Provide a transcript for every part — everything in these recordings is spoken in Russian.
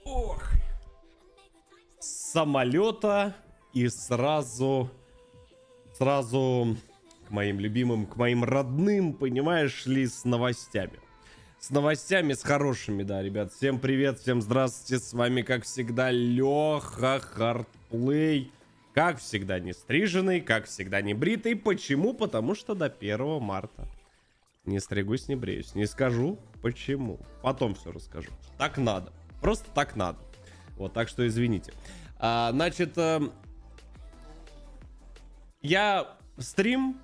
Ох. С самолета и сразу к моим любимым, к моим родным, понимаешь ли, с новостями. С новостями, с хорошими, да, ребят. Всем привет, всем здравствуйте. С вами, как всегда, Леха Хардплей. Как всегда, не стриженный, как всегда, не бритый. Почему? Потому что до 1 марта. Не стригусь, не бреюсь. Не скажу, почему. Потом все расскажу. Так надо. Просто так надо. Вот, так что извините. Значит, я стрим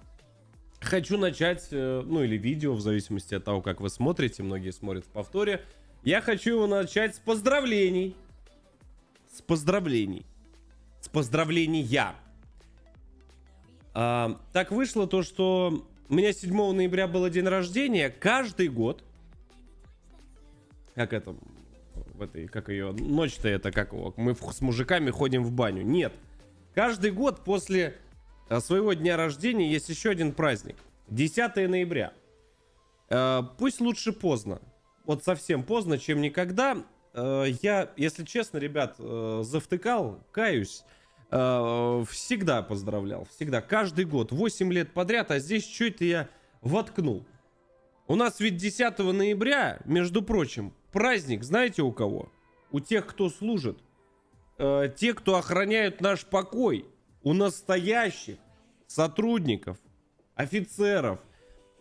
хочу начать, ну или видео, в зависимости от того, как вы смотрите. Многие смотрят в повторе. Я хочу его начать с поздравлений. С поздравлений. С поздравления. Так вышло то, что у меня 7 ноября было день рождения. Каждый год, как это, в этой, как ее, ночь-то это, как мы с мужиками ходим в баню. Нет. Каждый год после своего дня рождения есть еще один праздник. 10 ноября. Пусть лучше поздно. Вот совсем поздно, чем никогда. Я, если честно, ребят, завтыкал, каюсь. Всегда поздравлял. Всегда. Каждый год. 8 лет подряд. А здесь что это я воткнул? У нас ведь 10 ноября, между прочим, праздник, знаете у кого? У тех, кто служит. Те, кто охраняют наш покой. У настоящих сотрудников, офицеров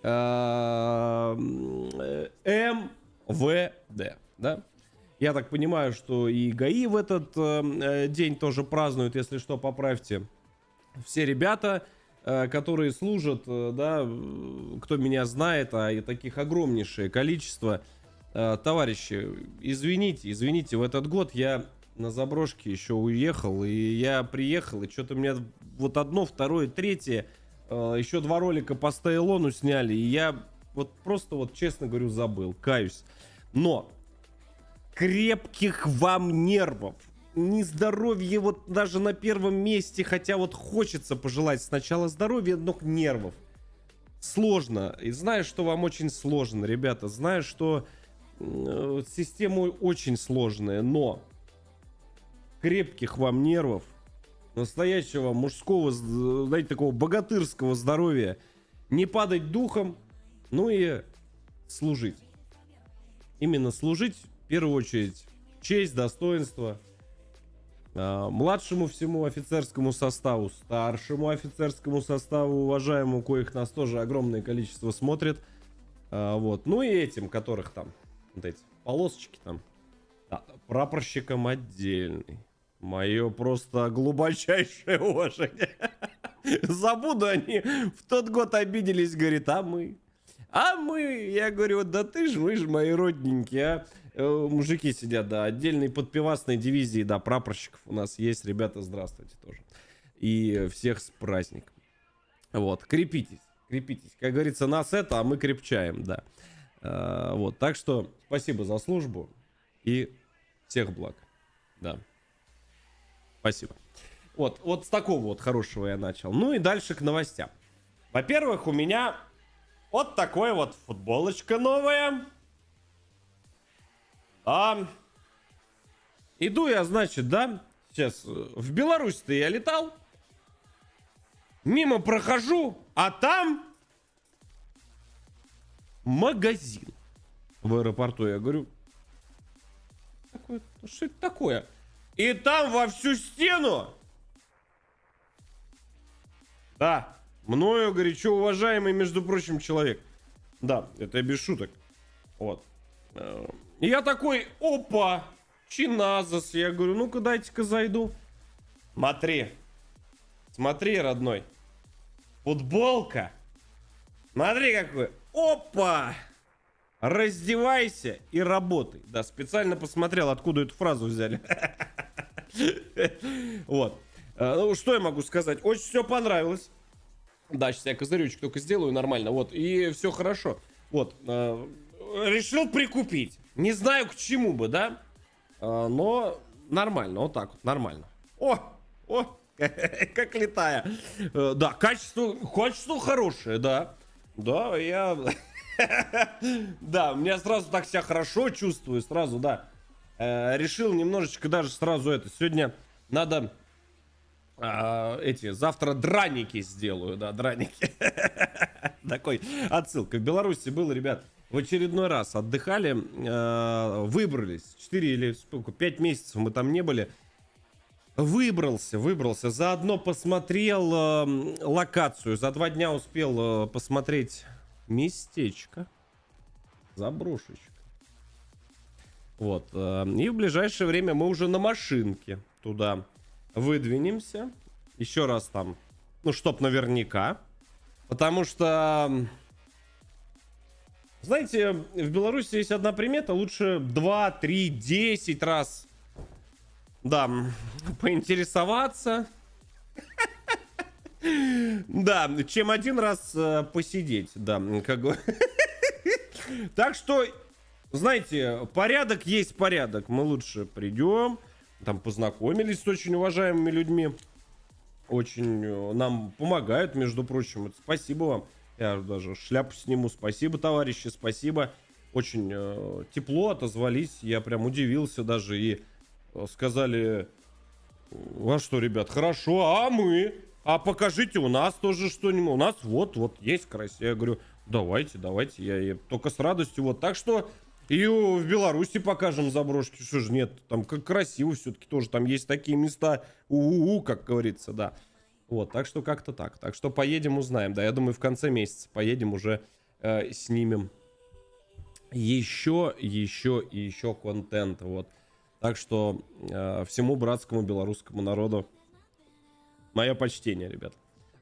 МВД, да? Я так понимаю, что и ГАИ в этот день тоже празднуют, если что, поправьте. Все ребята, которые служат, да, кто меня знает, а и таких огромнейшее количество. Товарищи, извините, в этот год я на заброшке еще уехал, и я приехал, и что-то у меня вот одно, второе, третье, еще 2 ролика по Стейлону сняли, и я вот просто вот, честно говорю, забыл, каюсь. Но крепких вам нервов, не здоровье вот даже на первом месте, хотя вот хочется пожелать сначала здоровья, но нервов. Сложно, и знаю, что вам очень сложно, ребята, знаю, что система очень сложная, но крепких вам нервов, настоящего мужского, знаете, такого богатырского здоровья, не падать духом, ну и служить. Именно служить, в первую очередь, честь, достоинство, младшему всему офицерскому составу, старшему офицерскому составу, уважаемому, коих нас тоже огромное количество смотрит, вот, ну и этим, которых там, вот эти полосочки там, прапорщикам отдельный. Мое просто глубочайшее уважение. Забуду, они в тот год обиделись, говорит, а мы, я говорю, да вы же мои родненькие, мужики сидят, да, отдельной подпивасной дивизии, да, прапорщиков у нас есть, ребята, здравствуйте тоже. И всех с праздником. Вот, крепитесь, как говорится, нас это, а мы крепчаем, да. Вот, так что спасибо за службу и всех благ, да. Спасибо. Вот с такого вот хорошего я начал. Ну и дальше к новостям. Во-первых, у меня вот такая вот футболочка новая. Иду я, значит, да, сейчас в Беларусь-то я летал. Мимо прохожу, а там магазин в аэропорту. Я говорю, что это такое? И там во всю стену, да, мною горячо уважаемый, между прочим, человек. Да, это я без шуток. Вот. И я такой, опа, чиназас. Я говорю, ну-ка дайте-ка зайду. Смотри, родной. Футболка. Смотри какой. Опа. Раздевайся и работай. Да, специально посмотрел, откуда эту фразу взяли. Вот. Ну, что я могу сказать? Очень все понравилось. Да, сейчас я козырючек только сделаю нормально. Вот, и все хорошо. Вот. Решил прикупить. Не знаю, к чему бы, да? Но нормально, вот так вот, нормально. О, как летая. Да, качество хорошее, да. Да, я... Да, у меня сразу так себя хорошо чувствую, сразу, да. Решил немножечко даже сразу это. Сегодня надо завтра драники сделаю, да, драники. Такой отсылка. В Беларуси было, ребят, в очередной раз отдыхали, выбрались. 4 или сколько, 5 месяцев мы там не были. Выбрался. Заодно посмотрел локацию. За 2 дня успел посмотреть местечко. Заброшечка. Вот. И в ближайшее время мы уже на машинке туда выдвинемся. Еще раз там. Ну, чтоб наверняка. Потому что... Знаете, в Беларуси есть одна примета. Лучше 2, 3, 10 раз... Да, поинтересоваться. Да, чем один раз посидеть. Да, как бы. Так что, знаете, порядок есть порядок. Мы лучше придем. Там познакомились с очень уважаемыми людьми. Очень нам помогают, между прочим. Спасибо вам. Я даже шляпу сниму. Спасибо, товарищи, спасибо. Очень тепло отозвались. Я прям удивился даже и... Сказали, а что, ребят, хорошо, а мы? А покажите у нас тоже что-нибудь. У нас вот есть красиво. Я говорю, давайте, я только с радостью. Вот, так что и в Беларуси покажем заброшки. Что же нет, там как красиво все-таки тоже. Там есть такие места, как говорится, да. Вот, так что как-то так. Так что поедем, узнаем. Да, я думаю, в конце месяца поедем уже снимем еще контент, вот. Так что всему братскому белорусскому народу мое почтение, ребят.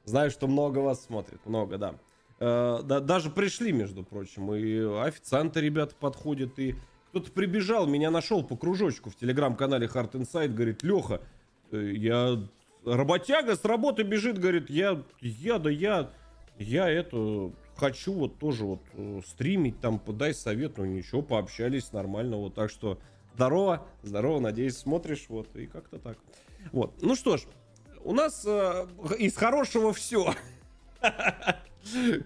Знаю, что много вас смотрит, много, да. Даже пришли, между прочим, и официанты, ребята, подходят, и кто-то прибежал, меня нашел по кружочку в телеграм-канале Hard Insight, говорит, Леха, я работяга с работы бежит, говорит, я хочу вот тоже вот стримить, там, подай совет, ну ничего, пообщались нормально, вот, так что... Здорово, надеюсь, смотришь, вот, и как-то так. Вот, ну что ж, у нас из хорошего все.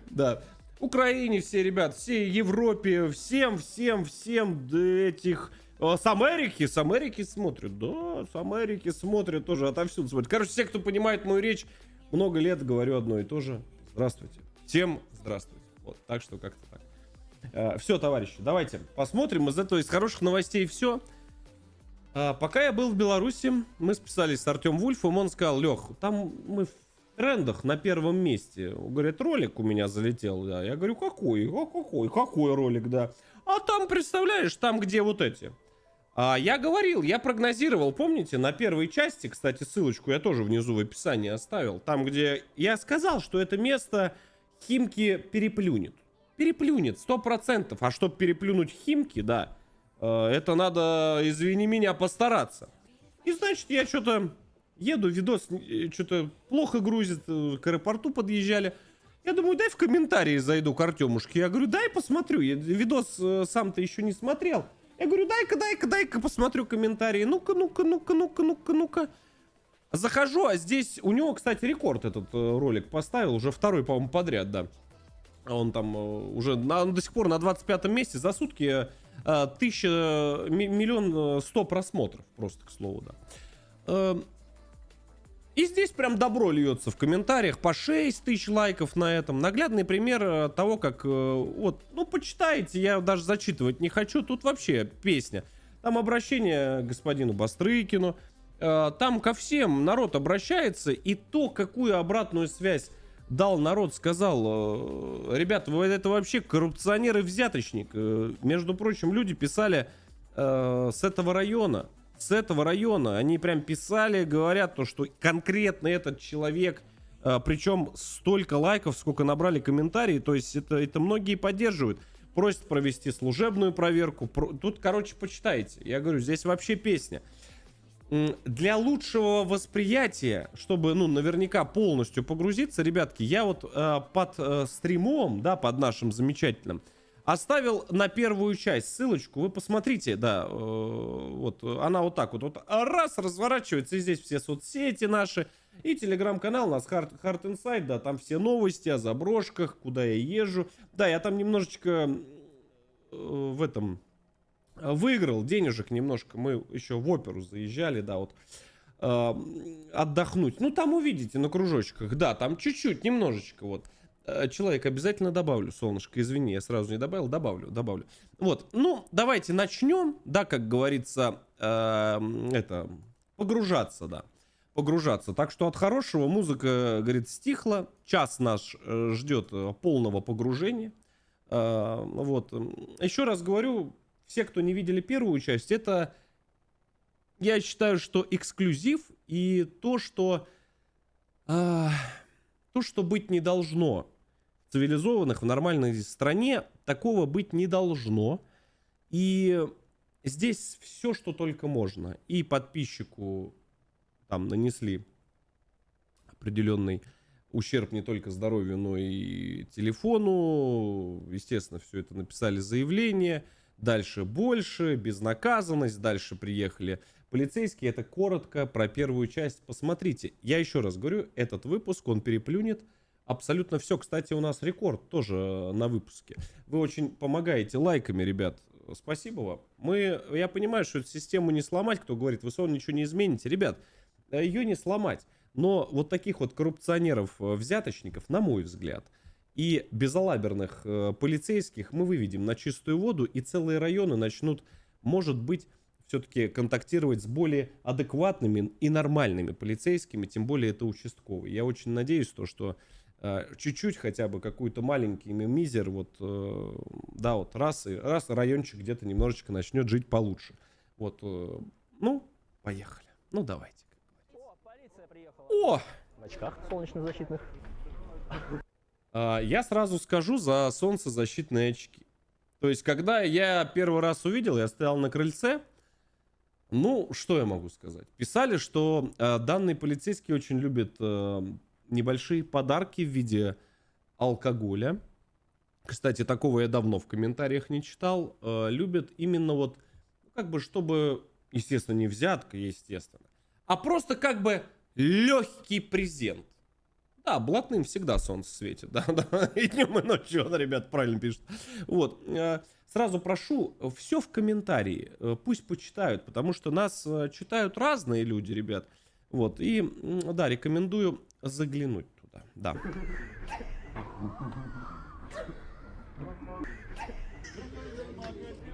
Да, Украине все, ребят, всей Европе, всем этих... С Америки смотрят, да, с Америки смотрят, тоже отовсюду смотрят. Короче, все, кто понимает мою речь, много лет говорю одно и то же. Здравствуйте. Всем здравствуйте. Вот, так что как-то так. Все, товарищи, давайте посмотрим из хороших новостей все. Пока я был в Беларуси, мы списались с Артем Вульфом, он сказал, Лех, там мы в трендах на первом месте. Говорит, ролик у меня залетел, да. Я говорю, какой ролик, да. А там, представляешь, там где вот эти. Я говорил, я прогнозировал, помните, на первой части, кстати, ссылочку я тоже внизу в описании оставил, там где я сказал, что это место Химки переплюнет. Переплюнет, 100%. А чтобы переплюнуть Химки, да, это надо, извини меня, постараться. И значит, я что-то еду, видос что-то плохо грузит, к аэропорту подъезжали. Я думаю, дай в комментарии зайду к Артемушке. Я говорю, дай посмотрю. Я видос сам-то еще не смотрел. Я говорю, дай-ка посмотрю комментарии. Ну-ка. Захожу, а здесь у него, кстати, рекорд этот ролик поставил. Уже второй, по-моему, подряд, да. Он там уже он до сих пор на 25-м месте. За сутки 1 миллион 100 просмотров. Просто, к слову, да. И здесь прям добро льется в комментариях. По 6 тысяч лайков на этом. Наглядный пример того, как... Вот, ну, почитайте. Я даже зачитывать не хочу. Тут вообще песня. Там обращение к господину Бастрыкину. Там ко всем народ обращается. И то, какую обратную связь дал народ, сказал, ребята, вы это вообще коррупционер и взяточник. Между прочим, люди писали с этого района. Они прям писали, говорят, то, что конкретно этот человек, причем столько лайков, сколько набрали комментарии, то есть это многие поддерживают. Просят провести служебную проверку. Тут, короче, почитайте. Я говорю, здесь вообще песня. Для лучшего восприятия, чтобы, ну, наверняка полностью погрузиться, ребятки, я вот под стримом, да, под нашим замечательным, Оставил на первую часть ссылочку, вы посмотрите, да, вот она вот так вот раз разворачивается, и здесь все соцсети наши, и телеграм-канал у нас Hard Insight, да, там все новости о заброшках, куда я езжу. Да, я там немножечко в этом выиграл денежек немножко, мы еще в оперу заезжали, да, вот отдохнуть. Ну, там увидите на кружочках, да, там чуть-чуть, немножечко вот. Человек, обязательно добавлю, солнышко, извини, я сразу не добавил, добавлю. Вот, ну, давайте начнем, да, как говорится, это, погружаться, да, погружаться. Так что от хорошего музыка, говорит, стихла, час наш ждет полного погружения. Вот, еще раз говорю, все, кто не видели первую часть, это, я считаю, что эксклюзив и то, что быть не должно. В цивилизованных, в нормальной стране такого быть не должно. И здесь все, что только можно. И подписчику там нанесли определенный ущерб не только здоровью, но и телефону. Естественно, все это написали заявление. Дальше больше, безнаказанность. Дальше приехали полицейские. Это коротко про первую часть. Посмотрите. Я еще раз говорю, этот выпуск, он переплюнет абсолютно все. Кстати, у нас рекорд тоже на выпуске. Вы очень помогаете лайками, ребят. Спасибо вам. Я понимаю, что эту систему не сломать. Кто говорит, вы сон ничего не измените. Ребят, ее не сломать. Но вот таких вот коррупционеров, взяточников, на мой взгляд, и безалаберных полицейских мы выведем на чистую воду, и целые районы начнут, может быть, все-таки контактировать с более адекватными и нормальными полицейскими, тем более это участковый. Я очень надеюсь, что чуть-чуть хотя бы какой-то маленький мизер, вот, да, вот раз райончик где-то немножечко начнет жить получше. Вот, ну, поехали. Ну, давайте. О, полиция приехала. О! В очках солнечно-защитных. Я сразу скажу за солнцезащитные очки. То есть, когда я первый раз увидел, я стоял на крыльце, ну, что я могу сказать? Писали, что данный полицейский очень любит небольшие подарки в виде алкоголя. Кстати, такого я давно в комментариях не читал. Любит именно вот, как бы, чтобы, естественно, не взятка, естественно, а просто как бы легкий презент. Да, блатным всегда солнце светит, да, и днем, и ночью, да, ребят, правильно пишут. Вот, сразу прошу, все в комментарии, пусть почитают, потому что нас читают разные люди, ребят. Вот, и, да, рекомендую заглянуть туда, да.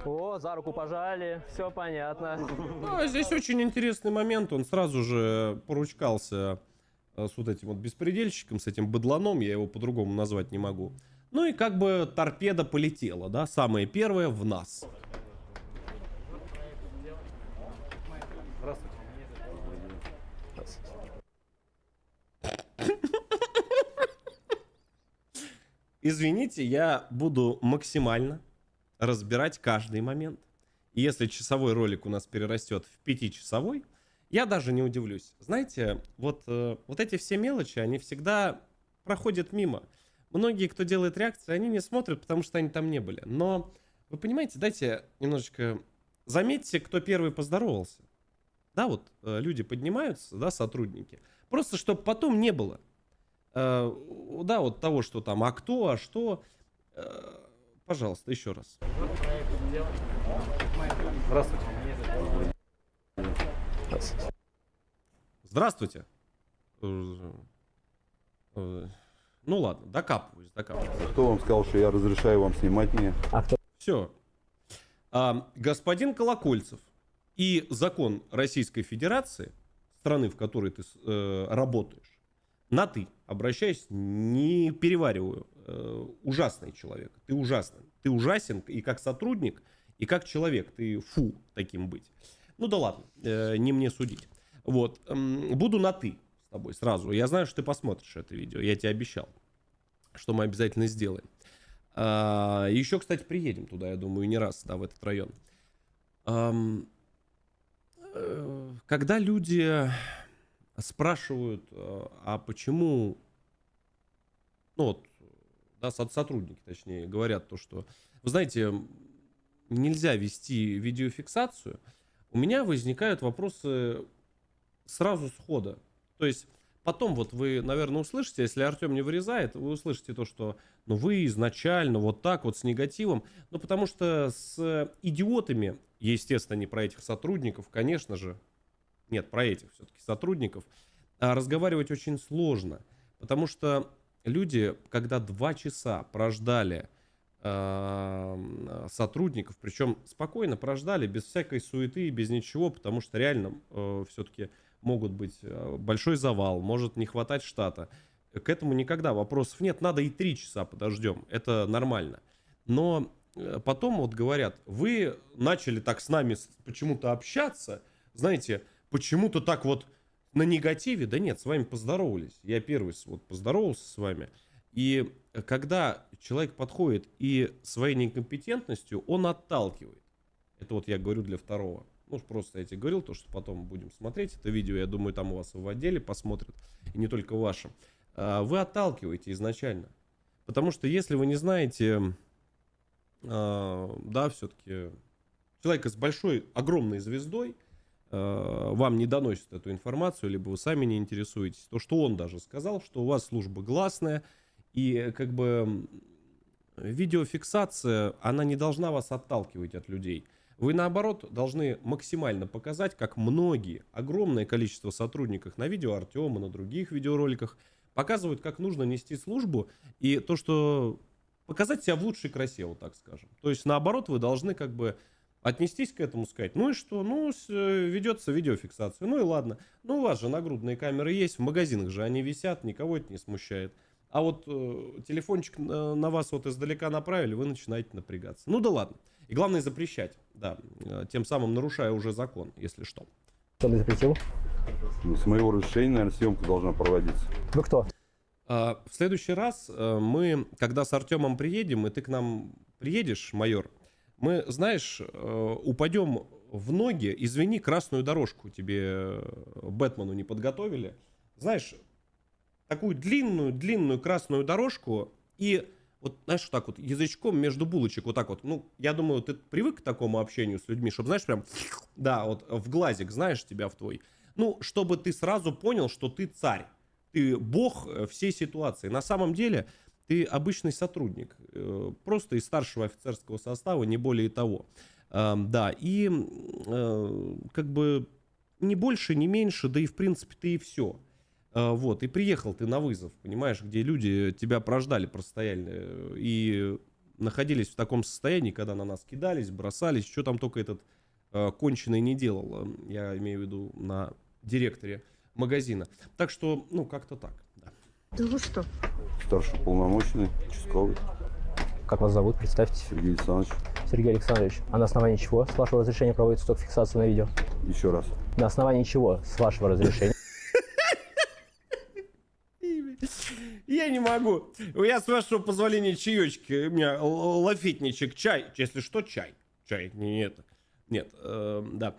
О, за руку пожали, все понятно. Ну, здесь очень интересный момент, он сразу же поручкался с вот этим вот беспредельщиком, с этим быдланом, я его по-другому назвать не могу. Ну и как бы торпеда полетела, да, самое первое в нас. Здравствуйте. Извините, я буду максимально разбирать каждый момент. И если часовой ролик у нас перерастет в 5-часовой, я даже не удивлюсь. Знаете, вот эти все мелочи, они всегда проходят мимо. Многие, кто делает реакции, они не смотрят, потому что они там не были. Но, вы понимаете, дайте немножечко... Заметьте, кто первый поздоровался. Да, вот люди поднимаются, да, сотрудники. Просто, чтобы потом не было. Да, вот того, что там, а кто, а что. Пожалуйста, еще раз. Здравствуйте. Здравствуйте. Ну ладно, докапываюсь. Кто вам сказал, что я разрешаю вам снимать меня? Все. Господин Колокольцев и закон Российской Федерации, страны, в которой ты работаешь, на «ты», обращаюсь, не перевариваю. Ужасный человек. Ты ужасный. Ты ужасен и как сотрудник, и как человек. Ты фу таким быть. Ну да ладно, не мне судить. Вот. Буду на «ты» с тобой сразу. Я знаю, что ты посмотришь это видео. Я тебе обещал, что мы обязательно сделаем. Еще, кстати, приедем туда, я думаю, не раз, да, в этот район. Когда люди спрашивают, а почему, ну вот, да, сотрудники, точнее, говорят то, что, вы знаете, нельзя вести видеофиксацию, у меня возникают вопросы сразу схода. То есть потом вот вы, наверное, услышите, если Артем не вырезает, вы услышите то, что ну вы изначально вот так вот с негативом. Ну потому что с идиотами, естественно, не про этих сотрудников, конечно же, нет, про этих все-таки сотрудников, разговаривать очень сложно. Потому что люди, когда 2 часа прождали сотрудников, причем спокойно прождали, без всякой суеты, без ничего, потому что реально все-таки могут быть большой завал, может не хватать штата. К этому никогда вопросов нет, надо и 3 часа подождем, это нормально. Но потом вот говорят, вы начали так с нами почему-то общаться, знаете, почему-то так вот на негативе, да нет, с вами поздоровались, я первый вот поздоровался с вами. И когда человек подходит и своей некомпетентностью, он отталкивает. Это вот я говорю для второго. Ну, просто я тебе говорил, то, что потом будем смотреть это видео. Я думаю, там у вас в отделе посмотрят. И не только в вашем. Вы отталкиваете изначально. Потому что если вы не знаете, да, все-таки человека с большой, огромной звездой, вам не доносит эту информацию, либо вы сами не интересуетесь, то, что он даже сказал, что у вас служба гласная, и как бы видеофиксация, она не должна вас отталкивать от людей. Вы, наоборот, должны максимально показать, как многие, огромное количество сотрудников на видео Артема, на других видеороликах, показывают, как нужно нести службу, и то, что показать себя в лучшей красе, вот так скажем. То есть, наоборот, вы должны как бы отнестись к этому, сказать, ну и что, ну, ведется видеофиксация, ну и ладно. Ну, у вас же нагрудные камеры есть, в магазинах же они висят, никого это не смущает. А вот телефончик на вас вот издалека направили, вы начинаете напрягаться. Ну да ладно. И главное запрещать, да, тем самым нарушая уже закон, если что. Кто ты запретил? Ну, с моего разрешения, наверное, съемка должна проводиться. Вы кто? В следующий раз мы, когда с Артемом приедем, и ты к нам приедешь, майор, мы, знаешь, упадем в ноги, извини, красную дорожку тебе Бэтмену не подготовили. Знаешь, такую длинную красную дорожку и вот, знаешь, так вот язычком между булочек вот так вот. Ну, я думаю, ты привык к такому общению с людьми, чтобы, знаешь, прям, да, вот в глазик, знаешь, тебя в твой. Ну, чтобы ты сразу понял, что ты царь, ты бог всей ситуации. На самом деле ты обычный сотрудник, просто из старшего офицерского состава, не более того. Да, и как бы ни больше, ни меньше, да и в принципе ты и все. Вот, и приехал ты на вызов, понимаешь, где люди тебя прождали, простояли, и находились в таком состоянии, когда на нас кидались, бросались, что там только этот конченый не делал, я имею в виду на директоре магазина. Так что, ну, как-то так, да. Да вы что? Старший полномочный, участковый, Как вас зовут? Представьте. Сергей Александрович. Сергей Александрович. А на основании чего, с вашего разрешения, проводится только фиксация на видео? Еще раз. На основании чего, с вашего разрешения? Я не могу. Я, с вашего позволения, чаечки. У меня лафитничек, чай. Если что, чай. Чай, нет. Нет, да.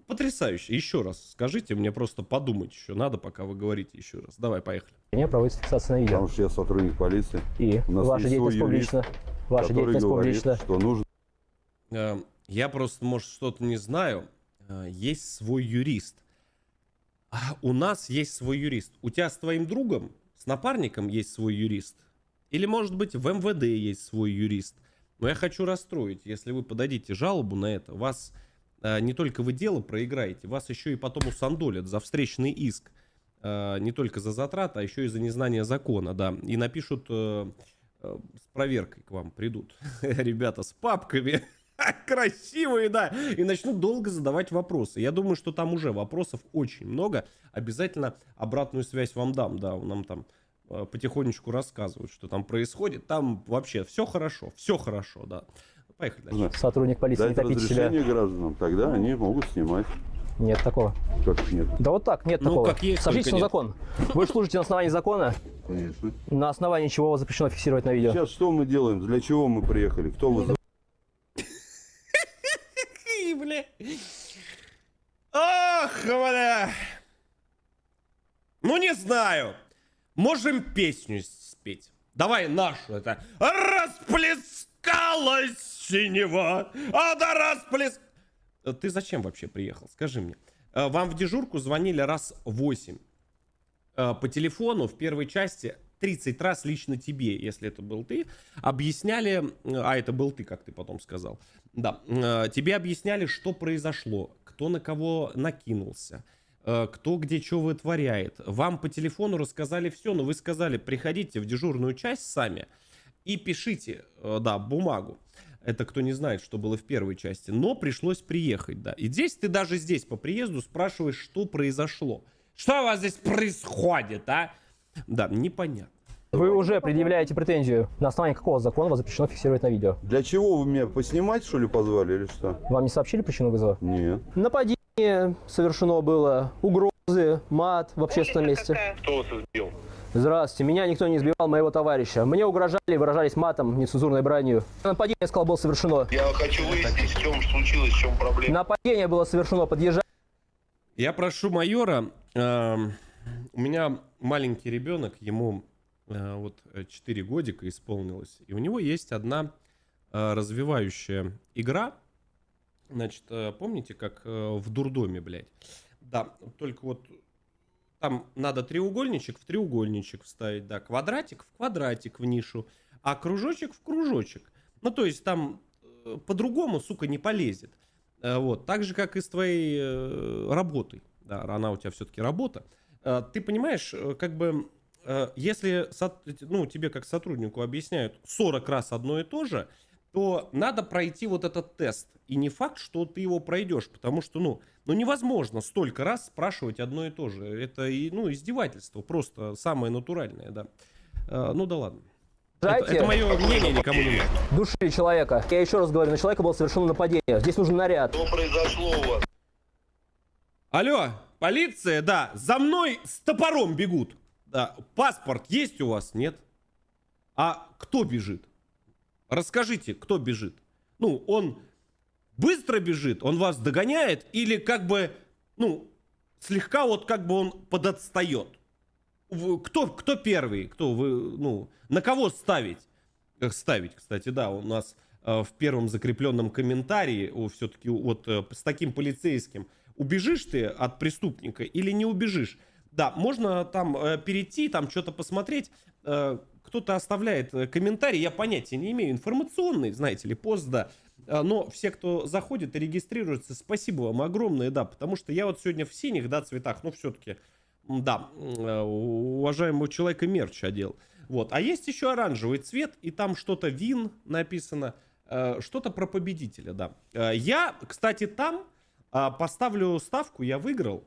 Потрясающе. Еще раз скажите, мне просто подумать еще надо, пока вы говорите еще раз. Давай, поехали. Проводится фиксация на видео. Потому что я сотрудник полиции. И У нас ваша есть свой деятельность юрист, публична. Ваша который деятельность говорит, публична. что нужно. Я просто, может, что-то не знаю. Есть свой юрист. У нас есть свой юрист. У тебя с твоим другом, с напарником есть свой юрист? Или, может быть, в МВД есть свой юрист? Но я хочу расстроить. Если вы подадите жалобу на это, вас не только вы дело проиграете, вас еще и потом усандолят за встречный иск. Не только за затраты, а еще и за незнание закона, да. И напишут, с проверкой к вам придут ребята с папками. Красивые, да. И начнут долго задавать вопросы. Я думаю, что там уже вопросов очень много. Обязательно обратную связь вам дам. Да, нам там потихонечку рассказывают, что там происходит. Там вообще все хорошо, да. Поехали дальше. Сотрудник полиции, не Дать топите себя. разрешение гражданам, тогда они могут снимать. Нет такого. Как нет? Да вот так, нет Ну, такого. как есть, Сажитесь только на нет. закон. Вы же служите на основании закона. Конечно. На основании чего вас запрещено фиксировать на видео? Сейчас что мы делаем? Для чего мы приехали? Кто вы? Бля. Ах, бля. Ну, не знаю. Можем песню спеть. Давай нашу это. Расплескалась синева, а да расплеск... Ты зачем вообще приехал? Скажи мне. Вам в дежурку звонили раз 8. По телефону в первой части 30 раз лично тебе, если это был ты, объясняли... А, это был ты, как ты потом сказал. Да. Тебе объясняли, что произошло, кто на кого накинулся, кто где что вытворяет. Вам по телефону рассказали все, но вы сказали, приходите в дежурную часть сами и пишите, да, бумагу. Это кто не знает, что было в первой части. Но пришлось приехать, да. И здесь ты даже здесь по приезду спрашиваешь, что произошло. Что у вас здесь происходит, а? Да, непонятно. Вы уже предъявляете претензию. На основании какого закона вас запрещено фиксировать на видео? Для чего вы меня поснимать, что ли, позвали или что? Вам не сообщили причину вызова? Нет. Нападение совершено было, угрозы, мат в общественном месте. Кто вас избил? Здравствуйте, меня никто не избивал, моего товарища. Мне угрожали, выражались матом, нецензурной бранью. Нападение, я сказал, было совершено. Я хочу выяснить, в чем случилось, в чем проблема. Нападение было совершено, подъезжая. Я прошу майора, у меня маленький ребенок, ему вот 4 годика исполнилось, и у него есть одна развивающая игра. Значит, помните, как в дурдоме, блядь? Да, только вот там надо треугольничек в треугольничек вставить, да, квадратик в квадратик в нишу, а кружочек в кружочек. Ну, то есть там по-другому, сука, не полезет. Вот, так же, как и с твоей работой. Да, она у тебя все-таки работа. Ты понимаешь, как бы, если, ну, тебе как сотруднику объясняют 40 раз одно и то же, то надо пройти вот этот тест. И не факт, что ты его пройдешь, потому что, ну невозможно столько раз спрашивать одно и то же. Это, ну, издевательство, просто самое натуральное, да. Ну да ладно. Это мое мнение, никому не нужно. Душили человека. Я еще раз говорю, на человека было совершено нападение. Здесь нужен наряд. Что произошло у вас? Алло, полиция, да, за мной с топором бегут. Да, паспорт есть у вас? Нет. А кто бежит? Расскажите, кто бежит? Ну, он быстро бежит, он вас догоняет или как бы, ну, слегка вот как бы он подотстает? Кто первый? Кто вы, ну, на кого ставить? Ставить, кстати, да, у нас в первом закрепленном комментарии все-таки вот с таким полицейским. Убежишь ты от преступника или не убежишь? Да, можно там перейти, там что-то посмотреть. Кто-то оставляет комментарий, я понятия не имею, информационный, знаете ли, пост, да. Но все, кто заходит и регистрируется, спасибо вам огромное, да, потому что я вот сегодня в синих, да, цветах, ну, все-таки, да, уважаемого человека мерч одел. Вот, а есть еще оранжевый цвет, и там что-то вин написано, что-то про победителя, да. Я, кстати, там поставлю ставку, я выиграл.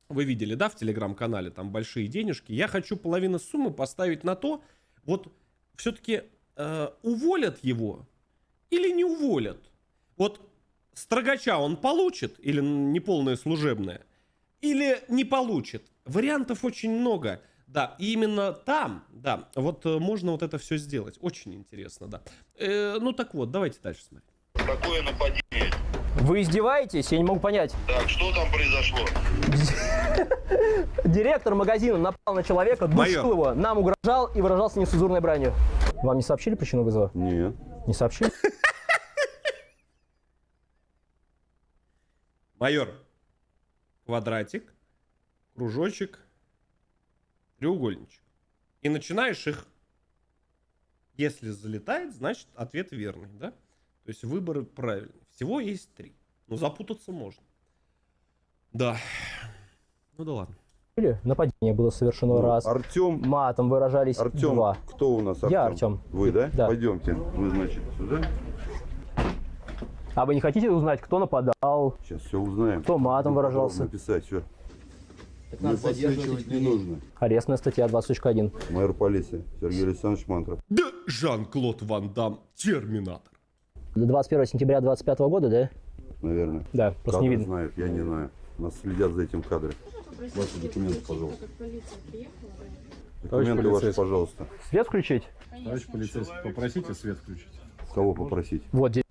Вы видели, да, в телеграм-канале, там большие денежки. Я хочу половину суммы поставить на то, вот все-таки уволят его или не уволят. Вот строгача он получит, или неполное служебное, или не получит. Вариантов очень много. Да, и именно там, да, вот можно вот это все сделать. Очень интересно, да. Ну так вот, давайте дальше смотреть. Какое нападение? Вы издеваетесь? Я не могу понять. Так, что там произошло? Директор магазина напал на человека, душил его, нам угрожал и выражался нецензурной бранью. Вам не сообщили причину вызова? Нет. Не сообщили? Майор, квадратик, кружочек, треугольничек. И начинаешь их, если залетает, значит ответ верный, да? То есть выбор правильный. Всего есть 3. Но запутаться можно. Да. Ну да ладно. Нападение было совершено раз. Артем. Матом выражались Артем. 2. Кто у нас Артем? Я Артем. Вы, да? Да. Пойдемте. Вы, значит, сюда. А вы не хотите узнать, кто нападал? Сейчас все узнаем. Кто матом выражался? Написать все. Не подсвечивать не нужно. Арестная статья 20.1. Майор полиции Сергей Александрович Мантров. Да, Жан-Клод Ван Дам, Терминатор. До 21 сентября 2025 года, да? Наверное. Да, просто не Кадры видно. знают, я не знаю. Нас следят за этим кадром. Ваши документы, пожалуйста. Документы ваши, пожалуйста. Свет включить? Товарищ полицейский, попросите свет включить. Кого попросить? Вот здесь.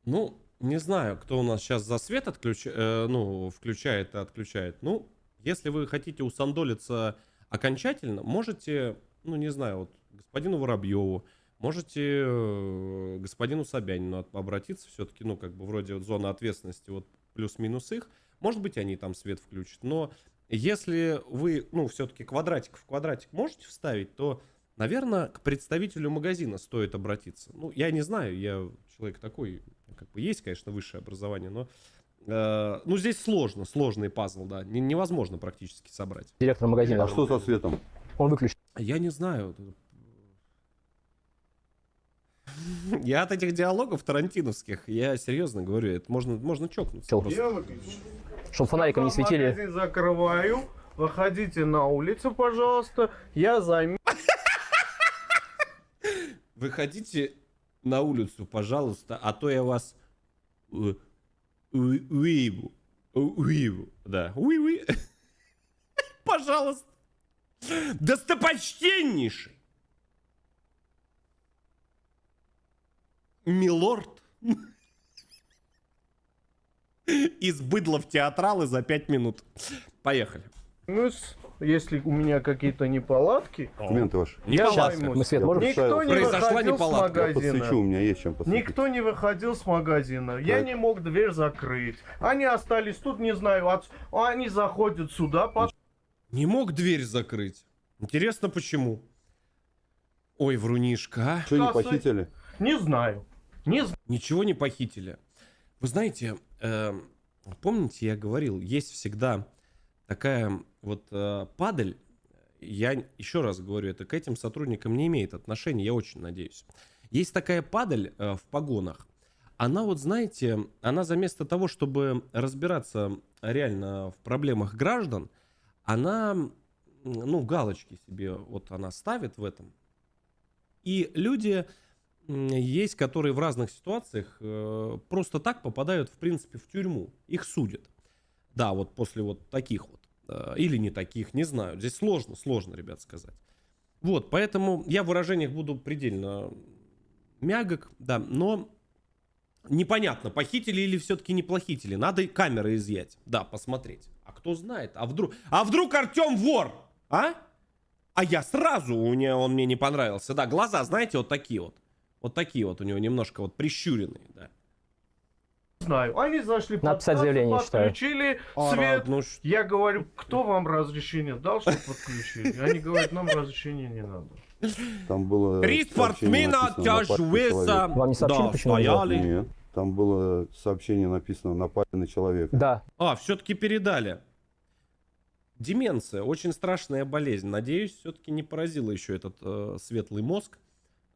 Ну, не знаю, кто у нас сейчас за свет включает и отключает. Ну, если вы хотите усандолиться окончательно, можете, ну, не знаю, вот господину Воробьеву, можете господину Собянину обратиться, все-таки, ну, как бы, вроде вот зона ответственности, вот, плюс-минус их, может быть, они там свет включат, но если вы, ну, все-таки квадратик в квадратик можете вставить, то, наверное, к представителю магазина стоит обратиться. Ну, я не знаю, я человек такой, как бы, есть, конечно, высшее образование, но, ну, здесь сложный пазл, да, невозможно практически собрать. Директор магазина. А что со светом? Он выключен. Я не знаю. Я от этих диалогов тарантиновских, я серьезно говорю, это можно чокнуться. просто. Чтобы фонариком не светили. Магазин закрываю. Выходите на улицу, пожалуйста. Я займу. Выходите на улицу, пожалуйста, а то я вас уиву. Да, уиви. Пожалуйста. Достопочтеннейший милорд из быдлов театралы за 5 минут. Поехали. Если у меня какие-то неполадки, Документы ваши. я Неполадка. займусь. Мы свет Я можем? Никто не Произошла выходил с неполадка. Я подсвечу, у магазина. меня есть чем подсветить. Никто не выходил с магазина. Я Так. не мог дверь закрыть. Они остались тут, не знаю, они заходят сюда. Не мог дверь закрыть. Интересно, почему? Ой, врунишка, а? Что, не Кассы. похитили? Не знаю. Не знаю. Ничего не похитили. Вы знаете, помните, я говорил, есть всегда такая вот падаль. Я еще раз говорю, это к этим сотрудникам не имеет отношения, я очень надеюсь. Есть такая падаль в погонах. Она вот, знаете, она заместо того, чтобы разбираться реально в проблемах граждан, она, ну, галочки себе вот она ставит в этом. И люди есть, которые в разных ситуациях просто так попадают, в принципе, в тюрьму. Их судят. Да, вот после вот таких вот. Или не таких, не знаю. Здесь сложно, ребят, сказать. Вот, поэтому я в выражениях буду предельно мягок, да, но непонятно, похитили или все-таки не похитили. Надо и камеры изъять, да, посмотреть. А кто знает, а вдруг Артем вор, а? А я сразу, он мне не понравился. Да, глаза, знаете, вот такие вот. Вот такие вот у него немножко вот прищуренные, да. Знаю. Они зашли Надо писать заявление, считаю. подключили свет. Ну, Я говорю, кто вам разрешение дал, чтобы подключили? Они говорят, нам разрешения не надо. Там было Транспорт сообщение мина написано «Напали на человека». тяжвеса. Вам не сообщили, Да, почему стояли. Нет, там было сообщение написано «Напали на человека». Да. А, все-таки передали. Деменция, очень страшная болезнь. Надеюсь, все-таки не поразила еще этот светлый мозг.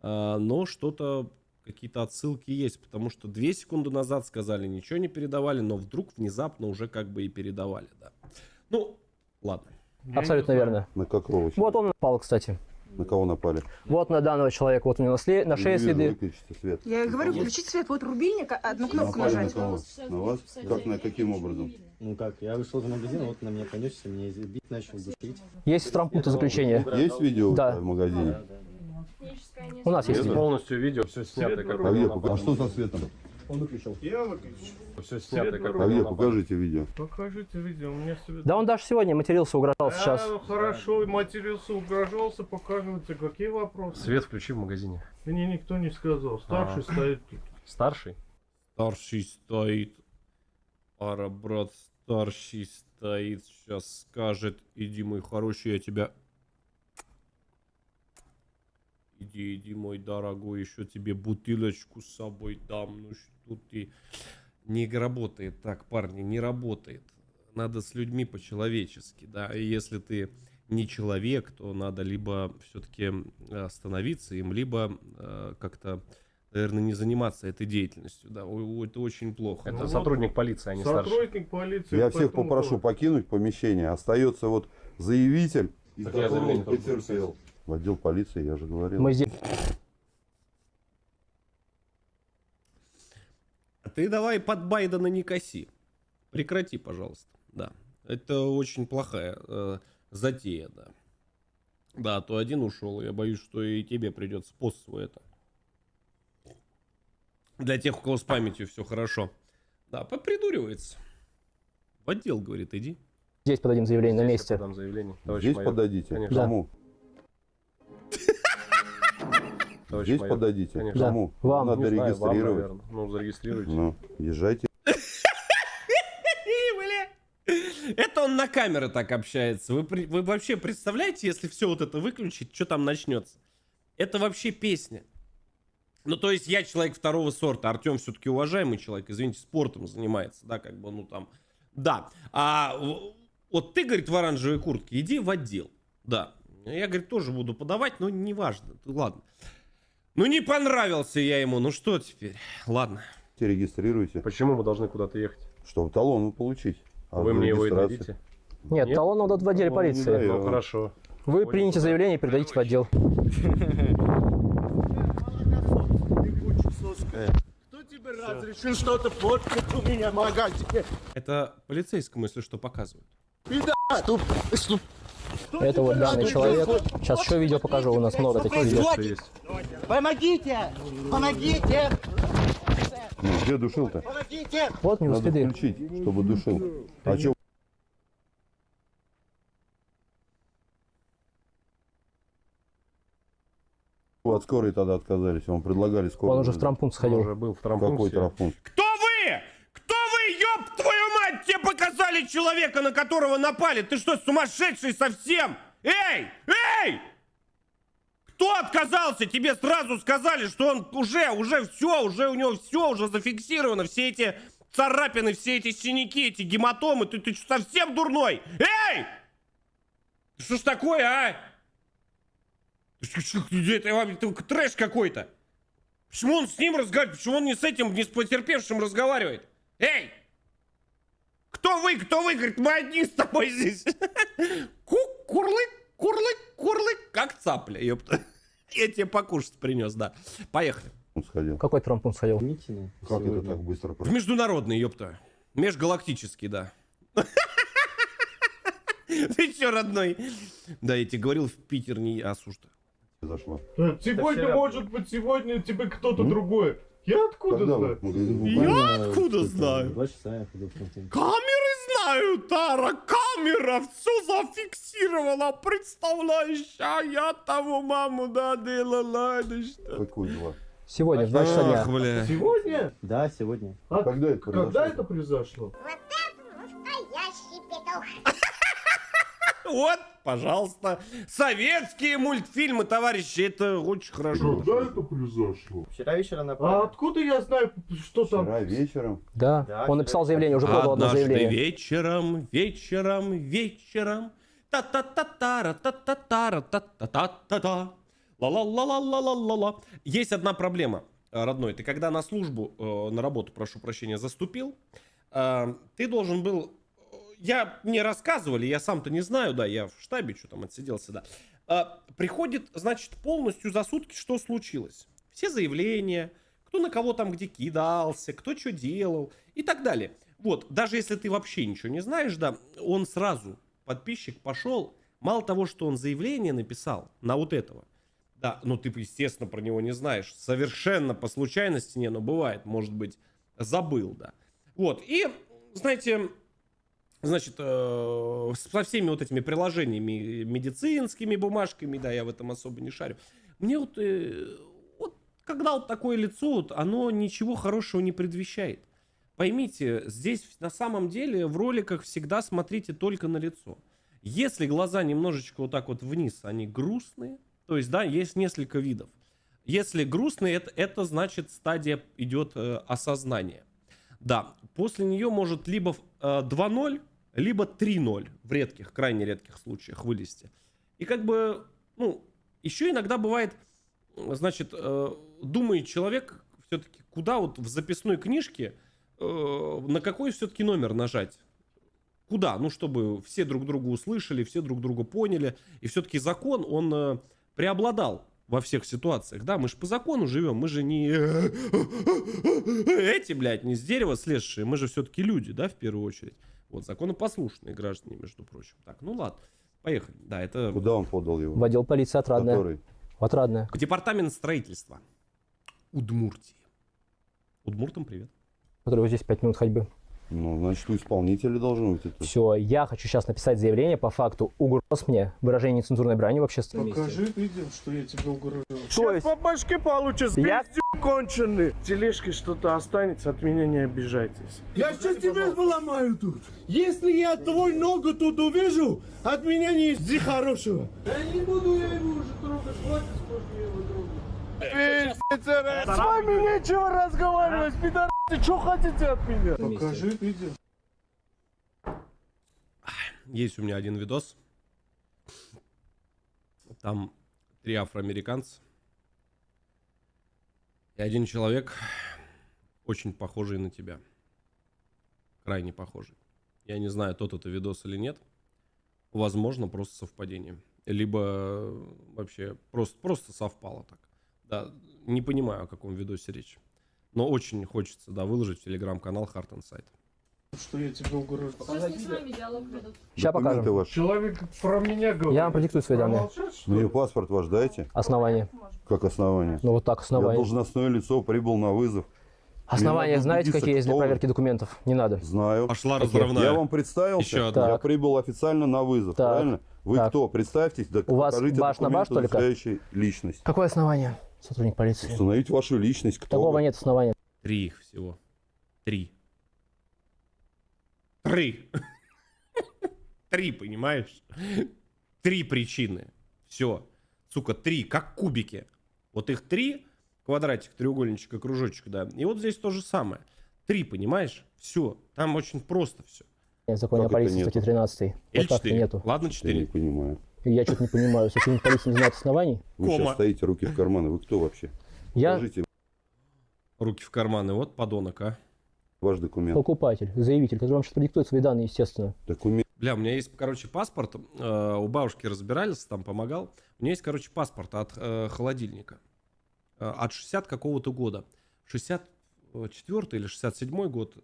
Но что-то, какие-то отсылки есть. Потому что 2 секунды назад сказали, ничего не передавали, но вдруг внезапно уже как бы и передавали. Да. Ну, ладно. Абсолютно верно. На какого? Вот он напал, кстати. На кого напали? Вот на данного человека. Вот у него на шее Не вижу, следы. выключите свет. Я говорю, включить свет, вот рубильник, одну кнопку Напали на нажать. кого? На вас? Как, на каким образом? Ну как, я вышел из магазина, вот на меня понесся, меня бить начал, душить. Есть в трампута заключение. Есть видео Да. в магазине? У нас есть. Нет? Полностью видео, все снято, как А где? он напал. А что со светом? Он выключил. Я выключу. Все снято, как А он где? напал. Покажите видео. Покажите видео, у меня свет. Да он даже сегодня матерился, угрожал сейчас. Хорошо, матерился, угрожался, показывайте, какие вопросы. Свет включи в магазине. Мне никто не сказал, старший стоит тут. Старший? Старший стоит. Ара, брат, старший стоит. Сейчас скажет, иди, мой хороший, я тебя... Иди, мой дорогой, еще тебе бутылочку с собой дам. Ну что ты... Не работает так, парни, не работает. Надо с людьми по-человечески, да. И если ты не человек, то надо либо все-таки остановиться им, либо как-то, наверное, не заниматься этой деятельностью, да. Это очень плохо. Это Ну сотрудник полиции, а не старший. Сотрудник полиции. Я всех поэтому- попрошу покинуть помещение. Остается вот заявитель, и Так я заявление только потерпел. В отдел полиции, я же говорил. Мы здесь. Ты давай под Байдена не коси. Прекрати, пожалуйста. Да. Это очень плохая затея, да. Да, а то один ушел. Я боюсь, что и тебе придется пост свой это. Для тех, у кого с памятью все хорошо. Да, попридуривается. В отдел, говорит, иди. Здесь подадим заявление на Здесь я месте. подам заявление. Товарищ Здесь майор. подадите? Конечно. Да. Кому? товарищ Здесь майор. подадите. Конечно. Кому? Да, вам. Надо Не знаю, вам, регистрировать. наверное. Ну, зарегистрируйте. Ну, езжайте. Это он на камеры так общается. Вы вообще представляете, если все вот это выключить, что там начнется? Это вообще песня. Ну, то есть я человек второго сорта. Артем все-таки уважаемый человек, извините, спортом занимается, да, как бы, ну там. Да. Вот ты, говорит, в оранжевой куртке, иди в отдел. Да. Я, говорит, тоже буду подавать, но неважно. Ладно. Ну, не понравился я ему. Ну, что теперь? Ладно. Регистрируйте. Почему мы должны куда-то ехать? Чтобы талон получить. А Вы за мне его и регистрацию? дадите? Нет, Нет? талон надо в отделе Ну, не полиции. даю. Ну, хорошо. Вы примете заявление и передадите в отдел. Кто тебе разрешил что-то фоткать у меня в магазине? Это полицейскому, если что, показывают. Это вот данный человек. Сейчас еще видео покажу, у нас много таких видео. Что есть? Помогите! Помогите! Ну, где душил-то? Помогите! Вот у него Надо следы. включить, чтобы душил. А что? От скорой тогда отказались. Вам предлагали скорую. Он уже в травмпункт Он сходил. уже был в Какой травмпункте. травмпункт? Кто вы? Кто вы, ёб твою мать? Тебе показали человека, на которого напали. Ты что, сумасшедший совсем? Эй! Эй! Кто отказался? Тебе сразу сказали, что он уже все, уже у него все уже зафиксировано. Все эти царапины, все эти синяки, эти гематомы. Ты что, совсем дурной? Эй! Что ж такое, а? Это трэш какой-то. Почему он с ним разговаривает? Почему он не с этим, не с потерпевшим разговаривает? Эй! Кто вы? Кто вы? Говорит, мы одни с тобой здесь. Курлык, курлык, курлык. Как цапля, ёпта. Я тебе покушать принес, да. Поехали. Он сходил. Какой травмпункт сходил? Митина Как это сегодня. так быстро В прошло? международный, ёпта. Межгалактический, да. Ты чё, родной? Да, я тебе говорил, в Питер не осужда. Зашла. Сегодня, может быть, сегодня тебе кто-то другой. Я откуда Когда знаю? вы в магазин? Я откуда Чуть знаю? 2 часа я ходил в травмпункт. Камеры знают, Тара, камера все зафиксировала, представляешь, а я того маму додела, да что. Какой дела? Сегодня, в 2 часа дня. бля. Сегодня? Да, сегодня. А Когда это когда произошло? это произошло? Вот, пожалуйста, советские мультфильмы, товарищи, это очень хорошо. это произошло? Вчера вечером А напали. откуда я знаю, что там? Вчера вечером. Да, Да, он написал заявление, уже подал одно Однажды заявление. вечером, та-та-та-тара, та-та-тара, та-та-та-та-та, ла-ла-ла-ла-ла-ла-ла. Есть одна проблема, родной. Ты когда на службу, на работу, прошу прощения, заступил, ты должен был... Мне рассказывали, я сам-то не знаю, да, я в штабе что там отсиделся, да. Приходит, значит, полностью за сутки, что случилось. Все заявления, кто на кого там где кидался, кто что делал и так далее. Вот, даже если ты вообще ничего не знаешь, да, он сразу, подписчик, пошел, мало того, что он заявление написал на вот этого, да, ну ты, естественно, про него не знаешь, совершенно по случайности, не, ну бывает, может быть, забыл, да. Вот, и, знаете... Значит, со всеми вот этими приложениями, медицинскими бумажками, да, я в этом особо не шарю. Мне вот когда вот такое лицо, вот, оно ничего хорошего не предвещает. Поймите, здесь на самом деле в роликах всегда смотрите только на лицо. Если глаза немножечко вот так вот вниз, они грустные, то есть, да, есть несколько видов. Если грустные, это значит стадия идет осознания. Да, после нее может либо 2-0, либо 3-0 в редких, крайне редких случаях вылезти. И как бы, ну, еще иногда бывает, значит, думает человек все-таки, куда вот в записной книжке, на какой все-таки номер нажать. Куда? Ну, чтобы все друг друга услышали, все друг друга поняли. И все-таки закон, он преобладал во всех ситуациях. Да, мы же по закону живем, мы же не эти, блядь, не с дерева слезшие, мы же все-таки люди, да, в первую очередь. Вот, законопослушные граждане, между прочим. Так, ну ладно, поехали. Да, это... Куда он подал его? В отдел полиции Отрадная. Который? Отрадная. Департамент строительства Удмуртии. Удмуртам привет. Который вот здесь 5 минут ходьбы. Ну, значит, у исполнителя должно быть это. Все, я хочу сейчас написать заявление по факту угроз мне, выражение нецензурной брани в общественном месте. Покажи видео, что я тебе угрожаю. То есть По башке получишь, Я- пиздюк конченый. В тележке что-то останется, от меня не обижайтесь. Я сейчас тебе поломаю тут. Если я твой ногу тут увижу, от меня не жди хорошего. Да не буду я его уже трогать, хватит, сколько я его трогаю. С вами нечего разговаривать, пидорасы, что хотите от меня? Покажи видео. Есть у меня один видос. Там 3 афроамериканца. И один человек, очень похожий на тебя. Крайне похожий. Я не знаю, тот это видос или нет. Возможно, просто совпадение. Либо вообще просто совпало так. Да, не понимаю, о каком видосе речь. Но очень хочется, да, выложить в телеграм-канал Heart Inside. Что я тебе угрожаю? сейчас покажем. Документы ваши. Человек про меня говорит. Я вам продиктую свои данные. Промолчать, что ли? Мне паспорт ваш дайте. Основание. Как основание? Ну вот так, Я основание. должностное лицо, прибыл на вызов. Основания надо знаете, убедиться, какие есть для кто вы. проверки документов? Не надо. Знаю. Пошла Какие? разрывная. Я вам представился. Еще одна. Я Так. прибыл официально на вызов, Так. правильно? Вы Так. кто? Представьтесь, У вас покажите баш на баш документы, только? удостоверяющие личность. Какое основание? Сотрудник полиции. Установить вашу личность. Кто Такого вы? нет основания. 3 их всего. 3. 3. 3, понимаешь? 3 причины. Все. Сука, 3, как кубики. Вот их 3, квадратик, треугольничек и кружочек, да. И вот здесь то же самое. 3, понимаешь? Все. Там очень просто все. В законе о Как это полиции, нету? статьи 13. Или Вот так 4. нету. Ладно, Я не 4. понимаю. И я что-то не понимаю. Сотрудник полиции не знает оснований. Вы Кома. сейчас стоите, руки в карманы. Вы кто вообще? Я Покажите Руки в карманы. Вот подонок, а. ваш документ. покупатель, заявитель, который вам сейчас продиктует свои данные, естественно. Документ. Бля, у меня есть, короче, паспорт. У бабушки разбирались, там помогал. У меня есть, короче, паспорт от холодильника. От 60 какого-то года. 64 или 67 год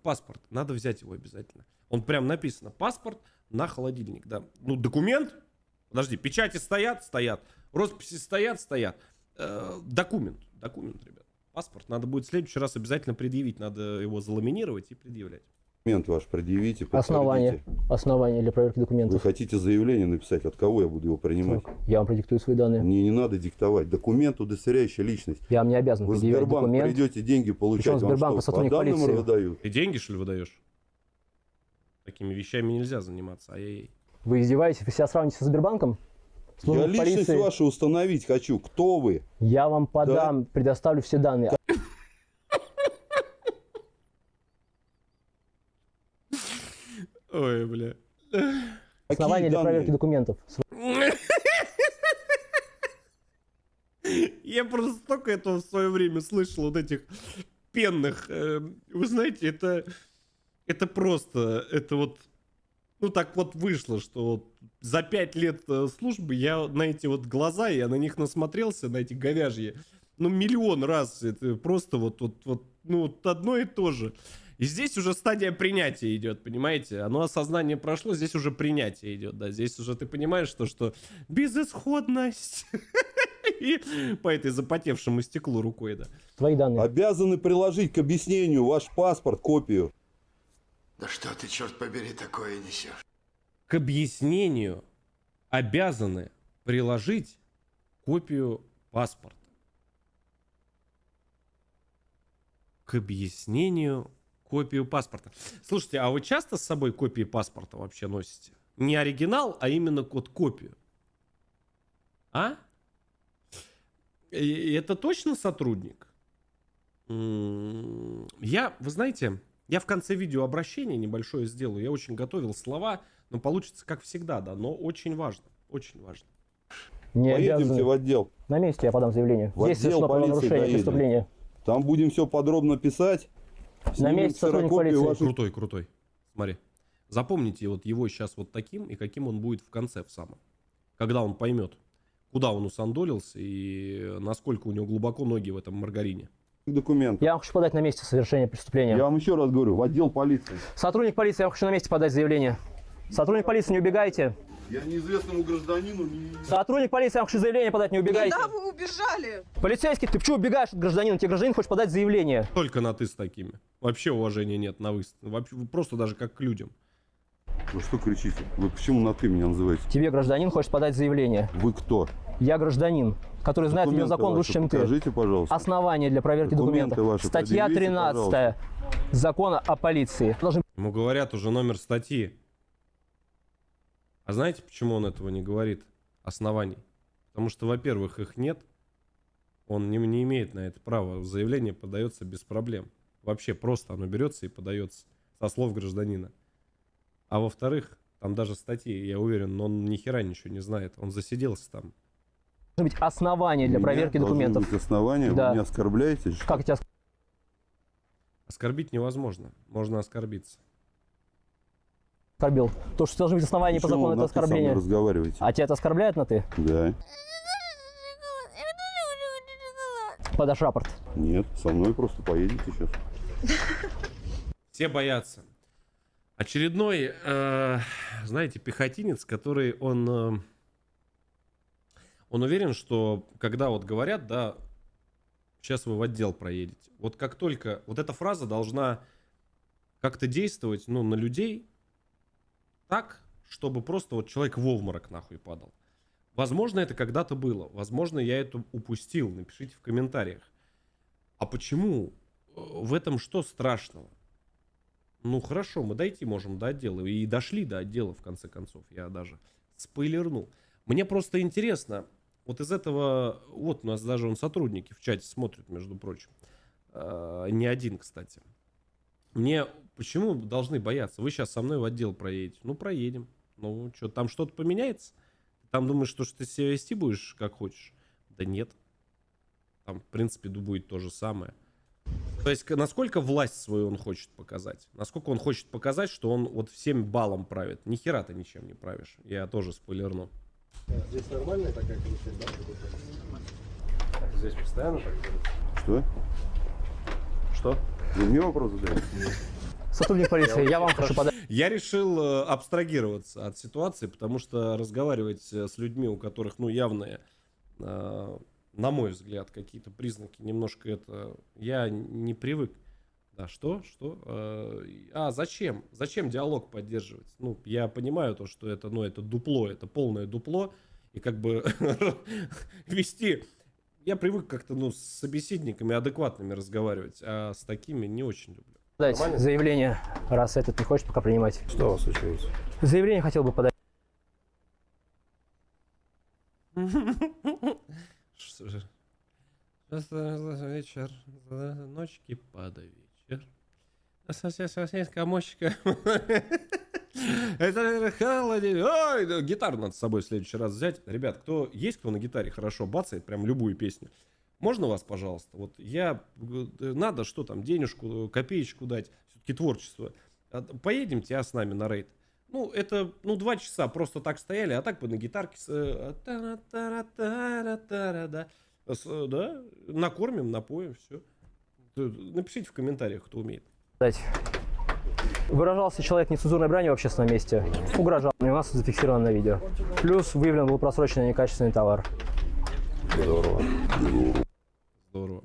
паспорт. Надо взять его обязательно. Он прям написано. Паспорт на холодильник, да. Ну, документ. Подожди, печати стоят? Стоят. Росписи стоят? Стоят. Документ, ребят. Паспорт надо будет в следующий раз обязательно предъявить. Надо его заламинировать и предъявлять. Документ ваш предъявите, Основание. подтвердите. Основание для проверки Вы документов. хотите заявление написать, от кого я буду его принимать? Я вам продиктую свои данные. Мне не надо диктовать. Документ, удостоверяющий личность. Я вам не обязан Вы в предъявлять Сбербанк документ. придете, деньги получать. Причем Вам Сбербанк по что, по сотрудник данным полиции? выдают? Ты деньги, что ли, выдаешь? Такими вещами нельзя заниматься. Ай-яй-яй. Вы издеваетесь? Вы себя сравните со Сбербанком? Я Служба личность полиции. вашу установить хочу. Кто вы? Я вам подам, предоставлю все данные. Ой, бля. Основание для данные? проверки документов. Я просто столько этого в свое время слышал, вот этих пенных. Вы знаете, это просто, это вот, ну так вот вышло, что вот за 5 лет службы я на эти вот глаза, я на них насмотрелся, на эти говяжьи, ну миллион раз. Это просто вот, ну вот одно и то же. И здесь уже стадия принятия идет, понимаете? Оно осознание прошло, здесь уже принятие идет, да. Здесь уже ты понимаешь, что безысходность. И по этой запотевшему стеклу рукой, да. Твои данные. Обязаны приложить к объяснению ваш паспорт, копию. Да что ты, черт побери, такое несешь? К объяснению обязаны приложить копию паспорта. К объяснению копию паспорта. Слушайте, а вы часто с собой копии паспорта вообще носите? Не оригинал, а именно копию. А? И это точно сотрудник? Я, вы знаете, я в конце видео обращение небольшое сделаю. Я очень готовил слова, но получится как всегда, да. Но очень важно, очень важно. Не Поедемте обязаны. в отдел. На месте я подам заявление. В Здесь отдел совершено полиции правонарушение, доедем. преступление. Там будем все подробно писать. На Снимем месте сотрудник ксерокопию полиции. вашей- Крутой, крутой. Смотри. Запомните вот его сейчас вот таким, и каким он будет в конце в самом. Когда он поймет, куда он усандолился и насколько у него глубоко ноги в этом маргарине. Документы. Я вам хочу подать на месте совершения преступления. Я вам еще раз говорю, в отдел полиции. Сотрудник полиции, я хочу на месте подать заявление. Сотрудник полиции, не убегайте. Я неизвестному гражданину не... Сотрудник полиции, я вам хочу заявление подать, не убегайте. Куда вы убежали? Полицейский, ты почему убегаешь от гражданина? Тебе гражданин хочет подать заявление. Только на ты с такими. Вообще уважения нет на вы. Вообще, просто даже как к людям. Вы что кричите? Вы почему на ты меня называете? Тебе гражданин хочет подать заявление. Вы кто? Я гражданин, который знает Документы видеозакон ваши лучше, чем ты. покажите, пожалуйста. Основания для проверки Документы документов. ваши Статья предъявите, 13 пожалуйста. Закона о полиции. Должны Ему говорят уже номер статьи. А знаете, почему он этого не говорит? Оснований. Потому что, во-первых, их нет. Он не имеет на это права. Заявление подается без проблем. Вообще просто оно берется и подается со слов гражданина. А во-вторых, там даже статьи, я уверен, но он ни хера ничего не знает. Он засиделся там. быть основания для У меня проверки должны документов. быть основания, Да. вы меня оскорбляете? Что? Как тебя Оскорбить невозможно. Можно оскорбиться. оскорбил? То, что должны быть основания по Почему закону, это на «ты» со мной оскорбление. разговариваете? А тебя это оскорбляет на ты? Да. Подашь рапорт. Нет, со мной просто поедете сейчас. Все боятся. Очередной, знаете, пехотинец, который он уверен, что когда вот говорят, да, сейчас вы в отдел проедете. Вот как только, вот эта фраза должна как-то действовать, ну, на людей так, чтобы просто вот человек в обморок нахуй падал. Возможно, это когда-то было. Возможно, я это упустил. Напишите в комментариях. А почему? В этом что страшного? Ну, хорошо, мы дойти можем до отдела. И дошли до отдела, в конце концов. Я даже спойлернул. Мне просто интересно, вот из этого... Вот у нас даже сотрудники в чате смотрят, между прочим. Не один, кстати. Мне почему должны бояться? Вы сейчас со мной в отдел проедете. Ну, проедем. Ну, что, там что-то поменяется? Там думаешь, что ты себя вести будешь как хочешь? Да нет. Там, в принципе, будет то же самое. То есть, насколько власть свою он хочет показать? Насколько он хочет показать, что он вот всем балом правит? Ни хера ты ничем не правишь. Я тоже спойлерну. Здесь нормальная такая конфет, да? Здесь постоянно так делается? Что? Что? Вы мне вопрос задаете? Сотрудник полиции, я вам хочу подать. Я решил абстрагироваться от ситуации, потому что разговаривать с людьми, у которых, ну, явные, на мой взгляд, какие-то признаки, немножко это... Я не привык. Да, что? Зачем? Зачем диалог поддерживать? Ну, я понимаю то, что это, ну, это дупло, это полное дупло, и как бы вести... Я привык как-то, ну, с собеседниками адекватными разговаривать, а с такими не очень люблю. Подать заявление, раз этот не хочет пока принимать. Что у вас случилось? Заявление хотел бы подать. Что же? Вечер, ночки пада вечер. Комочка. Это холодильник. Ой, гитару надо с собой в следующий раз взять. Ребят, кто на гитаре хорошо бацает, прям любую песню? Можно вас, пожалуйста? Вот надо что там, денежку, копеечку дать. Все-таки творчество. Поедемте, с нами на рейд. Ну, это, 2 часа просто так стояли, а так бы на гитарке... Да, накормим, напоим, все. Напишите в комментариях, кто умеет. Выражался человек нецензурной бранью в общественном месте. Угрожал. И у нас зафиксировано на видео. Плюс выявлен был просроченный некачественный товар. Здорово. Здорово.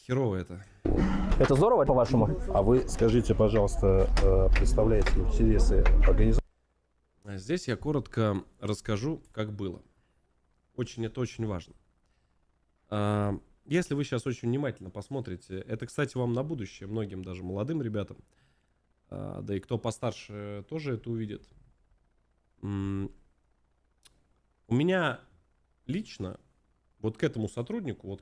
Херово это. Это здорово, по-вашему? А вы скажите, пожалуйста, представляете интересы организации? Здесь я коротко расскажу, как было. Это очень важно. Если вы сейчас очень внимательно посмотрите, это, кстати, вам на будущее, многим даже молодым ребятам, да и кто постарше тоже это увидит. У меня лично вот к этому сотруднику,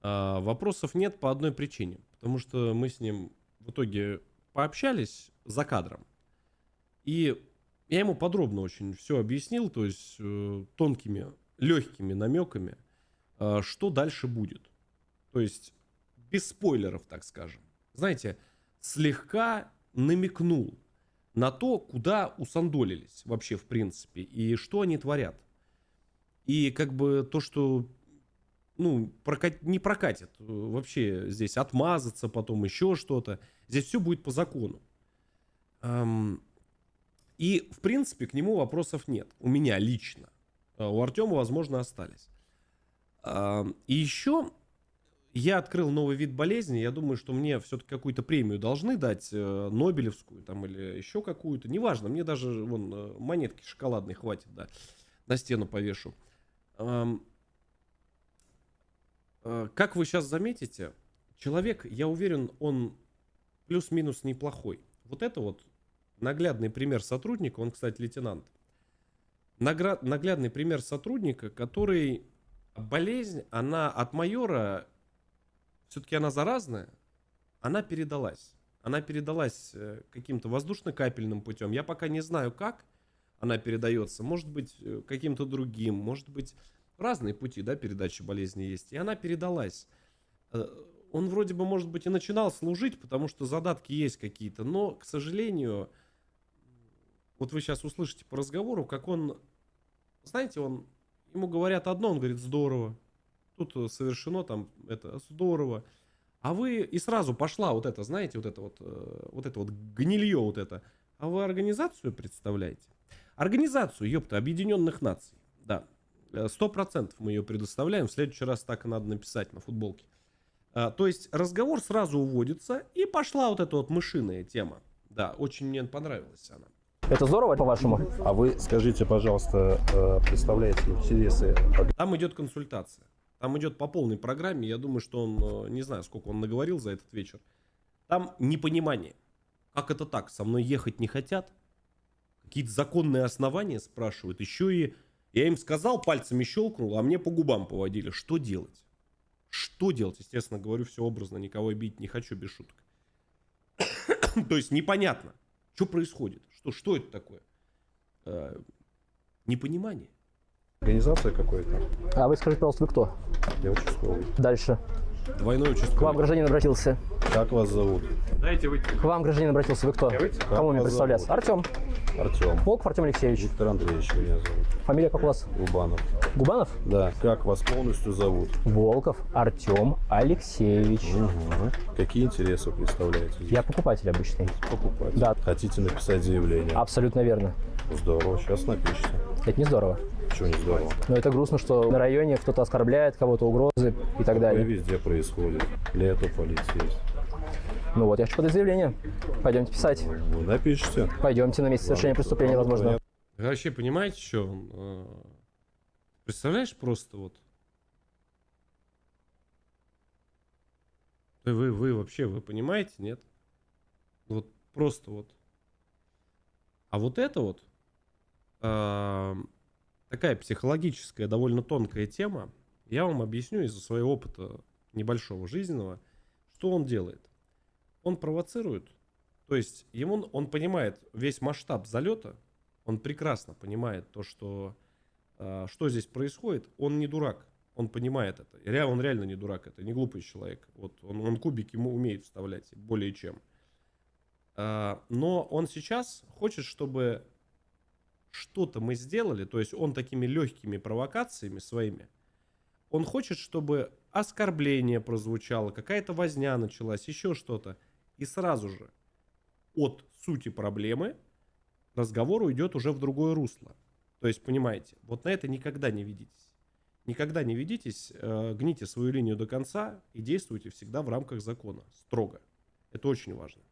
вопросов нет по одной причине. Потому что мы с ним в итоге пообщались за кадром. И я ему подробно очень все объяснил, то есть тонкими, легкими намеками, что дальше будет. То есть без спойлеров, так скажем. Знаете, слегка намекнул на то, куда усандолились вообще в принципе, и что они творят. И как бы то, что не прокатит вообще здесь отмазаться, потом еще что-то. Здесь все будет по закону. И, в принципе, к нему вопросов нет. У меня лично. У Артема, возможно, остались. И еще я открыл новый вид болезни. Я думаю, что мне все-таки какую-то премию должны дать, Нобелевскую там, или еще какую-то. Неважно, мне даже вон, монетки шоколадной хватит, да, на стену повешу. Как вы сейчас заметите, человек, я уверен, он плюс-минус неплохой. Вот это вот наглядный пример сотрудника, он, кстати, лейтенант. Наглядный пример сотрудника, который болезнь, она от майора, все-таки она заразная, она передалась. Она передалась каким-то воздушно-капельным путем. Я пока не знаю, как она передается. Может быть, каким-то другим, может быть, разные пути, да, передачи болезни есть. И она передалась. Он вроде бы, может быть, и начинал служить, потому что задатки есть какие-то, но, к сожалению, вот вы сейчас услышите по разговору, как он, знаете, ему говорят одно, он говорит, здорово, тут совершено там это, здорово, а вы, и сразу пошла вот это, знаете, вот это вот гнилье вот это, а вы организацию представляете? Организацию, ёпта, Объединенных Наций, да, 100% мы ее предоставляем, в следующий раз так и надо написать на футболке. То есть разговор сразу уводится, и пошла вот эта вот мышиная тема. Да, очень мне понравилась она. Это здорово, по-вашему? А вы скажите, пожалуйста, представляете интересы... Там идет консультация. Там идет по полной программе. Я думаю, что он, не знаю, сколько он наговорил за этот вечер. Там непонимание. Как это так? Со мной ехать не хотят? Какие-то законные основания спрашивают. Еще и я им сказал, пальцами щелкнул, а мне по губам поводили. Что делать? Что делать? Естественно, говорю все образно, никого бить не хочу, без шуток. То есть непонятно, что происходит, что это такое. Непонимание. Организация какой-то? А вы скажите, пожалуйста, вы кто? Я участковый. Дальше. Двойной К участковый. вам гражданин обратился. Как вас зовут? Дайте выйти. К вам гражданин обратился. Вы кто? Кому мне вас представляться? Артем. Артем. Волков Артем Алексеевич. Виктор Андреевич меня зовут. Фамилия как у вас? Губанов. Губанов? Да. Как вас полностью зовут? Волков Артем Алексеевич. Какие интересы вы представляете? Я покупатель обычный. Покупать. Да. Хотите написать заявление? Абсолютно верно. Здорово, сейчас напишите. Это не здорово. Чего не здорово? Но это грустно, что на районе кто-то оскорбляет, кого-то угрозы и так Такое далее. везде происходит. Для этого полиция есть. Ну вот, я хочу подать заявление. Пойдемте писать. Вы напишите. Пойдемте на место совершения преступления, возможно. Вы вообще понимаете, что он? Представляешь, просто вот. Вы вообще, вы понимаете, нет? Вот просто вот. А вот это вот такая психологическая, довольно тонкая тема. Я вам объясню из-за своего опыта небольшого жизненного, что он делает. Он провоцирует, то есть он понимает весь масштаб залета, он прекрасно понимает то, что здесь происходит. Он не дурак, он понимает это. Он реально не дурак, это не глупый человек. Вот он кубики умеет вставлять более чем. Но он сейчас хочет, чтобы что-то мы сделали, то есть он такими легкими провокациями своими, он хочет, чтобы оскорбление прозвучало, какая-то возня началась, еще что-то. И сразу же от сути проблемы разговор уйдет уже в другое русло. То есть, понимаете, вот на это никогда не ведитесь. Никогда не ведитесь, гните свою линию до конца и действуйте всегда в рамках закона. Строго. Это очень важно.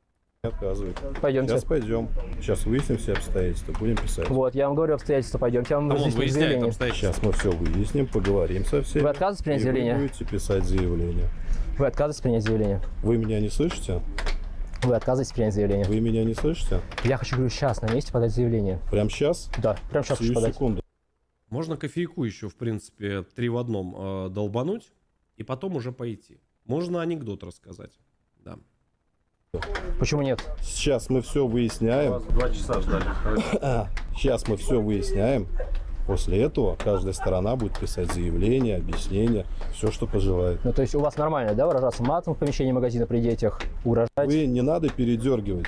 Отказывает. Пойдемте. Сейчас пойдем. Сейчас выясним все обстоятельства, будем писать. Вот, я вам говорю обстоятельства, пойдемте, я вам Там он разъясню выясняет заявление. обстоятельства. Сейчас мы все выясним, поговорим со всеми. Вы отказываетесь принять и вы заявление? будете писать заявление. Вы отказываетесь принять заявление? Вы меня не слышите? Вы отказываетесь принять заявление? Вы меня не слышите? Я хочу, говорю, сейчас на месте подать заявление. Прям сейчас? Да, прямо сейчас хочу Сию подать. секунду. Можно кофейку еще, в принципе, 3 в 1 долбануть и потом уже пойти. Можно анекдот рассказать. Да. Почему нет? Сейчас мы все выясняем. 2 часа ждали. Сейчас мы все выясняем. После этого каждая сторона будет писать заявление, объяснение, все, что пожелает. Ну, то есть у вас нормально, да, выражаться матом в помещении магазина при детях, угрожать? Вы не надо передергивать.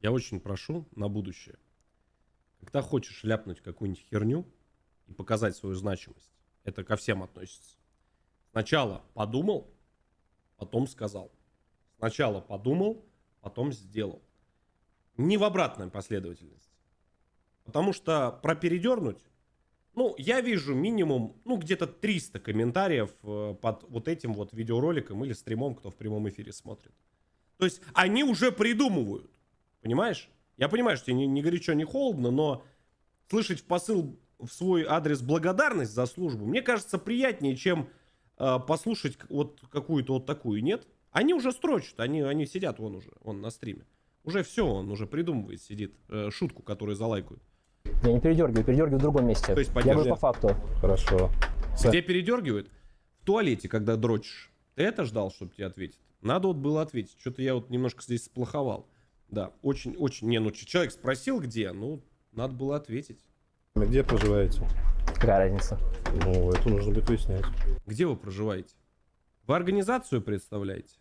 Я очень прошу на будущее, когда хочешь ляпнуть какую-нибудь херню и показать свою значимость, это ко всем относится. Сначала подумал, потом сказал. Сначала подумал, потом сделал. Не в обратной последовательности. Потому что про передернуть, ну, я вижу минимум, ну, где-то 300 комментариев под вот этим вот видеороликом или стримом, кто в прямом эфире смотрит. То есть они уже придумывают. Понимаешь? Я понимаю, что тебе не горячо, не холодно, но слышать в посыл в свой адрес благодарность за службу, мне кажется, приятнее, чем послушать вот какую-то вот такую, нет? Они уже строчат, они сидят вон уже, вон на стриме. Уже все, он уже придумывает, сидит шутку, которую залайкают. Я не передергиваю в другом месте. То есть я говорю по факту. Хорошо. Где передергивают? В туалете, когда дрочишь. Ты это ждал, чтобы тебе ответить? Надо вот было ответить. Что-то я вот немножко здесь сплоховал. Да, очень. Не, ну человек спросил, где, ну, надо было ответить. Где проживаете? Какая разница? Ну, это нужно будет выяснять. Где вы проживаете? Вы организацию представляете?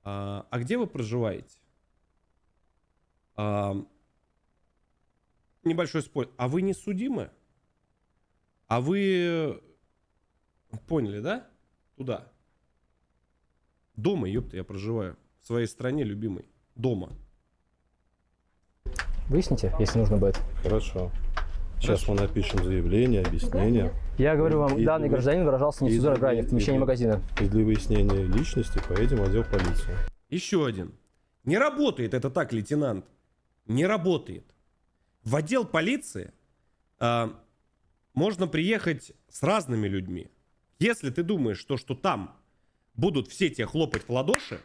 А где вы проживаете? Небольшой спор. А вы не судимы? А вы... Поняли, да? Туда. Дома, ёпта, я проживаю. В своей стране любимой. Дома. Выясните, если нужно будет. Хорошо. Сейчас мы напишем заявление, объяснение. Я говорю вам, И данный для- гражданин выражался нецензурной бранью в помещении магазина. И для выяснения личности поедем в отдел полиции. Еще один. Не работает это так, лейтенант. Не работает. В отдел полиции можно приехать с разными людьми. Если ты думаешь, что там будут все тебе хлопать в ладоши,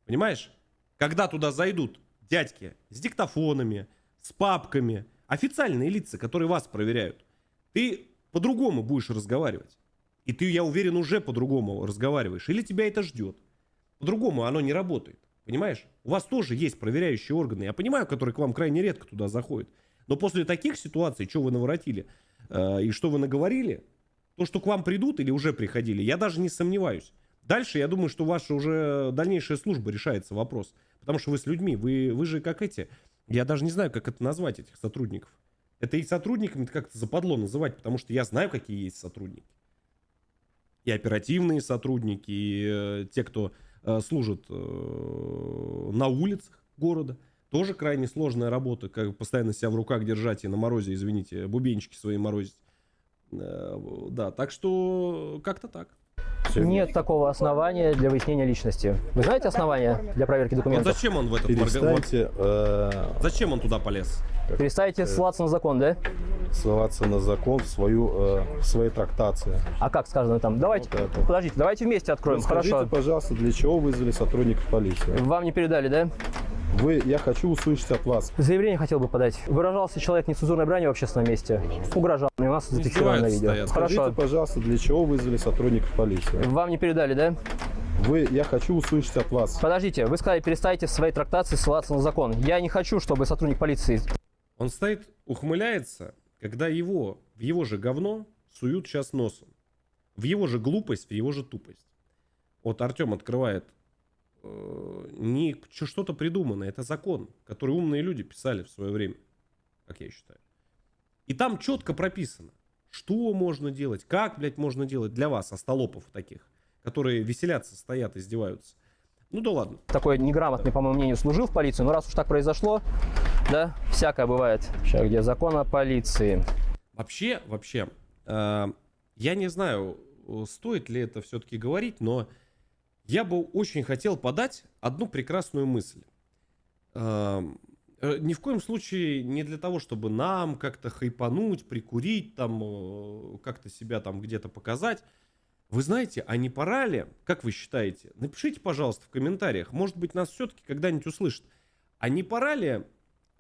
понимаешь? Когда туда зайдут дядьки с диктофонами, с папками, официальные лица, которые вас проверяют, ты по-другому будешь разговаривать. И ты, я уверен, уже по-другому разговариваешь. Или тебя это ждет. По-другому оно не работает. Понимаешь? У вас тоже есть проверяющие органы. Я понимаю, которые к вам крайне редко туда заходят. Но после таких ситуаций, что вы наворотили и что вы наговорили, то, что к вам придут или уже приходили, я даже не сомневаюсь. Дальше, я думаю, что ваша уже дальнейшая служба решается вопрос. Потому что вы с людьми, вы же как эти, я даже не знаю, как это назвать, этих сотрудников. Это и сотрудниками как-то западло называть, потому что я знаю, какие есть сотрудники. И оперативные сотрудники, и те, кто служит на улицах города. Тоже крайне сложная работа, как постоянно себя в руках держать и на морозе, извините, бубенчики свои морозить. Да, так что как-то так. Нет такого основания для выяснения личности. Вы знаете основания для проверки Вот документов? зачем он в этот Перестаньте зачем он туда полез? Перестанете ссылаться на закон, да? ссылаться на закон в своей трактации. А как сказано там? Давайте, Вот это. подождите, давайте вместе откроем. Скажите, Хорошо. пожалуйста, для чего вызвали сотрудников полиции? Вам не передали, да? Я хочу услышать от вас. Заявление хотел бы подать. Выражался человек нецензурной бранью в общественном месте. Угрожал. И у нас зафиксировано на видео. Стоят. Хорошо. Скажите, пожалуйста, для чего вызвали сотрудников полиции? Вам не передали, да? Я хочу услышать от вас. Подождите, вы сказали, перестаньте в своей трактации ссылаться на закон. Я не хочу, чтобы сотрудник полиции... Он стоит, ухмыляется, когда в его же говно суют сейчас носом. В его же глупость, в его же тупость. Вот Артем открывает не что-то придуманное, это закон, который умные люди писали в свое время, как я считаю. И там четко прописано, что можно делать, как, блядь, можно делать для вас, остолопов таких, которые веселятся, стоят, издеваются. Ну да ладно. Такой неграмотный, по моему мнению, служил в полицию. Но раз уж так произошло, да, всякое бывает. Сейчас, где закон о полиции? Вообще, я не знаю, стоит ли это все-таки говорить, но я бы очень хотел подать одну прекрасную мысль. Ни в коем случае не для того, чтобы нам как-то хайпануть, прикурить, там, как-то себя там где-то показать. Вы знаете, а не пора ли, как вы считаете, напишите, пожалуйста, в комментариях, может быть, нас все-таки когда-нибудь услышат, а не пора ли,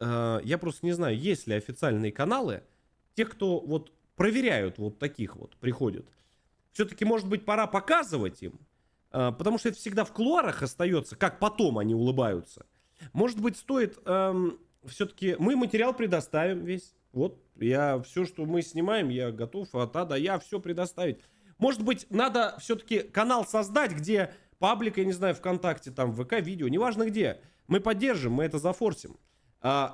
я просто не знаю, есть ли официальные каналы, тех, кто вот проверяют вот таких вот, приходят, все-таки, может быть, пора показывать им, потому что это всегда в кулуарах остается, как потом они улыбаются. Может быть, стоит все-таки, мы материал предоставим весь, вот, все, что мы снимаем, я готов от А до Я все предоставить. Может быть, надо все-таки канал создать, где паблик, я не знаю, ВКонтакте, там, ВК-видео, неважно где. Мы поддержим, мы это зафорсим.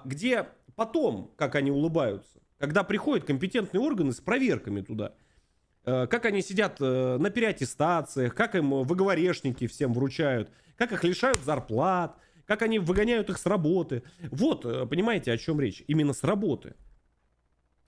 Где потом, как они улыбаются, когда приходят компетентные органы с проверками туда, как они сидят на переаттестациях, как им ВГВРшники всем вручают, как их лишают зарплат, как они выгоняют их с работы. Вот, понимаете, о чем речь? Именно с работы.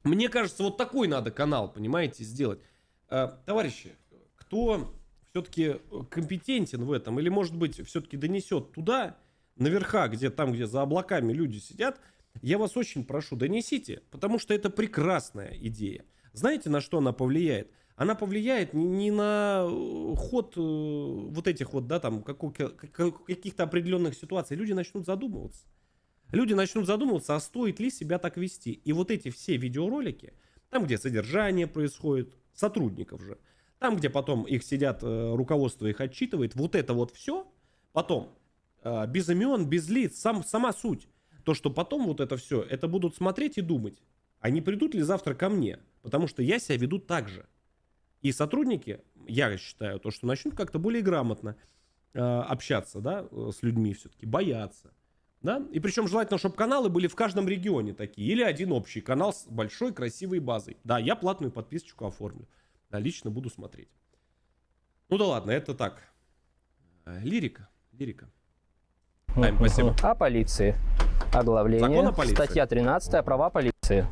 Мне кажется, вот такой надо канал, понимаете, сделать. Товарищи, кто все-таки компетентен в этом, или, может быть, все-таки донесет туда, наверха, где там, где за облаками люди сидят, я вас очень прошу, донесите, потому что это прекрасная идея. Знаете, на что она повлияет? Она повлияет не на ход вот этих вот, да, там, каких-то определенных ситуаций. Люди начнут задумываться. Люди начнут задумываться, а стоит ли себя так вести. И вот эти все видеоролики, там, где содержание происходит, сотрудников же, там, где потом их сидят, руководство их отчитывает, вот это вот все, потом, без имен, без лиц, сама суть. То, что потом вот это все, это будут смотреть и думать, а не придут ли завтра ко мне, потому что я себя веду так же. И сотрудники, я считаю, то, что начнут как-то более грамотно общаться, да, с людьми все-таки, бояться. Да? И причем желательно, чтобы каналы были в каждом регионе такие. Или один общий канал с большой красивой базой. Да, я платную подписочку оформлю. Да, лично буду смотреть. Ну да ладно, это так. Лирика. Ань, спасибо. О полиции. Оглавление. Закон о полиции. Статья 13. Права полиции.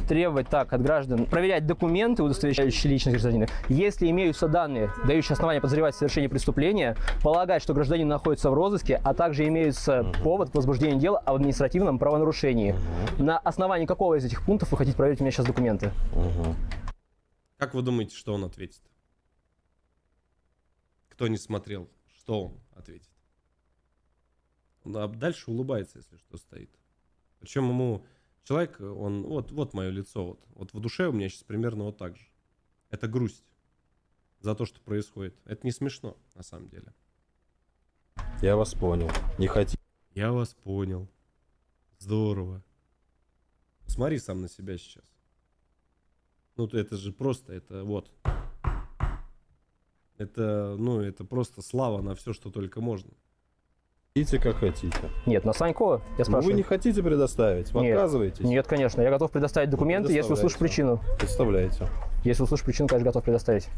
Требовать так от граждан проверять документы, удостоверяющие личность гражданина. Если имеются данные, дающие основания подозревать в совершении преступления, полагать, что гражданин находится в розыске, а также имеется повод к возбуждению дела об административном правонарушении. На основании какого из этих пунктов вы хотите проверить у меня сейчас документы? Как вы думаете, что он ответит? Кто не смотрел, что он ответит? Он дальше улыбается, если что, стоит. Причем ему человек, он, вот мое лицо, вот в душе у меня сейчас примерно вот так же. Это грусть за то, что происходит. Это не смешно, на самом деле. Я вас понял. Не хотите. Я вас понял. Здорово. Смотри сам на себя сейчас. Ну, это же просто, это вот. Это, ну, это просто слава на все, что только можно. Хотите, как хотите. Нет, на Санько, я Но спрашиваю. вы не хотите предоставить? Вы Нет. отказываетесь? Нет, конечно, я готов предоставить документы, если услышу причину. Представляете. Если услышу причину, конечно, готов предоставить.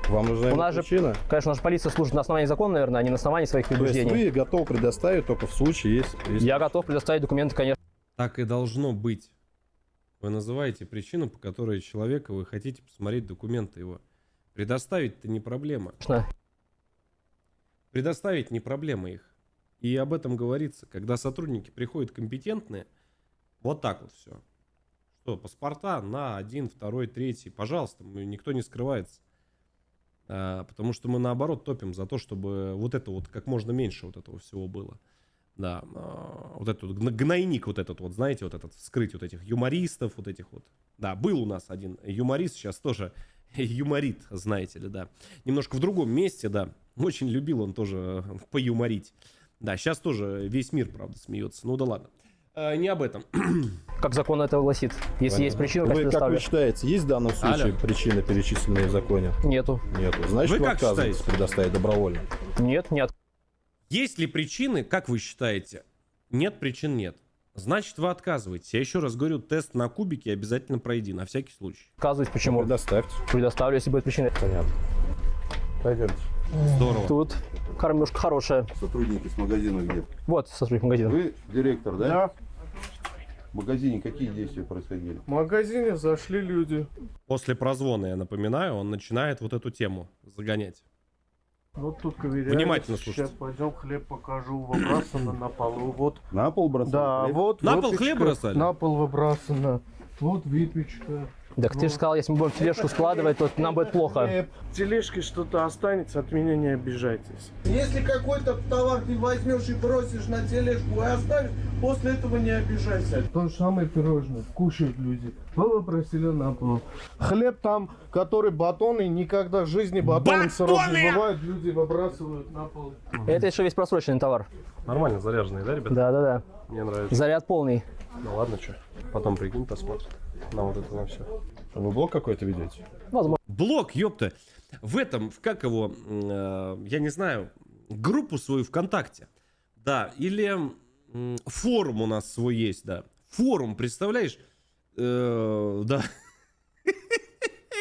Вам нужна У нас же, причина? конечно, наша полиция служит на основании закона, наверное, а не на основании своих То есть предубеждений. вы готовы предоставить только в случае, если... Я готов предоставить документы, конечно. Так и должно быть. Вы называете причину, по которой человека вы хотите посмотреть документы его. Предоставить-то не проблема. Предоставить не проблема их. И об этом говорится, когда сотрудники приходят компетентные, вот так вот все. Что, паспорта на 1, 2, 3, пожалуйста, никто не скрывается. Потому что мы наоборот топим за то, чтобы вот это вот как можно меньше вот этого всего было. Да, вот этот гнойник вот этот вот, знаете, вот этот, вскрыть вот этих юмористов, вот этих вот. Да, был у нас один юморист, сейчас тоже юморит, знаете ли, да. Немножко в другом месте, да. Очень любил он тоже поюморить. Да, сейчас тоже весь мир, правда, смеется. Ну да ладно. Не об этом. Как закон это гласит. Если Понятно. есть причина, Вы, конечно, как вы предоставлю. считаете, есть в данном случае Алло. причины, перечисленные в законе? Нету. Нету. Значит, Вы вы как отказываетесь считаете? предоставить добровольно. Нет, нет. Есть ли причины, как вы считаете? Нет причин, нет. Значит, вы отказываетесь. Я еще раз говорю, тест на кубики обязательно пройди, на всякий случай. Отказываюсь, почему? Предоставьте. Предоставлю, если будет причина. Понятно. Пойдемте. Здорово. Тут кормежка хорошая. Сотрудники с магазина где? Вот сотрудник магазина. Вы директор, да? Да, В магазине какие действия происходили? в магазине зашли люди. После прозвона, я напоминаю, он начинает вот эту тему загонять. Вот тут ковыряются. Внимательно слушайте. Сейчас пойдем хлеб покажу. Выбрасано на полу. Вот. На пол бросали? Да, хлеб? вот На пол выпечка. хлеб бросали? На пол выбрасано. Вот выпечка. Так ты же сказал, если мы будем тележку складывать, то нам будет плохо. Хлеб. В тележке что-то останется, от меня не обижайтесь. Если какой-то товар ты возьмешь и бросишь на тележку и оставишь, после этого не обижайся. То же самое пирожное. Кушают люди. Вы выбросили на пол. Хлеб там, который батоны, никогда в жизни батоном сыром не бывает. Люди выбрасывают на пол. Это еще весь просроченный товар. Нормально заряженные, да, ребята? Да. Мне нравится. Заряд полный. Ну ладно, что. Потом прикинь, посмотрим. На вот это, на все. Вы блог какой-то ведете? Возможно. Блог, ёпта. В этом, как его, я не знаю, группу свою ВКонтакте. Да, или форум у нас свой есть, да. Форум, представляешь? Да.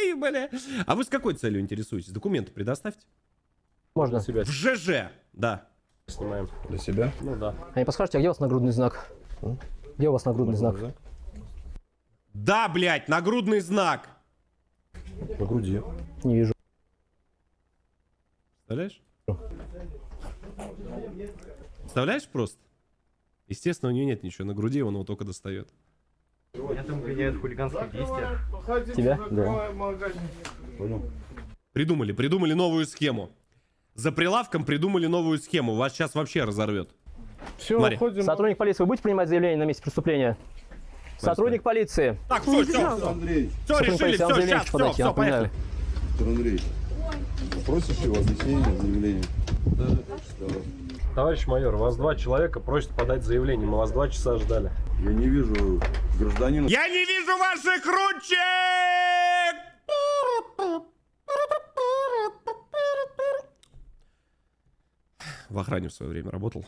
Ой, бля. А вы с какой целью интересуетесь? Документы предоставьте. Можно. В ЖЖ, да. Снимаем. Для себя? Ну да. А не подскажете, а где у вас нагрудный знак? Где у вас нагрудный знак? Да, блядь, нагрудный знак. На груди. Не вижу. Представляешь? Представляешь просто? Естественно, у нее нет ничего на груди, он его только достает. Меня там гоняют хулиганские действия. Тебя? Да. Придумали новую схему. За прилавком придумали новую схему. Вас сейчас вообще разорвет. Все, Смотри. уходим. Сотрудник полиции, вы будете принимать заявление на месте преступления? Сотрудник полиции. Так, все, Андрей, все решили, полиции, все, вам заявление сейчас, подать, я все, поехали. напоминаю. Петр Андреевич, попросишь его объяснение, заявление? Товарищ майор, вас 2 человека просят подать заявление. Мы вас 2 часа ждали. Я не вижу гражданина. Я не вижу ваших ручек! В охране в свое время работал.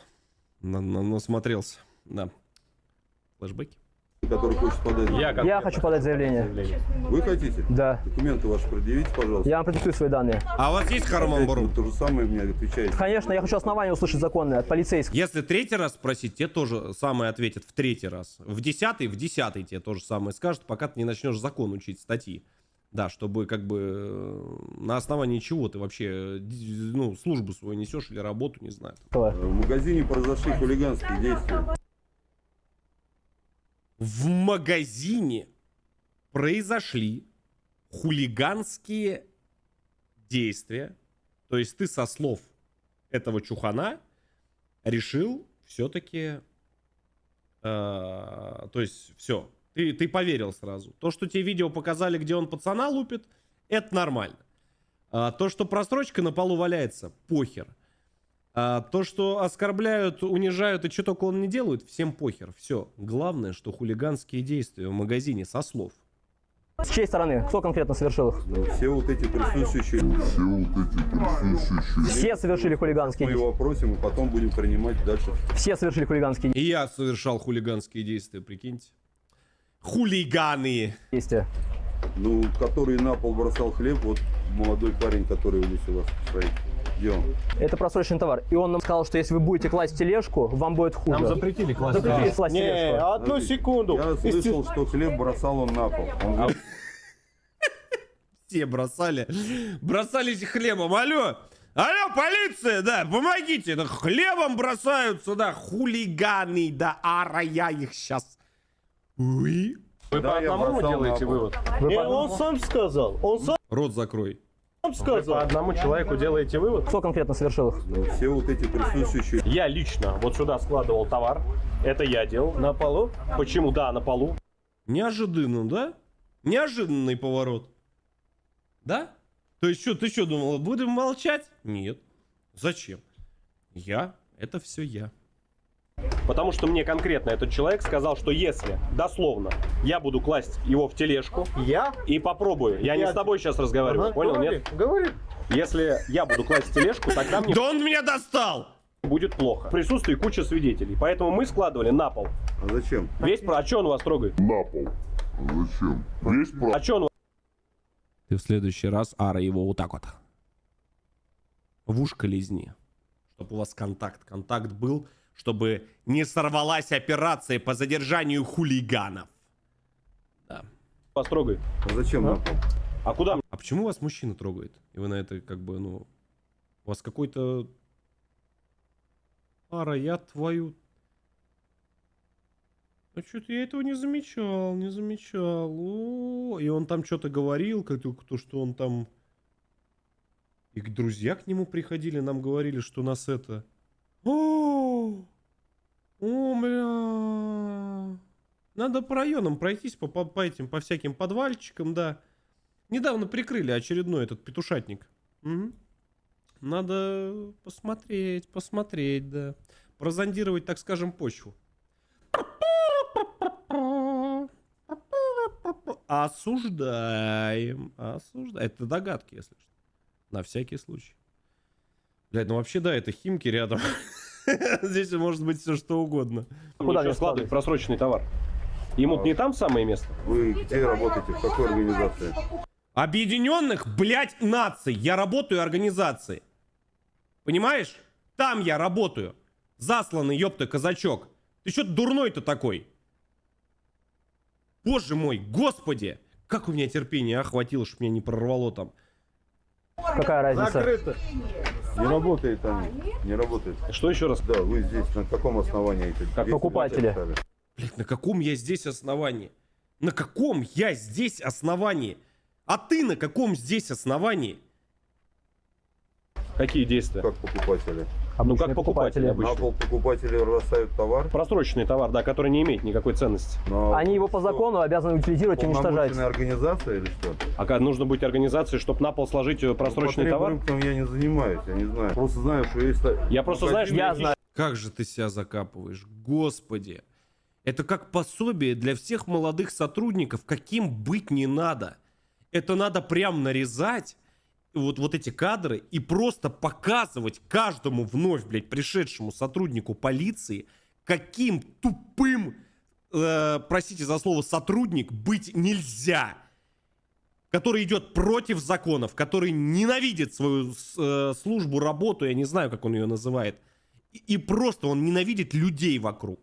Насмотрелся. Да. Флэшбэки. Который хочет подать. Я хочу подать заявление. Вы хотите? Да. Документы ваши предъявите, пожалуйста. Я вам продиктую свои данные. А у вас есть Караман-Бару? То же самое мне отвечаете. Конечно, я хочу основания услышать законные от полицейских. Если 3-й раз спросить, те тоже самое ответят в 3-й раз. В 10-й тебе тоже самое скажут, пока ты не начнешь закон учить, статьи. Да, чтобы как бы на основании чего ты вообще, ну, службу свою несешь или работу, не знаю. В магазине произошли хулиганские действия. В магазине произошли хулиганские действия. То есть ты со слов этого чухана решил все-таки... то есть все, ты поверил сразу. То, что тебе видео показали, где он пацана лупит, это нормально. То, что просрочка на полу валяется, похер. То, что оскорбляют, унижают и что только он не делает, всем похер. Все. Главное, что хулиганские действия в магазине со слов. С чьей стороны? Кто конкретно совершил их? Ну, все вот эти присутствующие. Все совершили хулиганские Мы действия. его опросим и потом будем принимать дальше. Все совершили хулиганские И я совершал хулиганские действия, прикиньте. Хулиганы. действия. Ну, который на пол бросал хлеб, вот молодой парень, который здесь у вас стоит. Где он? Это просроченный товар. И он нам сказал, что если вы будете класть в тележку, вам будет хуже. Нам запретили класть. Запретили класть в Не, тележку. одну секунду. Я слышал, что хлеб бросал он на пол. Он говорит, Все бросали. Бросались хлебом. Алло! Алло, полиция, да, помогите. Да, хлебом бросаются, да, хулиганы, да, я их сейчас. Уи. Вы по одному делаете вывод? Не, он сам сказал. Он сам Рот закрой. сказал. Одному человеку делаете вывод? Кто конкретно совершил их? Ну, все вот эти присутствующие. Я лично вот сюда складывал товар. Это я делал. На полу? Почему? Да, на полу. Неожиданно, да? Неожиданный поворот. Да? То есть что, ты что думала, будем молчать? Нет. Зачем? Это все я. Потому что мне конкретно этот человек сказал, что если, дословно, я буду класть его в тележку Я? и попробую. Я не с тобой сейчас разговариваю, Ага, понял, говори, нет? Говори. Если я буду класть в тележку, тогда мне Да он меня достал! будет плохо. В присутствии куча свидетелей. Поэтому мы складывали на пол. А зачем? А что он вас трогает? На пол. Зачем? Весь А что он Ты в следующий раз, Ара, его вот так вот в ушко лизни. Чтобы у вас контакт был, чтобы не сорвалась операция по задержанию хулиганов. Да. вас трогает? А зачем на пол? А куда? А почему вас мужчина трогает? И вы на это как бы, ну... У вас какой-то... Ара, я твою... А что-то я этого не замечал. О, и он там что-то говорил, то, что он там... И друзья к нему приходили, нам говорили, что нас это... О, бля... Надо по районам пройтись, по всяким подвальчикам, да. Недавно прикрыли очередной этот петушатник. Угу. Надо посмотреть, да. Прозондировать, так скажем, почву. Осуждаем. Это догадки, если что. На всякий случай. Блядь, ну вообще, да, это Химки рядом. Здесь может быть все что угодно. Куда Мне складывать просроченный товар? Ему не там самое место? Вы где работаете? В какой организации? Объединенных, блядь, наций. Я работаю организацией. Понимаешь? Там я работаю. Засланный, ёпта, казачок. Ты что дурной-то такой? Боже мой, господи. Как у меня терпение охватило, чтобы меня не прорвало там. Какая разница? Закрыто. Не работает там, не работает. Что еще раз? Да, вы здесь на каком основании? Это Как 225 покупатели. стали? Блядь, на каком я здесь основании? На каком я здесь основании? А ты на каком здесь основании? Какие действия? Как покупатели? Ну, как Обычные покупатели На обычно. пол покупатели бросают товар. Просроченный товар, да, который не имеет никакой ценности. Но Они его по закону обязаны утилизировать и уничтожать. полномоченная организация или что? А как нужно быть организацией, чтобы на пол сложить просроченный Потреб товар? рынком я не занимаюсь, я не знаю. Просто знаю, что есть... Я просто знаю, что Я знаю. Как же ты себя закапываешь, господи. Это как пособие для всех молодых сотрудников, каким быть не надо. Это надо прям нарезать, вот эти кадры, и просто показывать каждому вновь, блядь, пришедшему сотруднику полиции, каким тупым, простите за слово, сотрудник быть нельзя. Который идет против законов, который ненавидит свою службу, работу, я не знаю, как он ее называет. И просто он ненавидит людей вокруг.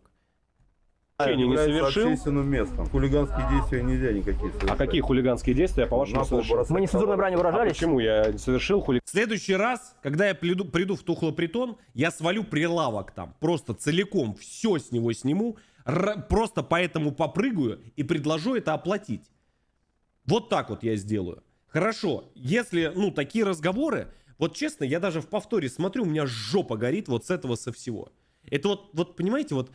не является совершил. общественным местом. Хулиганские действия нельзя никакие совершать. А какие хулиганские действия, по-вашему, На пол совершил? бросать Мы не цензурной товар. бранью А выражались. почему я совершил В следующий раз, когда я приду в тухлопритон, я свалю прилавок там. Просто целиком все с него сниму. Просто поэтому попрыгаю и предложу это оплатить. Вот так вот я сделаю. Хорошо, если, ну, такие разговоры, вот честно, я даже в повторе смотрю, у меня жопа горит вот с этого со всего. Это вот понимаете, вот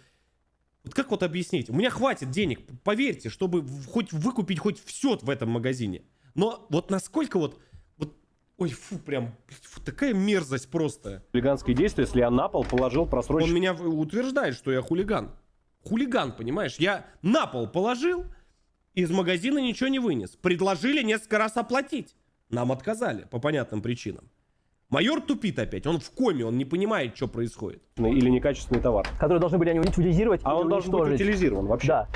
как вот объяснить? У меня хватит денег, поверьте, чтобы хоть выкупить хоть все в этом магазине. Но вот насколько вот ой, фу, прям, фу, такая мерзость просто. хулиганские действия, если я на пол положил Он просроченный... меня утверждает, что я хулиган. Хулиган, понимаешь? Я на пол положил, из магазина ничего не вынес. Предложили несколько раз оплатить. Нам отказали по понятным причинам. Майор тупит опять, он в коме, он не понимает, что происходит. или некачественный товар. Которые должны были они утилизировать А или он должен быть уничтожить. утилизирован вообще. Да.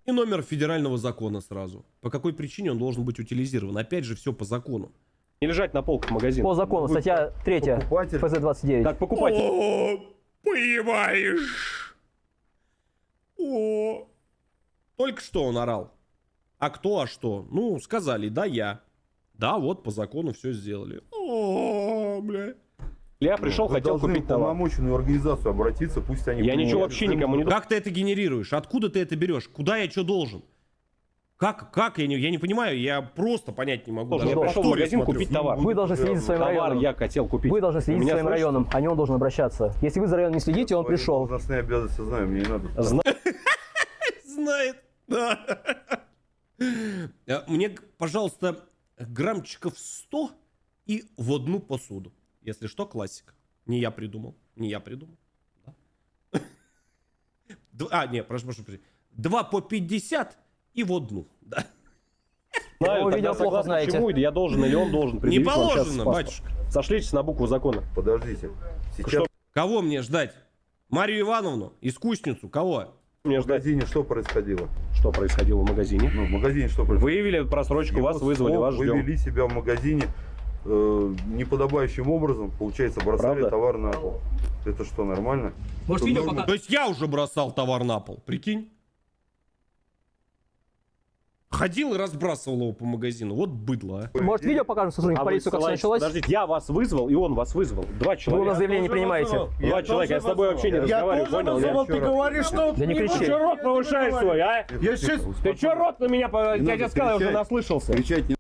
И номер федерального закона сразу. По какой причине он должен быть утилизирован? Опять же, все по закону. Не лежать на полках магазина. По закону, статья 3 Покупатель. ФЗ-29. Как покупатель. О, понимаешь? О. Только что он орал. А кто, а что? Ну, сказали, да, я. Да, вот по закону все сделали. О, бля. Я пришел, Вы хотел должны купить в товар. полномоченную организацию обратиться, пусть они... Я ничего принимают. вообще никому не... Как ты это генерируешь? Откуда ты это берешь? Куда я что должен? Как? Я не понимаю, я просто понять не могу. Я Даже пришел в повторе магазин смотрю. купить товар. Вы должны следить за своим Товар районом. я хотел купить. Вы должны следить за Меня своим слышите? районом, а не он должен обращаться. Если вы за район не следите, он Свои пришел. должностные обязанности знаю, мне не надо. Знает. Да. Мне, пожалуйста, граммчиков 100 и в одну посуду. Если что, классика. Не я придумал. Да. Не, прошу. 2 по 50 и в одну. Да. Знаю, Вы тогда видео плохо согласно знаете. чему я должен или он должен Не предъявить вам сейчас положено, паспорт. батюшка. Сошлитесь на букву закона. Подождите. Сейчас Что? Кого мне ждать? Марию Ивановну? Искусницу? Кого? Мне в ждать, магазине что происходило? что происходило в магазине. Ну, в магазине что происходило? Выявили просрочку, вас Его вызвали, слов, вас вы ждем. вели себя в магазине неподобающим образом, получается, бросали Правда? товар на пол. Это что, нормально? Может, видео пока- То есть я уже бросал товар на пол, прикинь? Ходил и разбрасывал его по магазину. Вот быдло, а. Может, видео покажем сотрудник А вы полиции, как все ссылаетесь- началось? Подождите, я вас вызвал, и он вас вызвал. Два Вы у человека. нас заявление не принимаете. Два человека, я с тобой вообще не Я разговариваю, тоже понял? называл, ты говоришь, что... Да не кричи. Ты чё рот повышаешь свой, а? Я сейчас... Ты чё рот на меня, я надо тебе сказал, я уже кричать. наслышался. Кричать не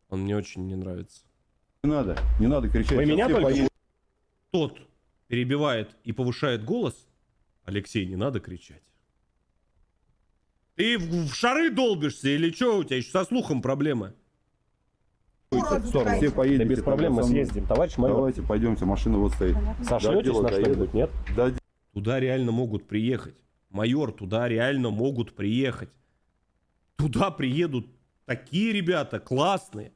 Он мне очень не нравится. надо. Не надо кричать. Вы Сейчас меня все только поймут. Тот перебивает и повышает голос. Алексей, не надо кричать. Ты в шары долбишься или что у тебя еще со слухом проблемы? Все поедете. Да без проблем мы со мной. съездим. Товарищ майор, Давайте пойдемте, машина вот стоит. сошлетесь дело на доедет. что-нибудь, нет? Да, Туда реально могут приехать. Майор, туда реально могут приехать. Туда приедут такие ребята классные,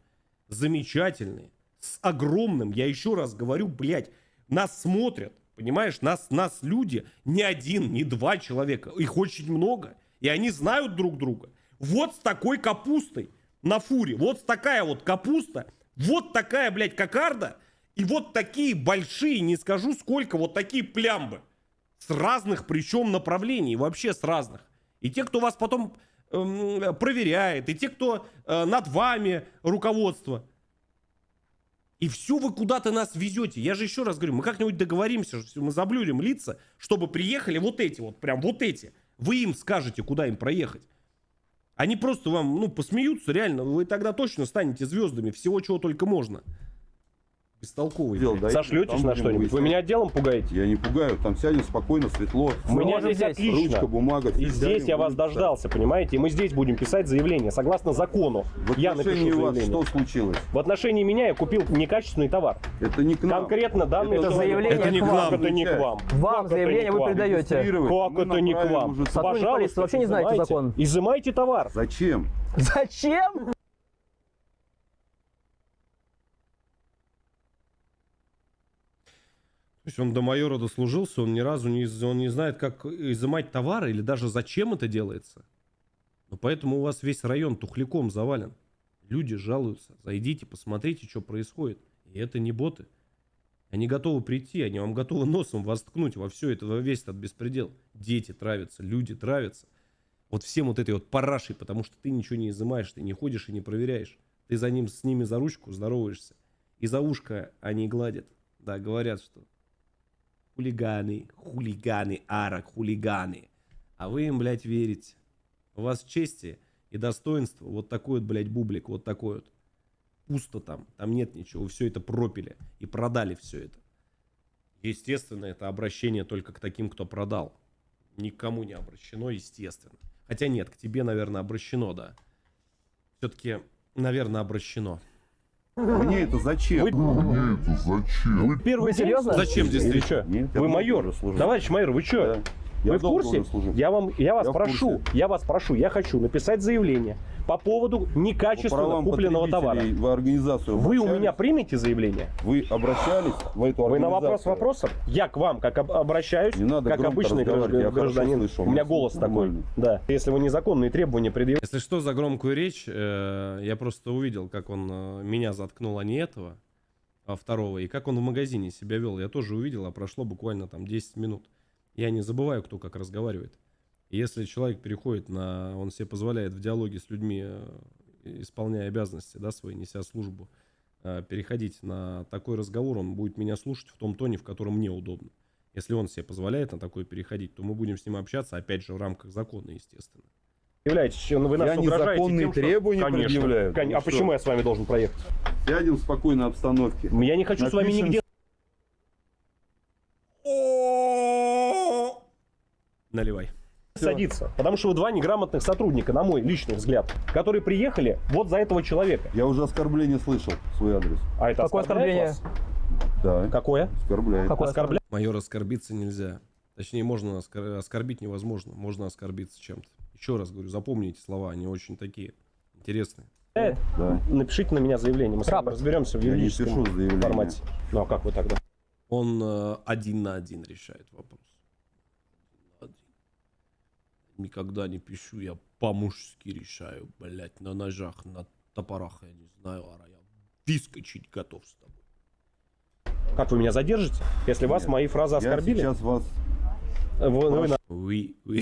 замечательные, с огромным, я еще раз говорю, блядь, нас смотрят, понимаешь, нас люди, не один, не два человека, их очень много, и они знают друг друга. вот с такой капустой на фуре. Вот такая вот капуста, вот такая, блядь, кокарда. И вот такие большие, не скажу сколько, вот такие плямбы. С разных, причем, направлений. Вообще с разных. И те, кто вас потом проверяет, и те, кто над вами руководство. И все вы куда-то нас везете. Я же еще раз говорю, мы как-нибудь договоримся, что мы заблюрим лица, чтобы приехали вот эти вот, прям вот эти. Вы им скажете, куда им проехать. Они просто вам, ну, посмеются, реально. Вы тогда точно станете звездами всего, чего только можно. Бестолковый. Сошлетесь на что-нибудь? Вы меня делом пугаете? Я не пугаю, там сядем спокойно, светло. У меня здесь отлично. Ручка, бумага. И здесь я вас дождался, понимаете? И мы здесь будем писать заявление. Согласно закону, я напишу заявление. Что случилось? В отношении меня я купил некачественный товар. Это не к нам. Конкретно данные... Это заявление это не к вам. Это не к вам. Вам заявление вы передаете. Как это не к вам? Сотрудник полиции вообще не знаете закон. Изымайте товар. Зачем? Зачем? То есть он до майора дослужился, он ни разу он не знает, как изымать товары или даже зачем это делается. Но поэтому у вас весь район тухляком завален. Люди жалуются. Зайдите, посмотрите, что происходит. И это не боты. Они готовы прийти, они вам готовы носом вас ткнуть во все это, во весь этот беспредел. Дети травятся, люди травятся. Вот всем вот этой вот парашей, потому что ты ничего не изымаешь, ты не ходишь и не проверяешь. Ты с ними за ручку здороваешься. И за ушко они гладят. Да, говорят, что хулиганы, арок, хулиганы. А вы им, блядь, верите. У вас чести и достоинство. Вот такой вот, блядь, бублик, вот такой вот. Пусто там нет ничего. Вы все это пропили и продали все это. Естественно, это обращение только к таким, кто продал. Никому не обращено, естественно. Хотя нет, к тебе, наверное, обращено, да. Все-таки, наверное, обращено. Мне это зачем? Вы первый серьезно? Зачем здесь Или ты? что? Нет, я Вы долго майор. уже служу. Товарищ майор, вы что? Да. Вы Я в долго курсе? уже служу. Я вас в прошу, я хочу написать заявление по поводу По некачественно правам купленного товара. потребителей в организацию Вы у обращались? меня примете заявление? Вы обращались в эту Вы на организацию? вопрос вопросом? Я к вам как обращаюсь, Не надо как громко обычный разговаривать, я хорошо гражданин. слышу. У меня голос такой. Нормально. Да. Если вы незаконные требования предъявите, Если что, за громкую речь, я просто увидел, как он меня заткнул, а не этого, а второго, и как он в магазине себя вел. Я тоже увидел, а прошло буквально там 10 минут. Я не забываю, кто как разговаривает. И если человек переходит на... Он себе позволяет в диалоге с людьми, исполняя обязанности, да, свои, неся службу, переходить на такой разговор, он будет меня слушать в том тоне, в котором мне удобно. Если он себе позволяет на такое переходить, то мы будем с ним общаться, опять же, в рамках закона, естественно. являетесь, вы нас Я угрожаете незаконные тем, что... требования предъявляю. А Ну почему что? я с вами должен проехать? Сядем в спокойной обстановке. Я не хочу с вами Напишем нигде... Наливай. садиться. Потому что вы два неграмотных сотрудника, на мой личный взгляд, которые приехали вот за этого человека. Я уже оскорбление слышал в свой адрес. А это Какое оскорбляет оскорбление? вас? Да. Какое? Оскорбляет. Какое Оскорбляет? Майор, оскорбиться нельзя. Точнее, можно оскорбить невозможно. Можно оскорбиться чем-то. Еще раз говорю, запомните слова, они очень такие интересные. Да. Напишите на меня заявление, мы с вами Рапорт. разберемся в Я не юридическом пишу заявление. формате. Ну а как вы тогда? Он один на один решает вопрос. Никогда не пишу, я по-мужски решаю, блять, на ножах, на топорах, я не знаю, а я выскочить готов с тобой. Как вы меня задержите, если вас Нет. мои фразы Я оскорбили? сейчас вас Вы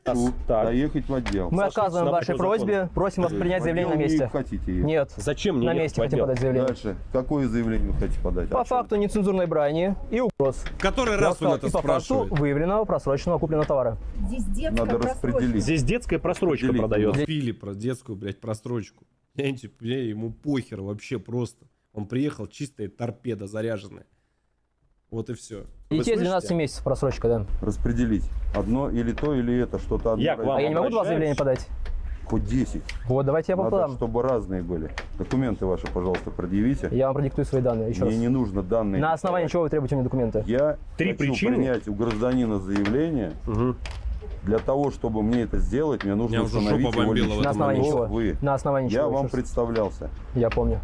нас так. доехать в отдел. Мы отказываем в на вашей такой просьбе, просим вас принять В отдел заявление на не месте. хотите ехать. Нет. Зачем мне На ехать месте в хотим отдел? подать заявление. Дальше. Какое заявление вы хотите подать? По О чем? факту нецензурной брани и угроз. Который Я раз он сказал, это и по факту спрашивает. выявленного просроченного купленного товара. Здесь детская Надо просрочка. распределить. Здесь детская просрочка Делить продается. Пили про детскую, блядь, просрочку. Ему похер вообще просто. Он приехал, чистая торпеда заряженная. Вот и все. Вы Детей 12 слышите? месяцев просрочка, да. Распределить. Одно или то, или это. Что-то одно. Я к вам А я не могу два заявления подать? Хоть 10. Вот, давайте я вам Надо, подам. чтобы разные были. Документы ваши, пожалуйста, предъявите. Я вам продиктую свои данные еще Мне раз. не нужно данные. На основании чего вы требуете мне документы? Я Три хочу причины? принять у гражданина заявление. Мгм. Для того, чтобы мне это сделать, мне нужно Меня уже установить жопа его бомбила в личность. На этом основании моменте. чего? Вы. На основании Я чего? вам еще раз? представлялся. Я помню.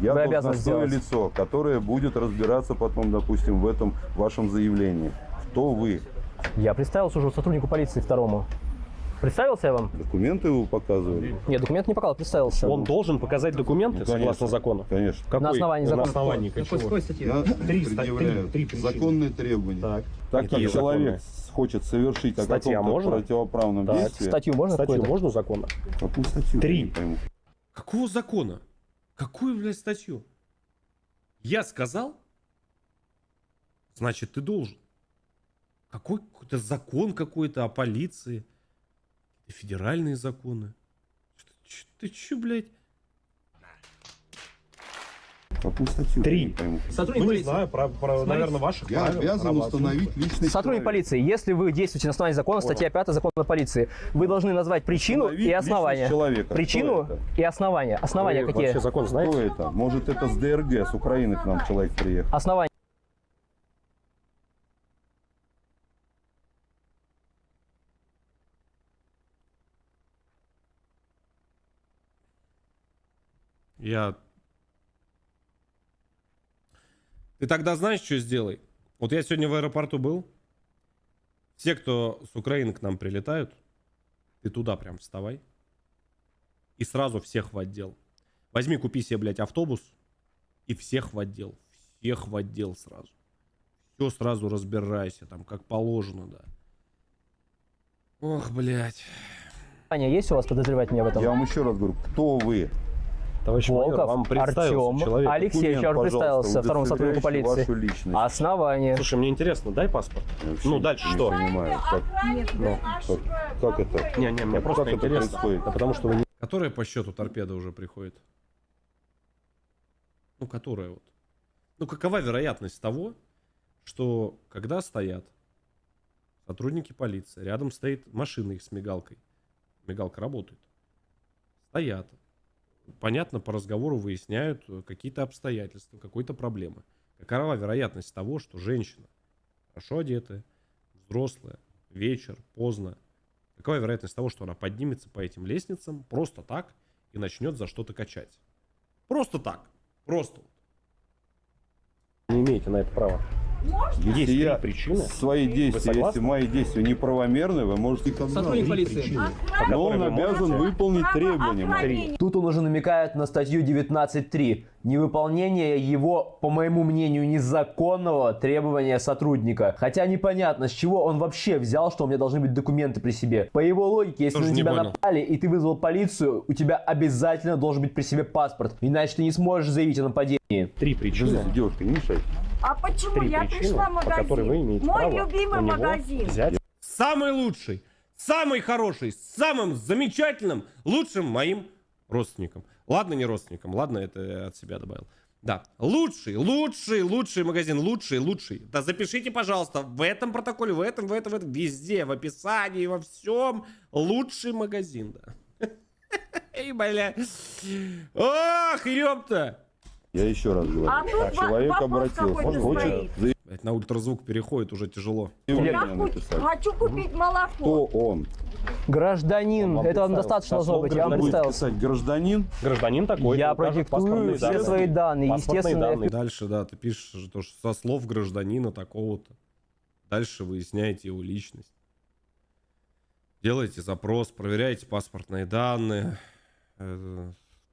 Я Вы обязаны должностное сделать. лицо, которое будет разбираться потом, допустим, в этом вашем заявлении. Кто вы? Я представился уже сотруднику полиции второму. Представился я вам? Документы его показывали? Нет, документ не показал, представился. Он должен показать документы, Конечно. согласно закону? Конечно. Какой? На основании На закона. основании чего? Я предъявляю причины. законные требования. Так. Так как Какие человек законные? хочет совершить о Статья каком-то можно? противоправном Так. действии, Статью можно Статью какую-то? можно законно? какую статью? 3. Я не пойму. Какого закона? Какую, блядь, статью? Я сказал? Значит, ты должен. Какой-то закон какой-то о полиции. Федеральные законы. Ты чё, блядь? Какую статью? 3. Я не пойму. Сотрудник Ну, не полиции. знаю, наверное, ваших Я правил, обязан права. установить личность Сотрудник человека. полиции, если вы действуете на основании закона, статья 5 закона о полиции, вы должны назвать причину Установить и основание. личность человека. Причину Кто это? и основание. Основания Вы какие? вообще закон Кто знаете? это? Может, это с ДРГ, с Украины к нам человек приехал? Основание. Ты тогда знаешь, что сделай? Вот я сегодня в аэропорту был. Все, кто с Украины к нам прилетают, ты туда прям вставай. И сразу всех в отдел. Возьми, купи себе, блядь, автобус. И всех в отдел. Всех в отдел сразу. Все сразу разбирайся, там, как положено, да. Ох, блядь. Основание есть у вас подозревать меня в этом? Я вам еще раз говорю, кто вы? Товарищ майор, Волков, вам представился Артем, человек. Алексеевич, я уже Документ, представился, пожалуйста, второму сотруднику удостоверяющий полиции. вашу личность. Основание. Слушай, мне интересно, дай паспорт. Я вообще Ну, дальше не что? понимаю, как это? Не, мне просто как это интересно. происходит? Да потому что вы не... Которая по счету торпеда уже приходит? Ну, которая вот. Ну, какова вероятность того, что когда стоят сотрудники полиции, рядом стоит машина их с мигалкой. Мигалка работает. Стоят. Понятно, по разговору выясняют какие-то обстоятельства, какой-то проблемы. Какова вероятность того, что женщина, хорошо одетая, взрослая, вечер, поздно, какова вероятность того, что она поднимется по этим лестницам просто так и начнет за что-то качать? Просто так. Просто. не имеете на это права. Есть Если я три причины. свои действия, согласны? если мои действия неправомерны, вы можете их обжаловать. Три причины, по Но он которым вы обязан можете- выполнить требования мои. Тут он уже намекает на статью 19.3. Невыполнение его, по моему мнению, незаконного требования сотрудника. Хотя непонятно, с чего он вообще взял, что у меня должны быть документы при себе. По его логике, если Тоже на не тебя понял. напали и ты вызвал полицию, у тебя обязательно должен быть при себе паспорт. Иначе ты не сможешь заявить о нападении. Три причины. Подождите, девушка, не мешайте. А почему? Три Я причины, пришла в по магазин. которой вы имеете Мой право любимый у него магазин. взять. Самый лучший, самый хороший, самым замечательным, лучшим моим родственникам. Ладно, не родственникам, ладно, это я от себя добавил. Да, лучший магазин, лучший. Да запишите, пожалуйста, в этом протоколе, в этом, везде, в описании, во всем. Лучший магазин, да. Эй, бля. Ох, ёпта. Я еще раз говорю. А тут Человек вопрос обратился, какой-то хочет стоит. Блядь, на ультразвук переходит уже тяжело. заявление Я написать. хочу купить молоко. Кто он? Гражданин, Вам это вам представился. достаточно Со должно слов быть, я вам гражданина Будет представился. писать гражданин. Гражданин такой. Я укажет продиктую паспортные все данные. свои данные, Паспортные естественно. данные. Дальше, да, ты пишешь, то, что со слов гражданина такого-то. Дальше выясняете его личность. Делаете запрос, проверяете паспортные данные.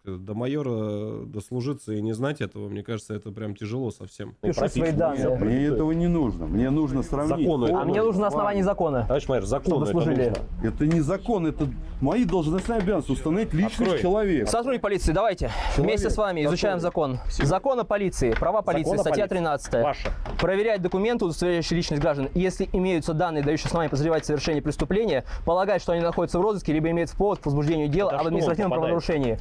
До майора дослужиться и не знать этого, мне кажется, это прям тяжело совсем. Пишу свои данные. Мне этого не нужно. Мне нужно сравнить. Закону кто А он мне с нужно вами. основание закона. Товарищ майор, закону Чтобы это служили. нужно. Это не закон, это мои должностные обязанности установить личность Открой. человека. Сотрудник полиции, давайте вместе с вами изучаем закон. Закон о полиции, права полиции, Закон о статья полиции. 13. Ваша. Проверять документы, удостоверяющие личность граждан. Если имеются данные, дающие основания подозревать в совершении преступления, полагать, что они находятся в розыске, либо имеется повод к возбуждению дела Это об что административном он попадает? правонарушении.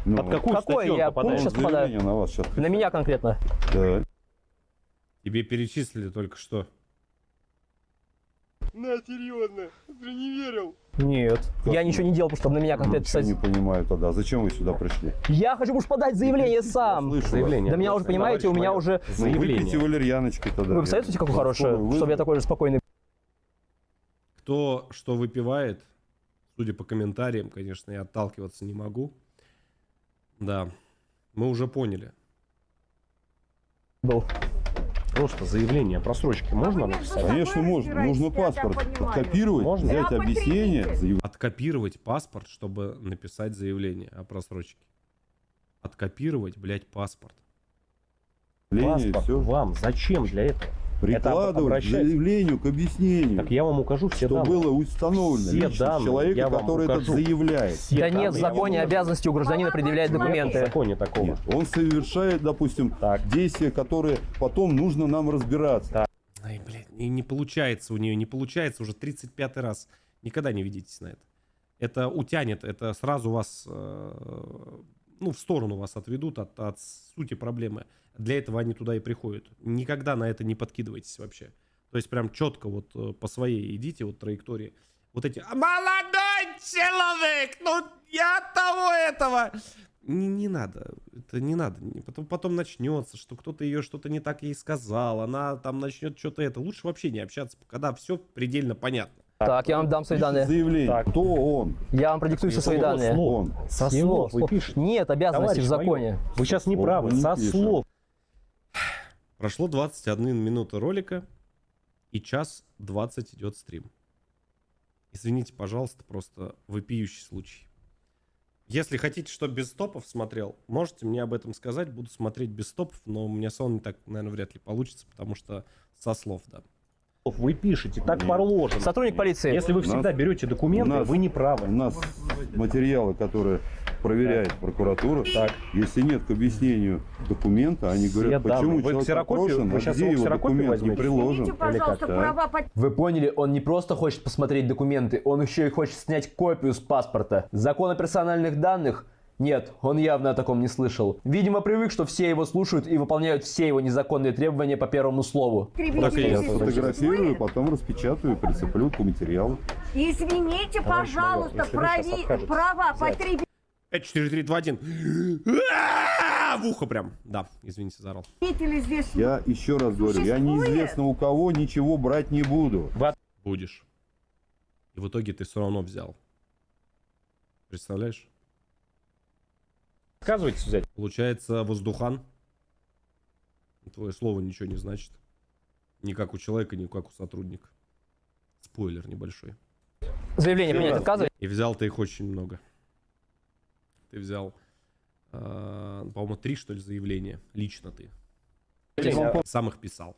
Ну, Под какую Какой статью он я попадает? пункт сейчас попадаю? заявление на вас сейчас. На меня конкретно. Да. Тебе перечислили только что. Нет. Я ничего не делал, чтобы на меня конкретно Ничего не писать. понимаю тогда. Зачем вы сюда пришли? Я хочу уж подать заявление сам. Слышу вас. Заявление. Да меня уже, понимаете, у меня уже... Ну, выпейте Заявление. валерьяночки тогда. Вы посоветуете, какую хорошую, Вы- чтобы я такой же спокойный... Кто что выпивает, судя по комментариям, конечно, я отталкиваться не могу. Да, мы уже поняли. был. Просто заявление о просрочке можно написать? Конечно, можно. Нужно паспорт копировать, Можно? взять Да, объяснение, потребитель. Откопировать паспорт, чтобы написать заявление о просрочке. Откопировать, блядь, паспорт. заявление, и Паспорт все. вам зачем для этого? Прикладывать к обращать- заявлению, к объяснению. Так я вам укажу все что данные. было установлено. Все Личность данные человека, я вам который это укажу. заявляет. Все Да данные нет в я вам законе укажу. обязанности у гражданина предъявлять Нет в документы. законе такого. Нет, он совершает, допустим, Так. действия, которые потом нужно нам разбираться. Так. Ай, блядь, и не получается у нее, не получается уже 35-й раз. Никогда не ведитесь на это. Это утянет, это сразу вас, ну, в сторону вас отведут от сути проблемы. Для этого они туда и приходят. Никогда на это не подкидывайтесь вообще. То есть прям четко вот по своей идите, вот траектории. Вот эти «Молодой человек! Ну, я того этого!» Не надо, это не надо. Потом начнется, что кто-то ее что-то не так ей сказал, она там начнет что-то это. Лучше вообще не общаться, когда все предельно понятно. Так, я вам дам свои Пишет данные. заявление. Так. Кто он? Я вам продиктую все свои Его данные. слов. Он. Со Его слов вы слов. пишете. Нет обязанностей в Товарищ законе. майор, вы сейчас не правы. Он не Со пишет. слов. Прошло 21 минута ролика, и час 20 идет стрим. Извините, пожалуйста, просто вопиющий случай. Если хотите, чтобы без стопов смотрел, можете мне об этом сказать. Буду смотреть без стопов, но у меня сон так, наверное, вряд ли получится, потому что со слов, да. Вы пишете, так Нет. положено. Сотрудник полиции. Если вы всегда берете документы, у нас- вы не У правы. нас материалы, которые проверяет прокуратура. Так. Если нет к объяснению документа, они говорят, данные. почему Вы человек ксерокопию? опрошен, Вы а сейчас где его его ксерокопию документ не возьмете? приложен. Извините, пожалуйста, Так. права потеряли. Вы поняли, он не просто хочет посмотреть документы, он еще и хочет снять копию с паспорта. Закон о персональных данных? Нет, он явно о таком не слышал. Видимо, привык, что все его слушают и выполняют все его незаконные требования по первому слову. Я Потребитель сфотографирую, существует? потом распечатаю, прицеплю к материалу. Извините, Товарищ майор, пожалуйста, если вы сейчас откажетесь права взять. потребителей 5, 4, 3, 2, 1. В ухо прям. Да, извините, заорал. здесь. Я еще раз говорю, я неизвестно у кого ничего брать не буду. Будешь. И в итоге ты все равно взял. Представляешь? Отказываетесь взять? Получается, воздухан. Твое слово ничего не значит. Ни как у человека, ни как у сотрудника. Спойлер небольшой. Заявление принять отказываете? И взял ты их очень много. Ты взял, по-моему, 3, что ли, заявления. Лично ты. Сам их писал.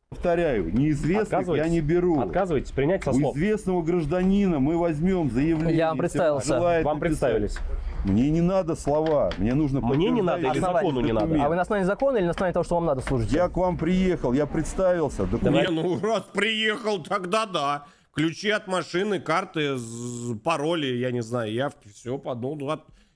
Повторяю, неизвестных я Отказываетесь? не беру. Отказываетесь принять со У слов? известного гражданина мы возьмем заявление. Я вам если представился. он желает Вам написать. представились. Мне не надо слова, мне нужно Мне не надо или подтверждающий закону не надо? документ. А вы на основании закона или на основании того, что вам надо служить? Я к вам приехал, я представился. Документ. Не, ну раз приехал, тогда да. Ключи от машины, карты, пароли, я не знаю, явки, все по одному.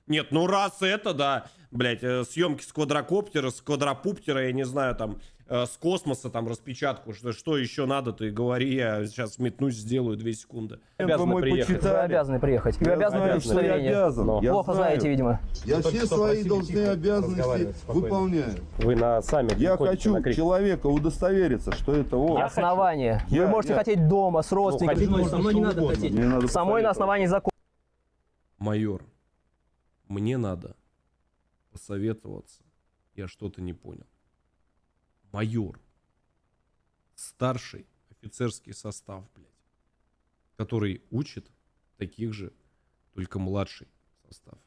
Нет, ну раз это, да, блядь, съемки с квадрокоптера, с квадропуптера, я не знаю, там, с космоса, там, распечатку, что еще надо, ты говори, я сейчас метнусь, сделаю 2 секунды. Обязаны Вы мой приехать. Вы почитали. обязаны приехать. Вы Я обязаны знаю, принять что я удостоверение. обязан. Но. Я Плохо знаю. знаете, видимо. Я все свои должные обязанности выполняю. Вы на саммит Я выходите хочу на крик. человека удостовериться, что это он. Основание. Я- Вы можете я- хотеть дома, с родственниками. хотите Со мной не надо хотеть. Мне надо Самой на основании закона. Майор, мне надо посоветоваться, я что-то не понял. Майор, старший офицерский состав, блядь, который учит таких же, только младший состав.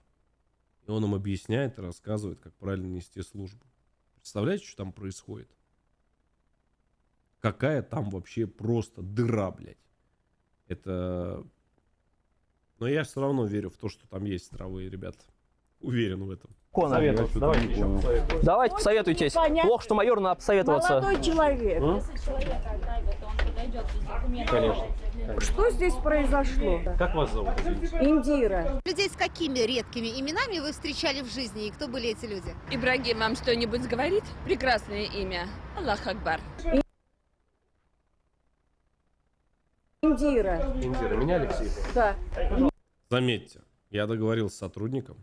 И он им объясняет и рассказывает, как правильно нести службу. Представляете, что там происходит? Какая там вообще просто дыра, блядь. Это... Но я все равно верю в то, что там есть здравые ребята. Уверен в этом. Советоваться. Давайте еще. Давайте посоветуйтесь. Понятно. Плохо, что майор надо посоветоваться. Молодой человек, Конечно. что здесь произошло? Как вас зовут? извините? Индира. Людей с какими редкими именами вы встречали в жизни и кто были эти люди? Ибрагим вам что-нибудь говорит? Прекрасное имя. Аллах Акбар. Индира. Индира, меня Алексей. Да. Заметьте, я договорился с сотрудником.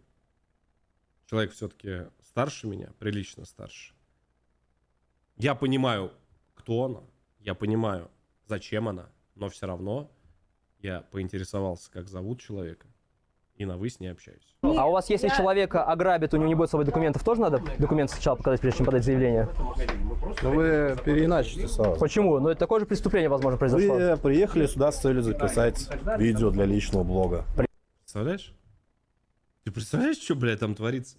Человек все-таки старше меня, прилично старше. Я понимаю, кто она, я понимаю, зачем она, но все равно я поинтересовался, как зовут человека. И на «вы» с ней общаюсь. А у вас, если человека ограбят, у него не будет с собой документов, тоже надо документы сначала показать, прежде чем подать заявление? Ну вы переиначите сразу. Почему? Ну, это такое же преступление, возможно, произошло. Вы приехали сюда с целью записать видео для личного блога. Представляешь? Ты представляешь, что, блядь, там творится?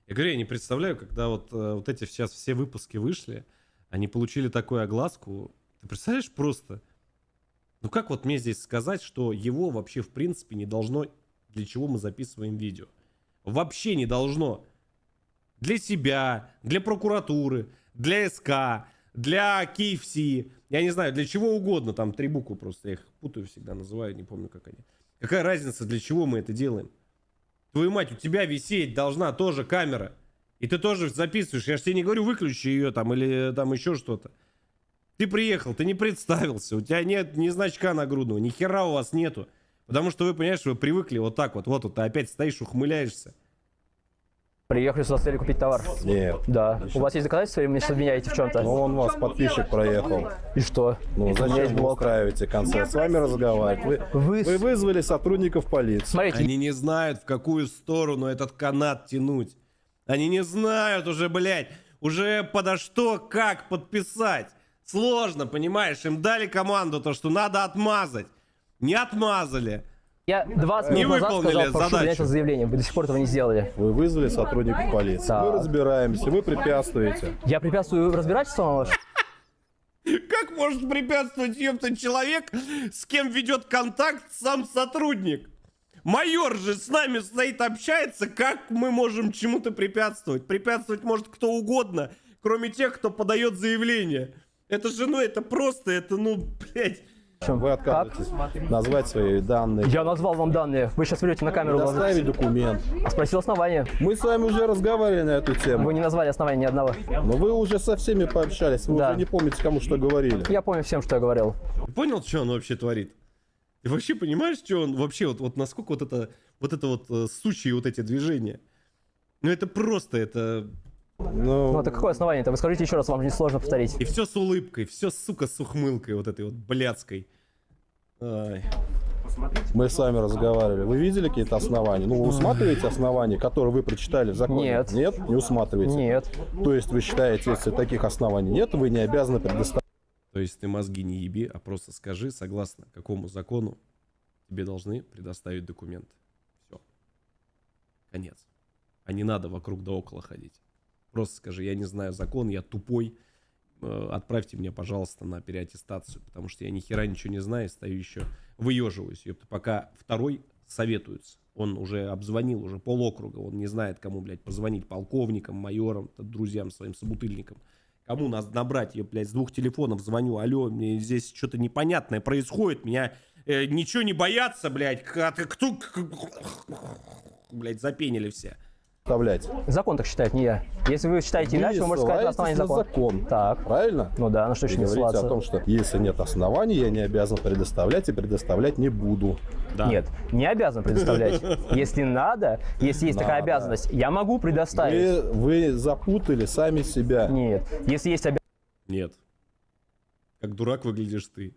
Я говорю, я не представляю, когда вот эти сейчас все выпуски вышли, они получили такую огласку. Ты представляешь просто? Ну как вот мне здесь сказать, что его вообще в принципе не должно, для чего мы записываем видео? Вообще не должно. Для себя, для прокуратуры, для СК, для KFC, я не знаю, для чего угодно, там 3 буквы просто, я их путаю всегда, называю, не помню как они. Какая разница, для чего мы это делаем? Твою мать, у тебя висеть должна тоже камера. И ты тоже записываешь. Я же тебе не говорю, выключи ее там или там еще что-то. Ты приехал, ты не представился, у тебя нет ни значка нагрудного, ни хера у вас нету. Потому что вы, понимаешь, вы привыкли вот так вот. Вот ты опять стоишь, ухмыляешься. Приехали сюда с целью купить товар. Нет. Да. У вас есть доказательства, или вы меня обвиняете в чем-то? Ну он у вас подписчик проехал. И что? Ну зачем вы устраиваете концерт? С вами разговаривать. Вы вызвали сотрудников полиции. Смотрите. Они не знают, в какую сторону этот канат тянуть. Они не знают уже, блядь, уже подо что, как подписать. Сложно, понимаешь? Им дали команду, то, что надо отмазать. Не отмазали. Я 20 Не минут назад выполнили сказал, прошу задачу. принять это заявление. Вы до сих пор этого не сделали. Вы вызвали сотрудников полиции. Да. Мы разбираемся, вы препятствуете. Я препятствую разбирательству ваше? Как может препятствовать, ёпта, человек, с кем ведет контакт сам сотрудник? Майор же с нами стоит, общается, как мы можем чему-то препятствовать? Препятствовать может кто угодно, кроме тех, кто подает заявление. Это же, ну, это просто, это, ну, блядь. Вы отказываетесь назвать свои данные. Я назвал вам данные. Вы сейчас берете на камеру. Доставить документ. Спросил основания. Мы с вами уже разговаривали на эту тему. Вы не назвали основания ни одного. Но вы уже со всеми пообщались. Вы Да. уже не помните, кому что говорили. Я помню всем, что я говорил. Ты понял, что он вообще творит? Ты вообще понимаешь, что он вообще, вот насколько вот это сучьи вот эти движения? Ну это просто, это... Ну, это какое основание-то? Вы скажите еще раз, вам не сложно повторить. И все с улыбкой, все, сука, с ухмылкой вот этой вот блядской. Ай. Мы с вами разговаривали. Вы видели какие-то основания? Ну, вы усматриваете основания, которые вы прочитали в законе? Нет. Нет? Не усматриваете? Нет. То есть вы считаете, если таких оснований нет, вы не обязаны предоставить? То есть ты мозги не еби, а просто скажи, согласно какому закону тебе должны предоставить документы. Все. Конец. А не надо вокруг да около ходить. Просто скажи, я не знаю закон, я тупой. Отправьте меня, пожалуйста, на переаттестацию, потому что я ни хера ничего не знаю, стою еще, выеживаюсь. Ёпта, пока второй советуется. Он уже обзвонил, уже полокруга, он не знает, кому, блядь, позвонить, полковникам, майорам, друзьям своим, собутыльникам. Кому нас набрать? Я, блядь, с 2 телефонов звоню, алло, мне здесь что-то непонятное происходит, меня ничего не боятся, блядь, кто, блядь, запенили все. Закон так считает, не я. Если вы считаете иначе, вы можете сказать на основании закона. Закон. Так. Правильно? Ну да, на что еще Вы не говорите ссылаться. о том, что если нет оснований, я не обязан предоставлять и предоставлять не буду. Да. Нет, не обязан предоставлять. Если надо, если есть такая Надо. обязанность, я могу предоставить. Вы запутали сами себя. Нет, если есть Нет. Как дурак выглядишь ты.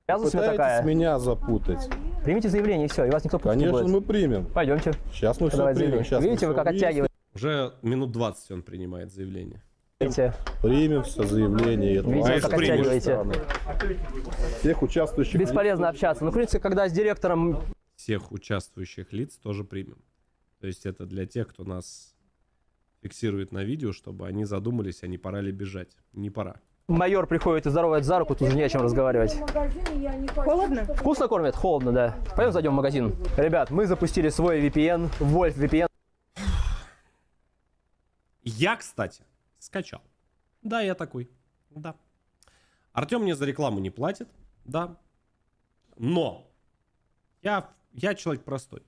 обязанность у меня Пытаетесь такая, меня запутать. примите заявление и все, и вас никто путать не Конечно, будет. мы примем. Пойдемте. Сейчас мы все Подавать примем. заявление. Сейчас мы Видите, вы всё как выясним. оттягиваете. Уже минут 20 он принимает заявление. Примем все заявление. Видите, вы как оттягиваете. Всех участвующих. Бесполезно общаться. Ну, в принципе, когда с директором... Всех участвующих лиц тоже примем. То есть это для тех, кто нас фиксирует на видео, чтобы они задумались, а не пора ли бежать. Не пора. Майор приходит и здоровает за руку, тут уже не о чем разговаривать. Холодно? Вкусно кормят? Холодно, да. Пойдем зайдем в магазин. Ребят, мы запустили свой VPN, Wolf VPN. Я, кстати, скачал. Да, я такой. Да. Артем мне за рекламу не платит. Да. Но я человек простой.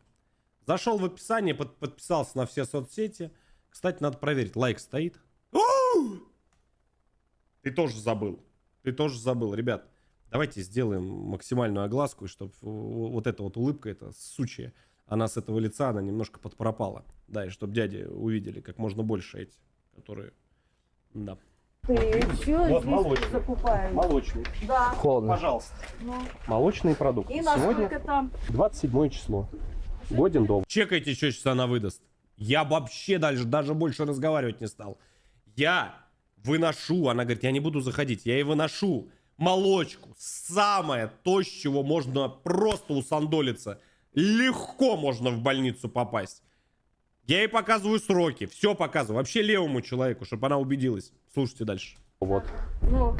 Зашел в описание, подписался на все соцсети. Кстати, надо проверить, лайк стоит. Ты тоже забыл. Ты тоже забыл, ребят. Давайте сделаем максимальную огласку, чтобы вот эта вот улыбка, эта сучья, она с этого лица, она немножко подпропала. Да, и чтобы дяди увидели как можно больше эти, которые... Да. Ты все Вот здесь молочный. закупаешь? Молочный. Да. Холодно. Пожалуйста. Ну. Молочные продукты. И Сегодня насколько там? 27 число. годен до. Чекайте, что сейчас она выдаст. Я вообще даже больше разговаривать не стал. Я выношу, она говорит, я не буду заходить. Я ей выношу молочку. Самое то, с чего можно просто усандолиться. Легко можно в больницу попасть. Я ей показываю сроки. Все показываю. Вообще левому человеку, чтобы она убедилась. Слушайте дальше. Вот.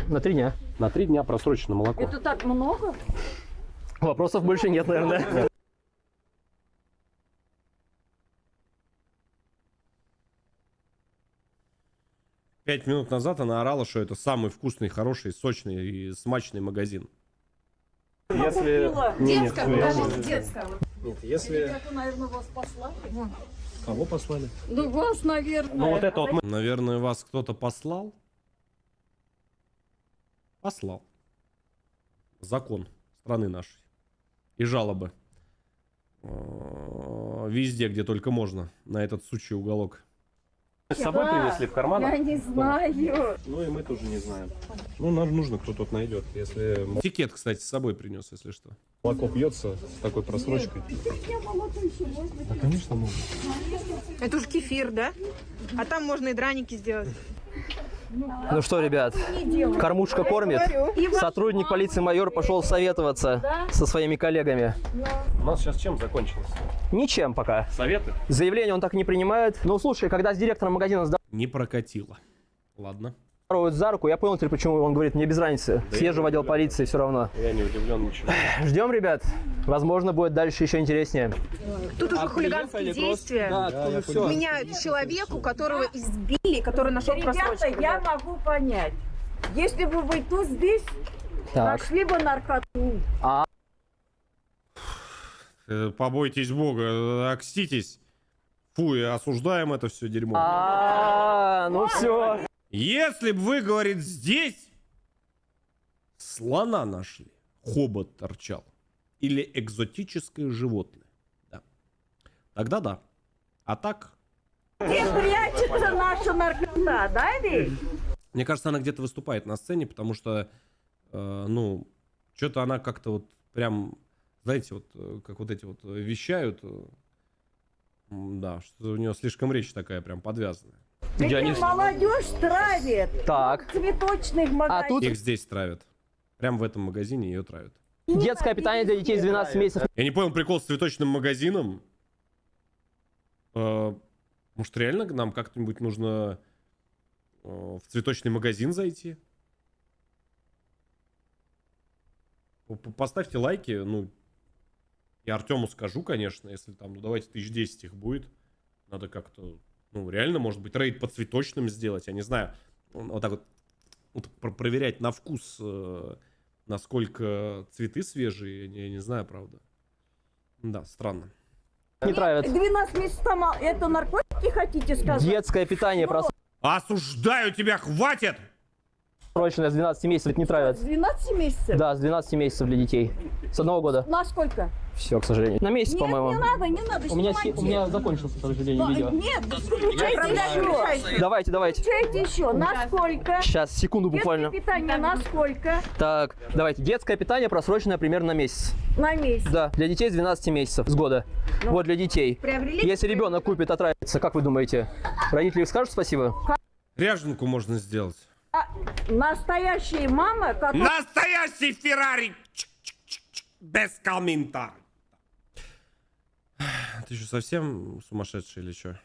На 3 дня. На 3 дня просрочено молоко. Это так много? Вопросов больше нет, наверное. Пять минут назад она орала, что это самый вкусный, хороший, сочный и смачный магазин. Если... Детская. Нет, если... Наверное, вас послали. Кого послали? Ну, вас, наверное. Ну вот это вот мы... Наверное, вас кто-то послал? Послал. Закон страны нашей. И жалобы. Везде, где только можно. На этот сучий уголок. с собой принесли в карманах. Я не знаю. Ну и мы тоже не знаем. Ну, нам нужно, кто тут найдет. Если Тикет, кстати, с собой принес, если что. Молоко пьется с такой просрочкой. Да, конечно, можно. Это уж кефир, да? А там можно и драники сделать. Ну что, ребят, кормушка кормит. Сотрудник полиции майор пошел советоваться со своими коллегами. У нас сейчас чем закончилось? Ничем пока. Советы? Заявление он так не принимает. Ну, слушай, когда с директором магазина Не прокатило. Ладно. здороваются за руку, я понял теперь, почему он говорит, мне без разницы. Да Съезжу в отдел полиции все равно. Я не удивлен ничего. Ждем, ребят. Возможно, будет дальше еще интереснее. Тут уже хулиганские действия. Меняют человеку, которого избили, который нашел просрочку. Ребята, я могу понять. Если бы вы тут здесь нашли бы наркоту. Побойтесь Бога, окститесь. Фу, и осуждаем это все дерьмо. Ну все. Если бы вы, говорит, здесь слона нашли, хобот торчал, или экзотическое животное, да. Тогда да. А так... Где прячется наша наркота, да, ведь? Мне кажется, она где-то выступает на сцене, потому что, ну, что-то она как-то вот прям, знаете, вот как вот эти вот вещают, да, что у нее слишком речь такая прям подвязанная. Ведь молодежь травит. Так. Цветочных магазинов. тут- Их здесь травят. Прям в этом магазине ее травят. Детское питание для детей с 12 месяцев. Я не понял прикол с цветочным магазином. Может, реально нам как-нибудь нужно в цветочный магазин зайти? Поставьте лайки, ну, я Артему скажу, конечно, если там, ну, давайте 1010 их будет. Надо как-то, ну, реально, может быть, рейд по цветочным сделать, я не знаю. Вот так вот проверять на вкус, насколько цветы свежие, я не знаю, правда. Да, странно. Не травят. 12 месяцев там, это наркотики хотите сказать? Детское питание Осуждаю тебя, хватит! просроченное с 12 месяцев это не С травят. 12 месяцев? Да, с 12 месяцев для детей. С 1 года. На сколько? Все, к сожалению. На месяц, Нет, по-моему. не надо, У меня снимайте. закончился, к сожалению, видео. Нет, включайте еще. Давайте. Включайте еще. На сколько? Сейчас, секунду буквально. Детское питание на сколько? Так, давайте. Детское питание просроченное примерно на месяц. На месяц. Да, для детей с 12 месяцев, с года. Вот для детей. Приобрели? Если ребенок купит, отравится, как вы думаете? Родители скажут спасибо? Ряженку можно сделать. Настоящая мама, которая... Настоящий Феррари! Без комментариев. Ты что, совсем сумасшедший или что?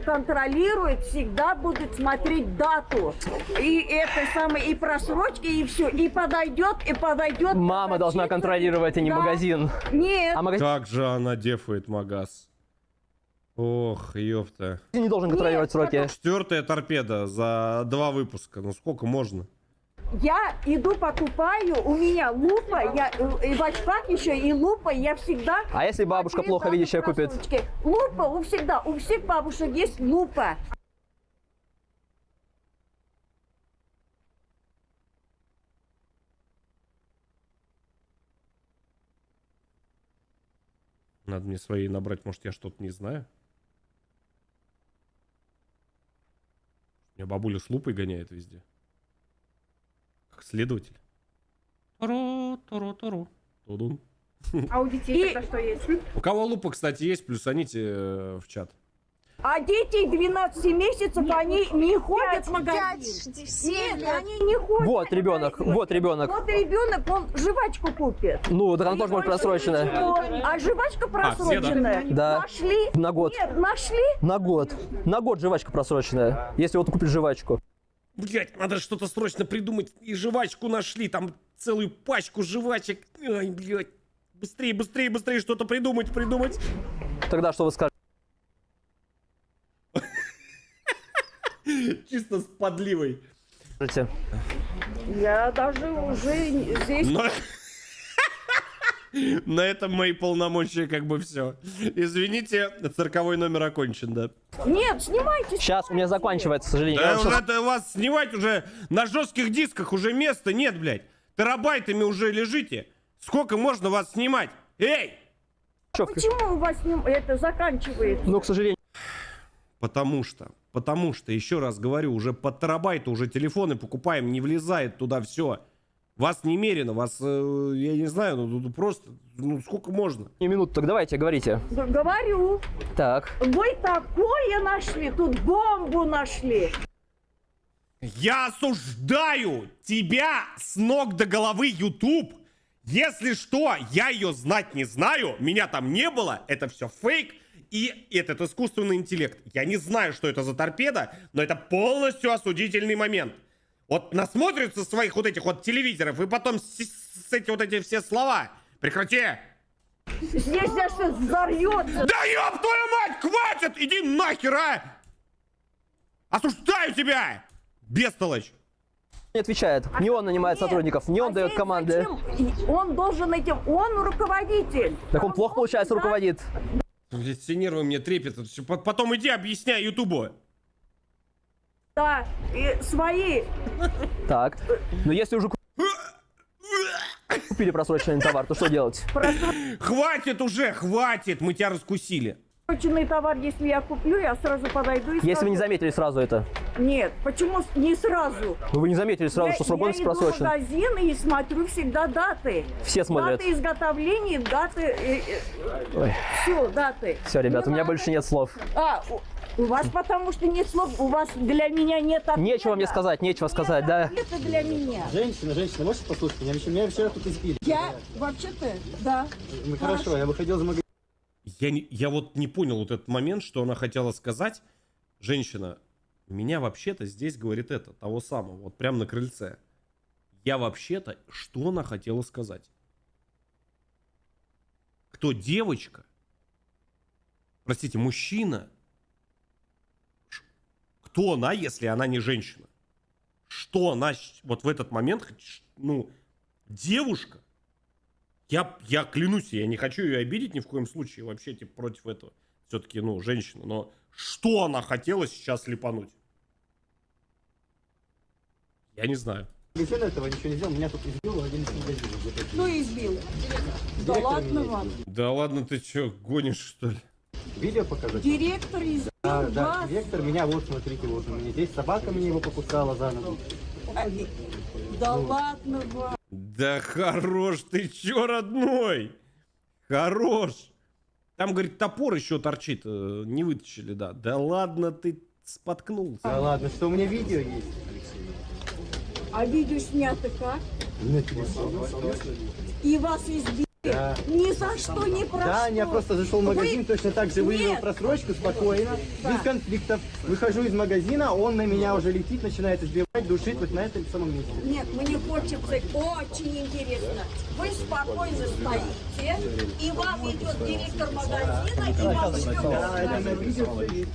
контролирует, всегда будет смотреть дату. И это самое, и просрочки, и все. И подойдет. Мама должна контролировать, а не Да. магазин. Нет. А магазин Как же она дефает магаз. Ох, ёпта. не должен контролировать сроки. 4-я торпеда за 2 выпуска. Ну сколько можно? Я иду покупаю, у меня лупа, я и в очках еще, и лупа, я всегда... А если бабушка смотрю плохо дату видящая купит? просрочки. Лупа у всех бабушек есть лупа. Надо мне свои набрать, может, я что-то не знаю. Меня бабуля с лупой гоняет везде. Как следователь. Таро. Тудун. А у детей тогда что есть? У кого лупа, кстати, есть, плюсаните в чат. А дети 12 месяцев, они не ходят в магазин. Нет, они не ходят. Вот ребенок, вот ребенок. Вот ребенок, он жвачку купит. Ну, так она тоже может просроченная. А жвачка просроченная? Да. Нашли? На год. Нет, нашли? На год. На год жвачка просроченная. Если вот купишь жвачку. Блять, надо что-то срочно придумать. И жвачку нашли, там целую пачку жвачек. Ай, блядь. Быстрее, быстрее, быстрее что-то придумать. Тогда что вы скажете? Чисто с подливой. Я даже уже здесь... На этом мои полномочия как бы все. Извините, цирковой номер окончен, да. Нет, снимайте. Сейчас у меня заканчивается, к сожалению. Да уже это вас снимать уже на жестких дисках уже места нет, блядь. Терабайтами уже лежите. Сколько можно вас снимать? Эй! Почему у вас это заканчивается? Ну, к сожалению. Потому что, еще раз говорю, уже по терабайту уже телефоны покупаем, не влезает туда все. Вас немерено, вас, я не знаю, ну просто, ну сколько можно? Не минуту, так давайте, говорите. Говорю. Так. Вы такое нашли, тут бомбу нашли. Я осуждаю тебя с ног до головы, YouTube. Если что, я ее знать не знаю, меня там не было, это все фейк. И этот искусственный интеллект. Я не знаю, что это за торпеда, но это полностью осудительный момент. Вот насмотрятся своих вот этих вот телевизоров, и потом с эти вот эти все слова. Прекрати! Здесь сейчас взорвется. Да ёб твою мать, хватит! Иди нахер, а! Осуждаю тебя! Бестолочь! Не отвечает. Не он нанимает сотрудников, не он дает команды. Зачем? Он должен этим, он руководитель. Так он плохо, получается, руководит. Здесь все нервы мне трепетают. Потом иди объясняй Ютубу. Да, и свои. Так. Но если уже купили просроченный товар, то что делать? Хватит уже, хватит, мы тебя раскусили. Просроченный товар, если я куплю, я сразу подойду и скажу. Если вы не заметили сразу это. Нет, почему не сразу? Вы не заметили сразу, что срок годности просрочен? Я иду в магазин и смотрю всегда даты. Все смотрят. Даты изготовления, даты... Все, даты. Все, ребят, у меня больше нет слов. У вас потому что нет слов, у вас для меня нет ответа. Нечего мне сказать, нечего сказать, да. Это для меня. Женщина, можете послушать меня? Меня вчера тут избили. Я вообще-то, да. Ну хорошо, я выходил из магазина. Я вот не понял вот этот момент, что она хотела сказать. Женщина, меня вообще-то здесь говорит это, того самого, вот прям на крыльце. Я вообще-то, что она хотела сказать? Кто девочка? Простите, мужчина? Кто она, если она не женщина? Что она вот в этот момент, ну, девушка? Я клянусь, я не хочу ее обидеть ни в коем случае, вообще типа против этого. Все-таки, ну, женщина, но что она хотела сейчас липануть? Я не знаю. Ничего этого ничего не сделал, меня тут избил один из магазинов. Ну избил. Да ладно вам. Да ладно, ты что, гонишь что ли? Видео показать? Директор избил вас. Да, директор меня, вот смотрите, вот у меня здесь собака мне его покусала за ногу. Да ладно вам. Да хорош, ты чё, родной? Хорош. Там, говорит, топор еще торчит, не вытащили, да. Да ладно, ты споткнулся. Да ладно, что у меня видео есть. А видео снято как? На телефон. И вас избили? Да. Ни за что, ни про Да, что. я просто зашел в магазин, точно так же выявил Нет. просрочку спокойно, без конфликтов. Выхожу из магазина, он на меня уже летит, начинает избивать, душить вот на этом самом месте. Нет, мне хочется, очень интересно. Вы спокойно стоите, и вам идет директор магазина, и вам все рассказывает.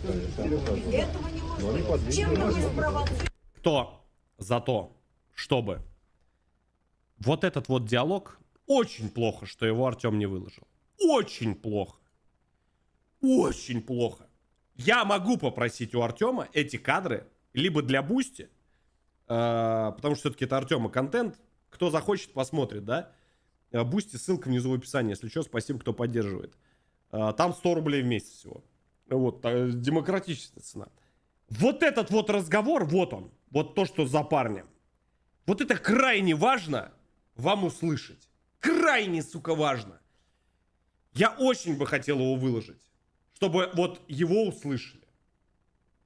Этого не может быть. Чем вы спровоцируете? Кто за то, чтобы вот этот вот диалог, очень плохо, что его Артем не выложил. Очень плохо. Очень плохо. Я могу попросить у Артема эти кадры либо для Бусти, потому что все-таки это Артема контент. Кто захочет, посмотрит, да? Бусти, ссылка внизу в описании, если что, спасибо, кто поддерживает. Там 100 рублей в месяц всего. Вот, демократичная цена. Вот этот вот разговор, вот он. Вот то, что за парнем. Вот это крайне важно вам услышать. Крайне, сука, важно. Я очень бы хотел его выложить, чтобы вот его услышали.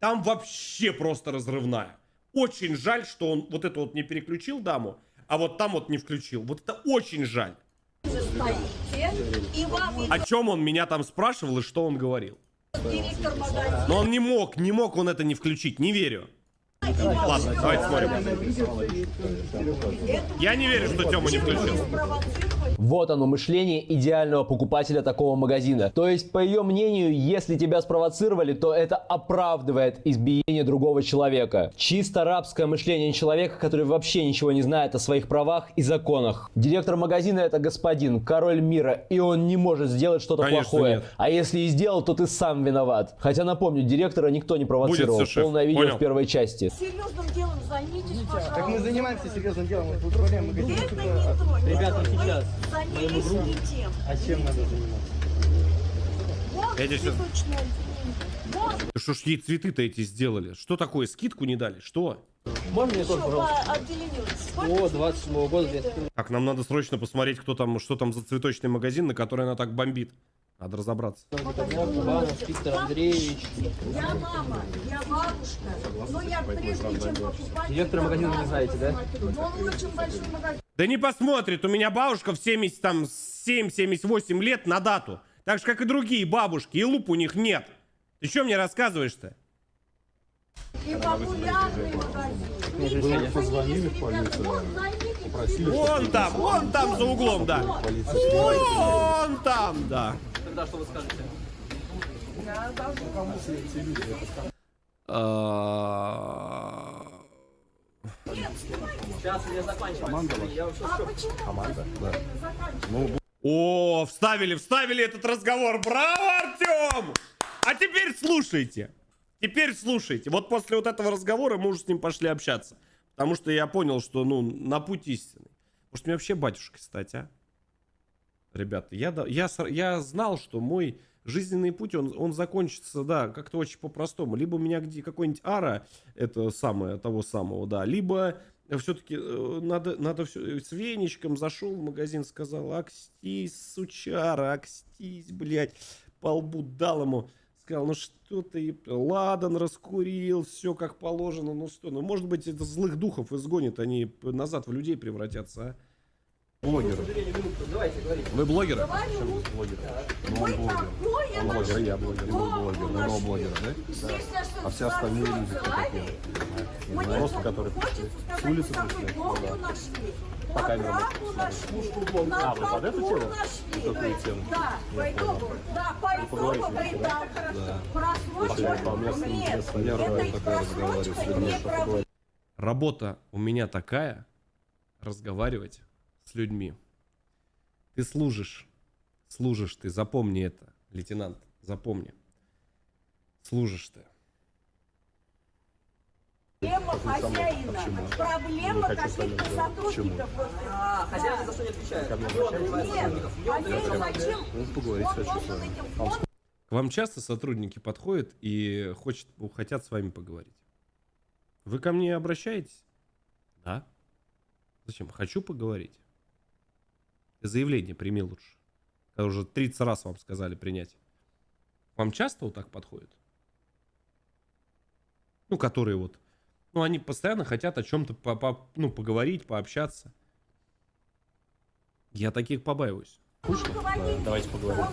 Там вообще просто разрывная. Очень жаль, что он вот это вот не переключил даму, а вот там вот не включил. Вот это очень жаль. О чем он меня там спрашивал и что он говорил? Но он не мог он это не включить, не верю. Ладно, давайте смотрим. Я не верю, что Тёма не включил. Вот оно, мышление идеального покупателя такого магазина. То есть, по ее мнению, если тебя спровоцировали, то это оправдывает избиение другого человека. Чисто рабское мышление человека, который вообще ничего не знает о своих правах и законах. Директор магазина — это господин, король мира, и он не может сделать что-то плохое. Нет. А если и сделал, то ты сам виноват. Хотя, напомню, директора никто не провоцировал. Будет все, шеф. Полное видео Понял. в первой части. Серьезным делом займитесь, пожалуйста. Так мы занимаемся серьезным делом, мы управляем магазином. Это не то. Ребята, Вы сейчас. занялись не тем. А чем надо заниматься? Вот Я сейчас- цветочная линия. Вот Что ж ей цветы-то эти сделали? Что такое? Скидку не дали? Что? Можно мне тоже, еще пожалуйста? по отделению. Сколько 27 года. цветов? Так, нам надо срочно посмотреть, кто там, что там за цветочный магазин, на который она так бомбит. Надо разобраться. Виктор Андреевич. Я мама, я бабушка. Но я прежде чем покупать... Директора магазина не знаете, да? Но он очень большой магазин. Да не посмотрит, у меня бабушка в 77-78 лет на дату. Так же, как и другие бабушки, и луп у них нет. Ты что мне рассказываешь-то? И популярный магазин. Позвонили в полицию, попросили, Вон там за углом, да. Вон там, да. Тогда что вы скажете? Сейчас я заканчиваю. команда, да. О, вставили этот разговор. Браво, Артем! А теперь слушайте. Вот после вот этого разговора мы уже с ним пошли общаться. Потому что я понял, что, ну, на путь истинный. Может, мне вообще батюшкой стать, а? Ребята, я знал, что мой жизненный путь, он закончится, да, как-то очень по-простому. Либо у меня где какой-нибудь ара, это самое, того самого, да, либо все-таки надо все, с веничком зашел в магазин, сказал: акстись, сучара, акстись, блядь, по лбу дал ему. Сказал: ну что ты, ладан раскурил, все как положено, ну что, ну может быть это злых духов изгонит, они назад в людей превратятся, а? Блогеры. Давайте, говорите. Вы блогеры? Блогеры. Ну, он блогер. Он блогер, я блогер, и он блогер. Одного блогера, да? А все остальные люди, кто такие? Не знаю, просто которые пришли. С улицы пришли. Ну, да. По камерам. А, вы под эту тему? Какую тему? Да, пойду, Да. просрочка. По местным интересам я такая разговариваю с людьми, что поговорить. Работа у меня такая, разговаривать с людьми. Ты служишь ты, запомни это, лейтенант, запомни. Служишь ты. Проблема хозяина. Проблема каких-то сотрудников. Хозяин за что не отвечает? Нет, хозяин зачем? Поговорить Он хочу с должен вами. этим фондом. К вам часто сотрудники подходят и хотят с вами поговорить? Вы ко мне обращаетесь? Да. Зачем? Хочу поговорить. Заявление прими лучше. Когда уже 30 раз вам сказали принять. К вам часто вот так подходят? Ну, которые вот... Ну, они постоянно хотят о чем-то поговорить, пообщаться. Я таких побаиваюсь. Давайте поговорим.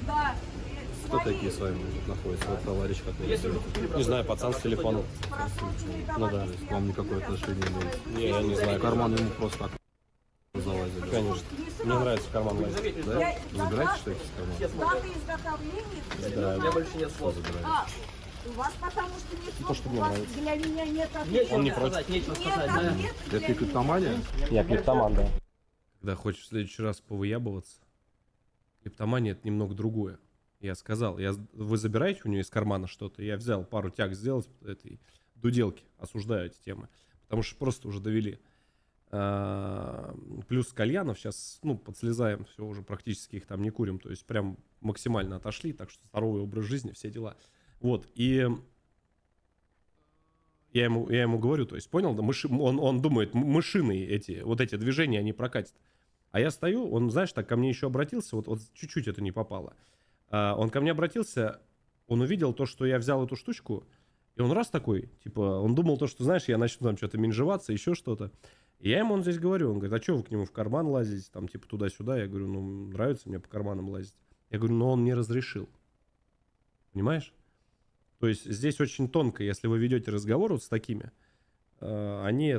Да. Кто такие с вами находятся? Вот товарищ, который... Не знаю, пацан с телефоном. Ну да, то есть к вам никакое отношение не имеет. Не, я не знаю. Карман ему просто так залазили. Конечно. Мне нравится в карман лазить. Да? Забирайте что-то из кармана? Даты изготовления. Да. У меня больше нет слов. У вас потому что нет слов, То, что мне у вас нравится. для меня нет Нечего ответа. сказать, нечего сказать. Нет Да. ответа Я для клиптомания? Я клиптоман, да. Когда хочешь в следующий раз повыябываться, клиптомания — это немного другое. Я сказал, вы забираете у нее из кармана что-то, я взял пару тяг сделать этой дуделки, осуждаю эти темы, потому что просто уже довели. Плюс кальянов сейчас, ну, подслезаем, все, уже практически их там не курим, то есть прям максимально отошли, так что здоровый образ жизни, все дела. Вот, и я ему говорю, то есть, понял, да, он думает, мышиные эти движения, они прокатят. А я стою, он, знаешь, так ко мне еще обратился, вот чуть-чуть это не попало. Он ко мне обратился, он увидел то, что я взял эту штучку, и он раз такой, типа, он думал то, что, знаешь, я начну там что-то менжеваться, еще что-то. И я ему здесь говорю, он говорит, а что вы к нему в карман лазите, там, типа, туда-сюда? Я говорю, ну, нравится мне по карманам лазить. Я говорю, но он не разрешил. Понимаешь? То есть здесь очень тонко, если вы ведете разговор вот с такими, они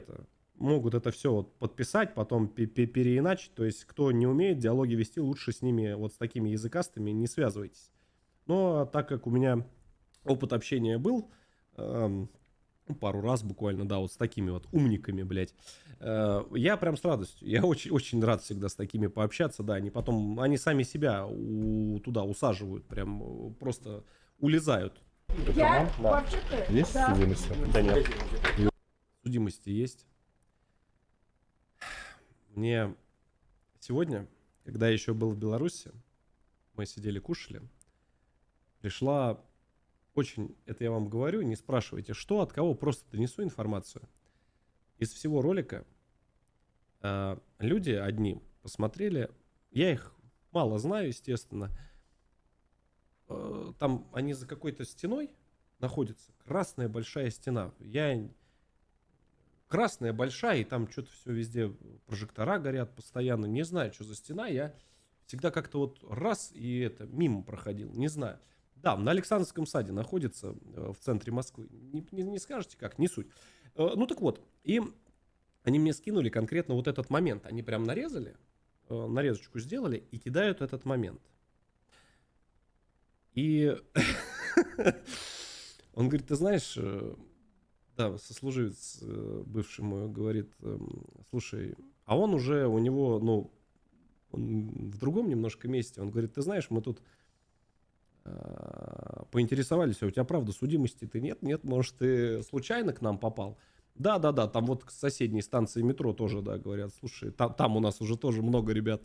могут это все вот подписать, потом переиначить. То есть кто не умеет диалоги вести, лучше с ними, вот с такими языкастыми, не связывайтесь. Но так как у меня опыт общения был, пару раз буквально, да, вот с такими вот умниками, блядь, я прям с радостью, я очень рад всегда с такими пообщаться, да, они сами себя туда усаживают, прям просто улезают. Я Да. Есть судимости? Да нет. Судимости есть. Мне сегодня, когда я еще был в Беларуси, мы сидели, кушали, пришла очень, это я вам говорю, не спрашивайте, что, от кого, просто донесу информацию. Из всего ролика люди одни посмотрели, я их мало знаю, естественно, там они за какой-то стеной находятся, красная большая стена, красная большая, и там что-то все везде, прожектора горят постоянно, не знаю, что за стена, я всегда как-то вот раз и мимо проходил, не знаю. Да, на Александровском саде находится, в центре Москвы. Не скажете как, не суть. Ну так вот, и они мне скинули конкретно вот этот момент. Они прям нарезали, нарезочку сделали и кидают этот момент. И он говорит, ты знаешь, да, сослуживец бывший мой говорит, слушай, а он уже, у него, ну, он в другом немножко месте. Он говорит, ты знаешь, мы тут поинтересовались, а у тебя правда судимости-то нет, может ты случайно к нам попал? Да, там вот к соседней станции метро тоже, да, говорят, слушай, там у нас уже тоже много ребят.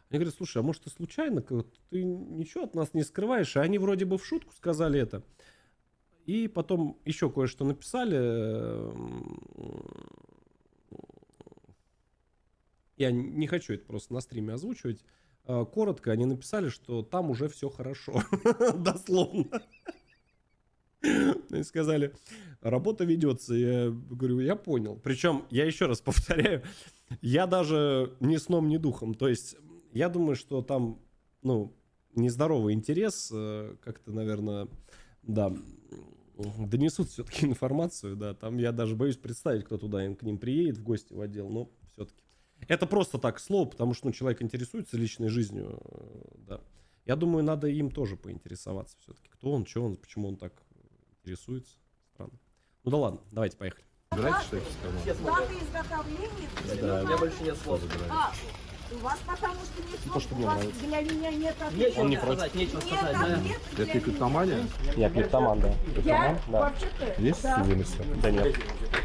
Они говорят, слушай, а может ты случайно, ты ничего от нас не скрываешь? И они вроде бы в шутку сказали это. И потом еще кое-что написали. Я не хочу это просто на стриме озвучивать. Коротко они написали, что там уже все хорошо. Дословно. Они сказали, работа ведется. Я говорю, я понял. Причем, я еще раз повторяю, я даже ни сном, ни духом. То есть, я думаю, что там, ну, нездоровый интерес. Как-то, наверное, да, донесут все-таки информацию. Да, там я даже боюсь представить, кто туда к ним приедет в гости в отдел. Но все-таки. Это просто так слово, потому что, ну, человек интересуется личной жизнью, да. Я думаю, надо им тоже поинтересоваться все-таки, кто он, что он, почему он так интересуется. Странно. Ну да ладно, давайте поехали. Забирайте что-то из кармана. Дата изготовления? Забираем. Я больше нет слов. У вас потому что нет слов, То, что мне у вас нравится. для меня нет ответа. Нечего Он не сказать, нечего сказать, да. Это клептомания? Я клептоман, да. Я Да. вообще-то... Есть судимости? Да нет.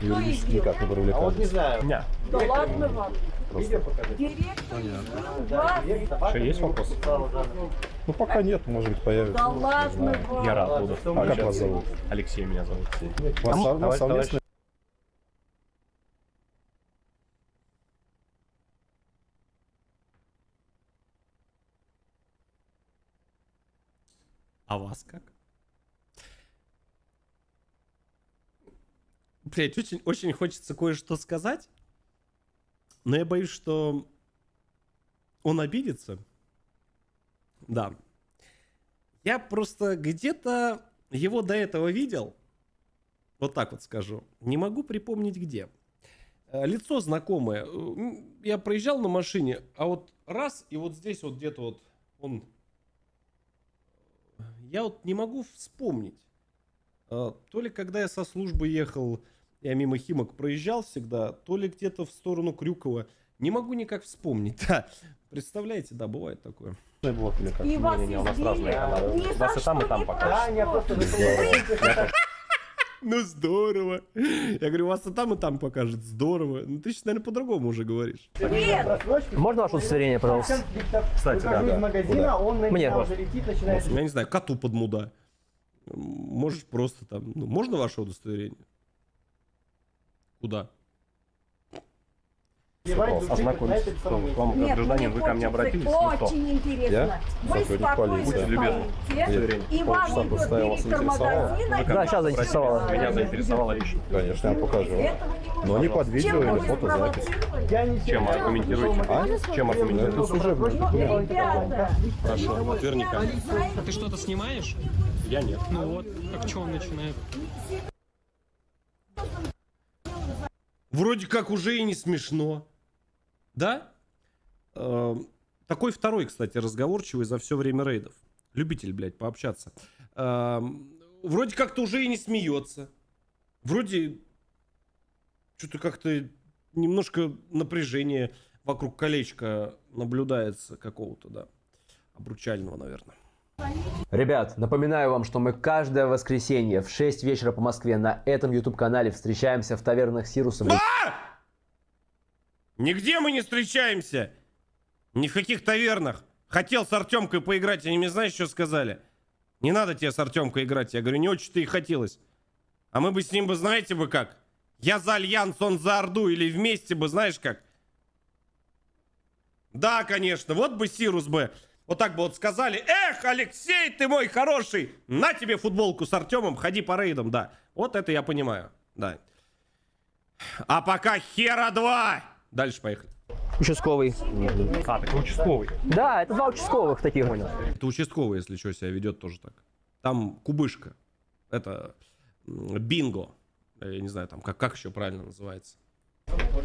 Юридически никак не привлекались. Не знаю. Ня. Да ладно вам. Просто. Директор, Понятно. вас... Что, есть вопрос? Ну пока нет, может быть появится. Да Не ладно знаю. вам. Я рад буду. А как вас зовут? Алексей меня зовут. У вас Товарищ- совместно? А вас как? Блять, очень хочется кое-что сказать, но я боюсь, что он обидится. Да. Я просто где-то его до этого видел. Вот так вот скажу. Не могу припомнить где. Лицо знакомое. Я проезжал на машине, а вот раз, и вот здесь вот где-то вот он... Я вот не могу вспомнить. То ли когда я со службы ехал, я мимо Химок проезжал всегда, то ли где-то в сторону Крюкова. Не могу никак вспомнить. Да. Представляете, да, бывает такое. Блок или как? И вас Не, у нас избили. разные каналы. Ни за Вас и там, что и там не пока. Да, я просто Ну здорово. Я говорю, вас и там покажет. Здорово. Ну ты сейчас, наверное, по-другому уже говоришь. Можно ваше удостоверение, пожалуйста? Кстати, да, Выхожу из да. магазина, он на Мне. меня уже летит, начинает... Я не знаю, коту под муда. Можешь просто там... Ну, можно ваше удостоверение? Куда? Ознакомиться с вам, как Нет, гражданин, мне вы ко мне хочется обратились? Ну, кто? очень интересно. Я? Вы Сотрудник спокойно полиции. Будьте любезны. стоите, и вам Полчаса идет поставил, вас директор интересовало? магазина. Да, сейчас заинтересовало. Меня заинтересовало лично. Конечно, я вам покажу. Этого не Но не под видео Чем или вы фотозапись. спровоцировали? Чем аргументируете? Чем Это аргументируете? служебный документ. Ребята, Хорошо, отверника. Ты что-то снимаешь? Я нет. Ну вот, как что он начинает? Вроде как уже и не смешно. Да? Такой второй, кстати, разговорчивый за все время рейдов. Любитель, блядь, пообщаться. Вроде как-то уже и не смеется. Вроде что-то как-то немножко напряжение вокруг колечка наблюдается какого-то, да. Обручального, наверное. Ребят, напоминаю вам, что мы каждое воскресенье в 6 вечера по Москве на этом YouTube-канале встречаемся в тавернах Сирусов. Нигде мы не встречаемся. Ни в каких тавернах. Хотел с Артемкой поиграть, они мне знаешь, что сказали? Не надо тебе с Артемкой играть. Я говорю, не очень-то и хотелось. А мы бы с ним бы, знаете бы как? Я за Альянс, он за Орду. Или вместе бы, знаешь как? Да, конечно. Вот бы Сирус бы вот так бы вот сказали. Эх, Алексей, ты мой хороший. На тебе футболку с Артемом, ходи по рейдам. Да, вот это я понимаю. Да. А пока хера 2. Дальше поехали. Участковый. А, так участковый. Да, это 2 участковых таких. Это участковый, если что, себя ведет тоже так. Там кубышка. Это бинго. Я не знаю, там как еще правильно называется.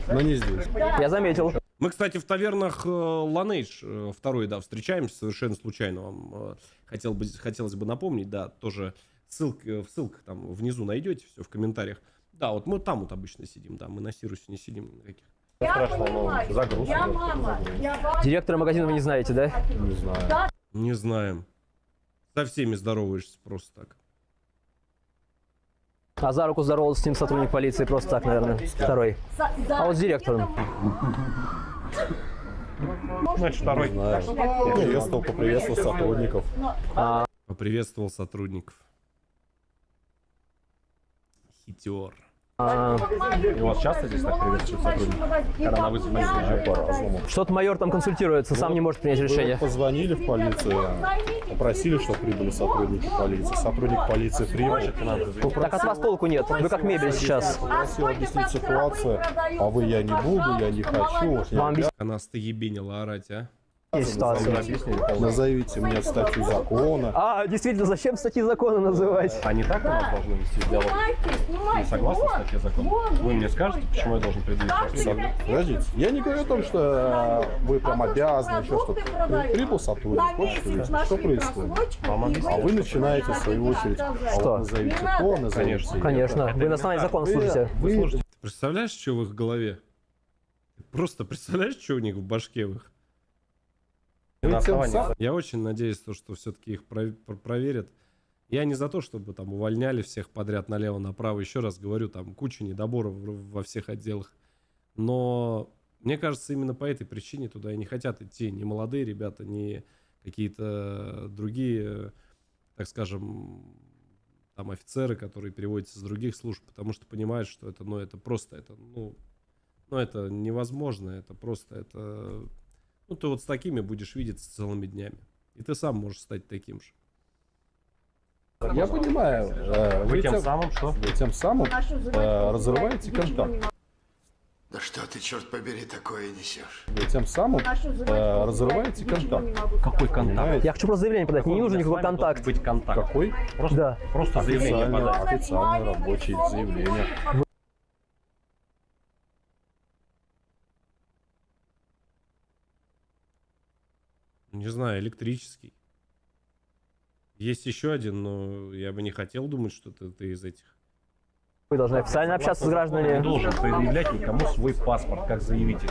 Но не здесь. Я заметил. Мы, кстати, в тавернах Lineage второй, да, встречаемся совершенно случайно. Вам хотелось бы напомнить, да, тоже в ссылках там внизу найдете, все в комментариях. Да, вот мы там вот обычно сидим, да, мы на Сирусе не сидим ни на каких. Я понимаю, я мама. Директора магазина вы не знаете, да? Не знаю. Не знаем. Со всеми здороваешься просто так. А за руку здоровался с ним сотрудник полиции просто так, наверное. Второй. А вот с директором. Значит, второй. Приветствовал, поприветствовал сотрудников. Поприветствовал сотрудников. Хитер. И у вас часто здесь так приветствуют сотрудников? Когда на вызов приезжают? По-разному. Что-то майор там консультируется, сам не может принять решение. Позвонили в полицию, попросили, чтобы прибыли сотрудники полиции. Сотрудник полиции прибыл. Так от вас толку нет, вы как мебель сейчас. Попросил объяснить ситуацию, а вы я не буду, я не хочу. Вам Она стоебенила орать, а? есть ситуация. Назовите мне статью закона. А, действительно, зачем статьи закона называть? А не так у нас должны вести диалог? Не согласны с статьей закона? Вы мне скажете, почему я должен предъявить ваш Подождите, я не говорю о том, что вы прям обязаны, еще что-то. Прибыл сотрудник, хочет выяснить, что происходит. А вы начинаете, в свою очередь, Что? назовите то, назовите. Конечно, вы на основании закона служите. Ты представляешь, что в их голове? Ты просто представляешь, что у них в башке в их? Я очень надеюсь, что все-таки их проверят. Я не за то, чтобы там увольняли всех подряд налево-направо. Еще раз говорю, там куча недоборов во всех отделах. Но мне кажется, именно по этой причине туда и не хотят идти ни молодые ребята, ни какие-то другие, так скажем, там офицеры, которые переводятся с других служб, потому что понимают, что это, это просто, это невозможно, это просто, это... Ну, ты вот с такими будешь видеться целыми днями. И ты сам можешь стать таким же. Я понимаю. Вы тем самым что? Вы тем самым разрываете контакт. Да что ты, черт побери, такое несешь? Вы тем самым разрываете контакт. Какой контакт? Я хочу просто заявление подать, мне не нужен никакой контакт. Быть контакт. Какой? Просто, Да. просто заявление подать. Официальное рабочее заявление. Не знаю, электрический. Есть еще один, но я бы не хотел думать, что ты из этих. Вы должны официально общаться с Не гражданами. должен предъявлять никому свой паспорт, как заявитель.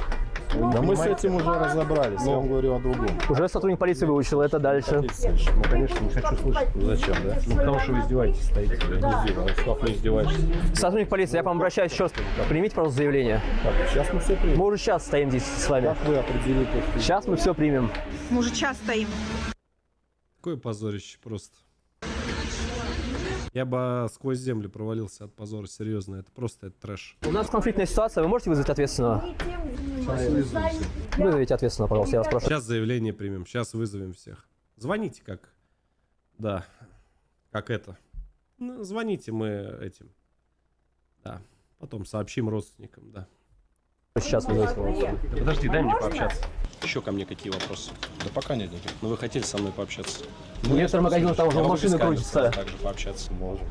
Да мы с этим уже разобрались, я вам говорю о другом. Уже сотрудник полиции выучил, это дальше. Ну, конечно, не хочу слышать. Зачем, да? Ну, потому что вы издеваетесь, стоите. Я не издеваюсь. Как не издеваешься? Сотрудник полиции, я к вам обращаюсь еще раз. Примите, пожалуйста, заявление. Так, сейчас мы все примем. Мы уже сейчас стоим здесь с вами. Как вы определите? Сейчас мы все примем. Мы уже час стоим. Какое позорище просто. Я бы сквозь землю провалился от позора, серьезно. Это просто трэш. У нас конфликтная ситуация, вы можете вызвать ответственного? Вызовите ответственно, пожалуйста, я вас прошу. Сейчас заявление примем, сейчас вызовем всех. Звоните как, да, как это. Ну, звоните мы этим, да, потом сообщим родственникам, да. Сейчас вызовите. Да подожди, дай мне пообщаться. Еще ко мне какие вопросы? Да пока нет никаких. Ну вы хотели со мной пообщаться? Директор магазина там уже Я могу машины без камер крутится. также пообщаться. Можем.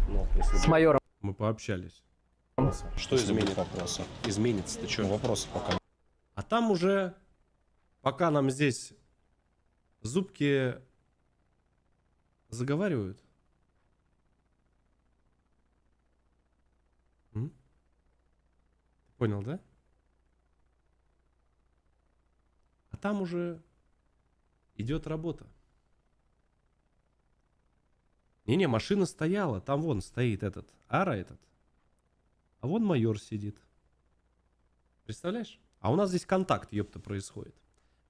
Ну, если С майором. Мы пообщались. Что Если изменит? будут вопросы. Изменится, ты что? Ну, вопросы пока. А там уже, пока нам здесь зубки заговаривают. М? Понял, да? А там уже идет работа. Не-не, машина стояла. Там вон стоит этот, Ара этот. А вон майор сидит. Представляешь? А у нас здесь контакт, ёпта, происходит.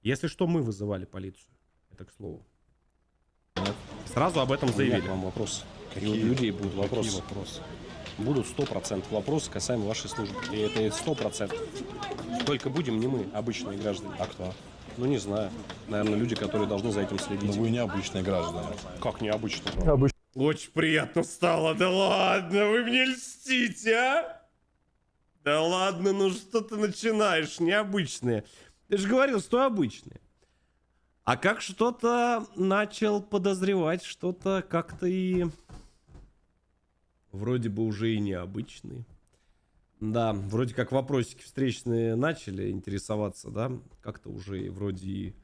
Если что, мы вызывали полицию. Это к слову. Сразу об этом У меня заявили. к вам вопрос. Какие? И у людей будут вопросы. Какие вопросы? Будут 100% вопросы касаемо вашей службы. И это 100%. Только будем не мы, обычные граждане. А кто? Ну, не знаю. Наверное, люди, которые должны за этим следить. Ну, вы необычные граждане. Как необычно? Очень приятно стало. Да ладно, вы мне льстите, а? Да ладно, ну что ты начинаешь, необычные. Ты же говорил, что обычные. А как что-то начал подозревать, что-то как-то и... Вроде бы уже и необычные. Да, вроде как вопросики встречные начали интересоваться, да? Как-то уже и вроде и...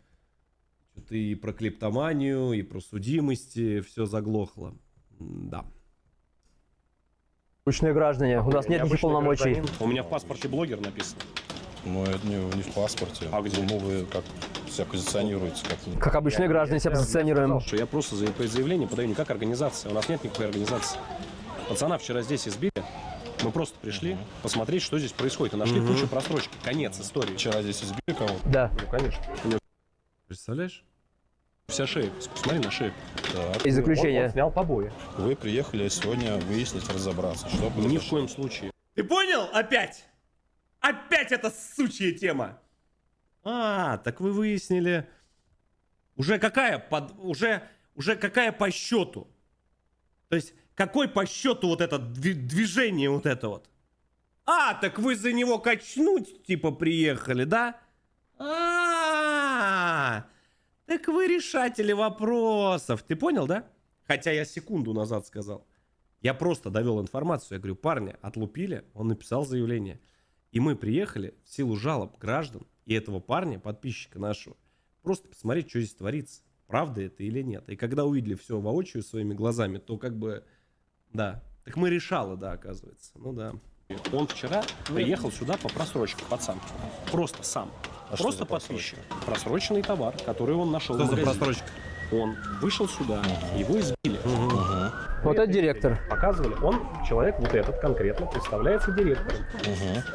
Что-то и про клептоманию, и про судимости все заглохло. Да. Обычные граждане, у нас нет никаких полномочий. У меня в паспорте блогер написано. Ну, это не в паспорте. А где? Ну, вы как себя позиционируете? Как обычные граждане себя позиционируем. Что я просто заявление подаю не как организация. У нас нет никакой организации. Пацана вчера здесь избили. Мы просто пришли посмотреть, что здесь происходит. И нашли кучу просрочки. Конец истории. Вчера здесь избили кого-то? Да. Ну, конечно. Представляешь? Вся шея. Посмотри на шею. Так. И заключение. Он снял побои. Вы приехали сегодня выяснить, разобраться. Что было? Ни в коем случае. Ты понял? Опять! Опять эта сучья тема! А, так вы выяснили... Уже какая уже какая по счету? То есть, какой по счету вот это движение вот это вот? А, так вы за него качнуть, типа, приехали, да? Так вы решатели вопросов. Ты понял, да? Хотя я секунду назад сказал. Я просто довел информацию. Я говорю, парня отлупили, он написал заявление. И мы приехали в силу жалоб граждан и этого парня, подписчика нашего, просто посмотреть, что здесь творится. Правда это или нет. И когда увидели все воочию своими глазами, то как бы, да. Так мы решало, да, оказывается. Ну да. Он вчера приехал сюда по просрочке, пацан. Просто сам. А что Просто за подписчик. Просроченный товар, который он нашел Что в за магазине. просрочка? Он вышел сюда, его избили. Вот это директор. Показывали, он, человек вот этот конкретно, представляется директором,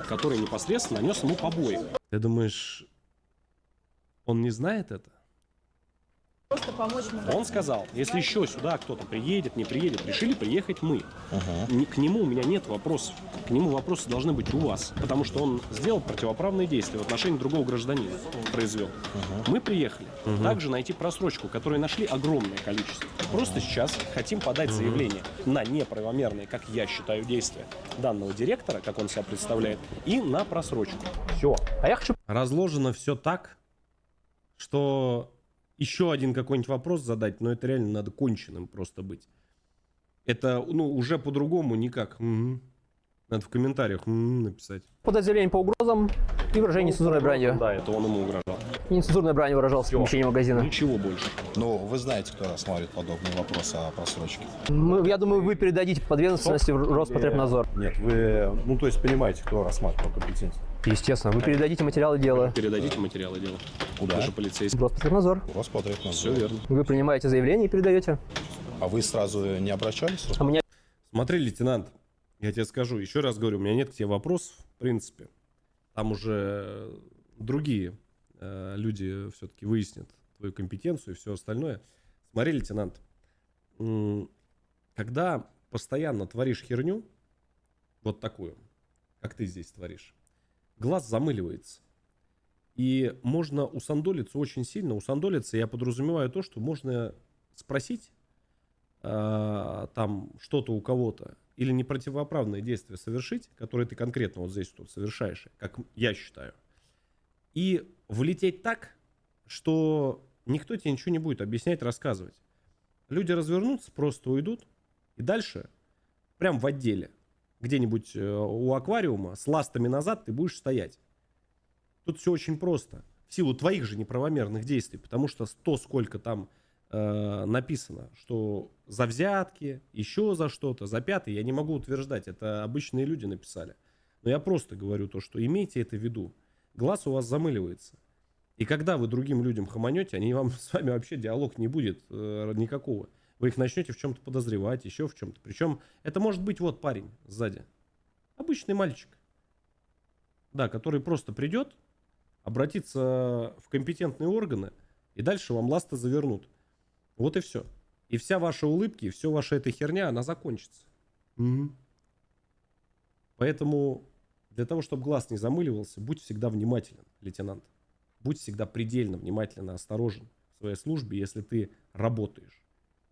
который непосредственно нанес ему побои. Ты думаешь, он не знает это? Просто помочь Он сказал, если еще сюда кто-то приедет, не приедет, решили приехать мы. К нему у меня нет вопросов. К нему вопросы должны быть у вас. Потому что он сделал противоправные действия в отношении другого гражданина. Произвел. Мы приехали также найти просрочку, которую нашли огромное количество. Просто сейчас хотим подать заявление на неправомерные, как я считаю, действия данного директора, как он себя представляет, и на просрочку. Все. А я хочу... Разложено все так, что еще один какой-нибудь вопрос задать, но это реально надо конченым просто быть. Это, ну, уже по-другому никак. Надо в комментариях написать. Подать заявление по угрозам и выражение нецензурной бранью. Да, это он ему угрожал. Нецензурной бранью выражался в помещении магазина. Ничего больше. Ну, вы знаете, кто рассматривает подобные вопросы о просрочке? Я думаю, вы передадите подведомственности в Роспотребнадзор. Нет, вы, ну, то есть понимаете, кто рассматривает компетенцию? Естественно, вы передадите материалы дела. Передадите материалы дела. Куда? Даже полицейский. Роспотребнадзор. Роспотребнадзор. Все верно. Вы принимаете заявление и передаете. А вы сразу не обращались? А меня... Смотри, лейтенант, я тебе скажу, еще раз говорю, у меня нет к тебе вопросов, в принципе. Там уже другие люди все-таки выяснят твою компетенцию и все остальное. Смотри, лейтенант, когда постоянно творишь херню, вот такую, как ты здесь творишь, глаз замыливается. И можно усандолиться очень сильно. Усандолиться я подразумеваю то, что можно спросить там что-то у кого-то или непротивоправные действия совершить, которые ты конкретно вот здесь тут совершаешь, как я считаю, и влететь так, что никто тебе ничего не будет объяснять, рассказывать. Люди развернутся, просто уйдут, и дальше, прям в отделе, где-нибудь у аквариума, с ластами назад ты будешь стоять. Тут все очень просто. В силу твоих же неправомерных действий, потому что сколько там написано, что за взятки, еще за что-то, за пятый, я не могу утверждать, это обычные люди написали. Но я просто говорю то, что имейте это в виду. Глаз у вас замыливается. И когда вы другим людям хаманете, они вам с вами вообще диалог не будет никакого. Вы их начнете в чем-то подозревать, еще в чем-то. Причем это может быть вот парень сзади. Обычный мальчик. Да, который просто придет, обратится в компетентные органы, и дальше вам ласты завернут. Вот и все. И вся ваша улыбки, и все ваша эта херня, она закончится. Угу. Поэтому для того, чтобы глаз не замыливался, будь всегда внимателен, лейтенант. Будь всегда предельно внимательно осторожен в своей службе, если ты работаешь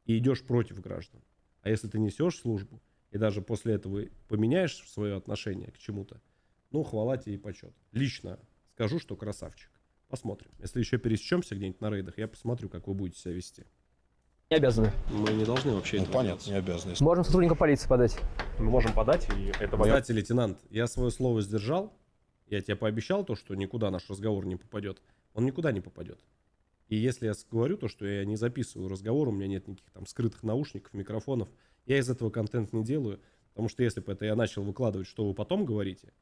и идешь против граждан. А если ты несешь службу, и даже после этого поменяешь свое отношение к чему-то, ну, хвала тебе и почет. Лично скажу, что красавчик. Посмотрим. Если еще пересечемся где-нибудь на рейдах, я посмотрю, как вы будете себя вести. Не обязаны. Мы не должны вообще этого понятно, делать. не обязаны. Можем сотрудника полиции подать. Мы можем подать, и это... Кстати, лейтенант, я свое слово сдержал. Я тебе пообещал то, что никуда наш разговор не попадет. Он никуда не попадет. И если я говорю то, что я не записываю разговор, у меня нет никаких там скрытых наушников, микрофонов, я из этого контент не делаю. Потому что если бы это я начал выкладывать, что вы потом говорите,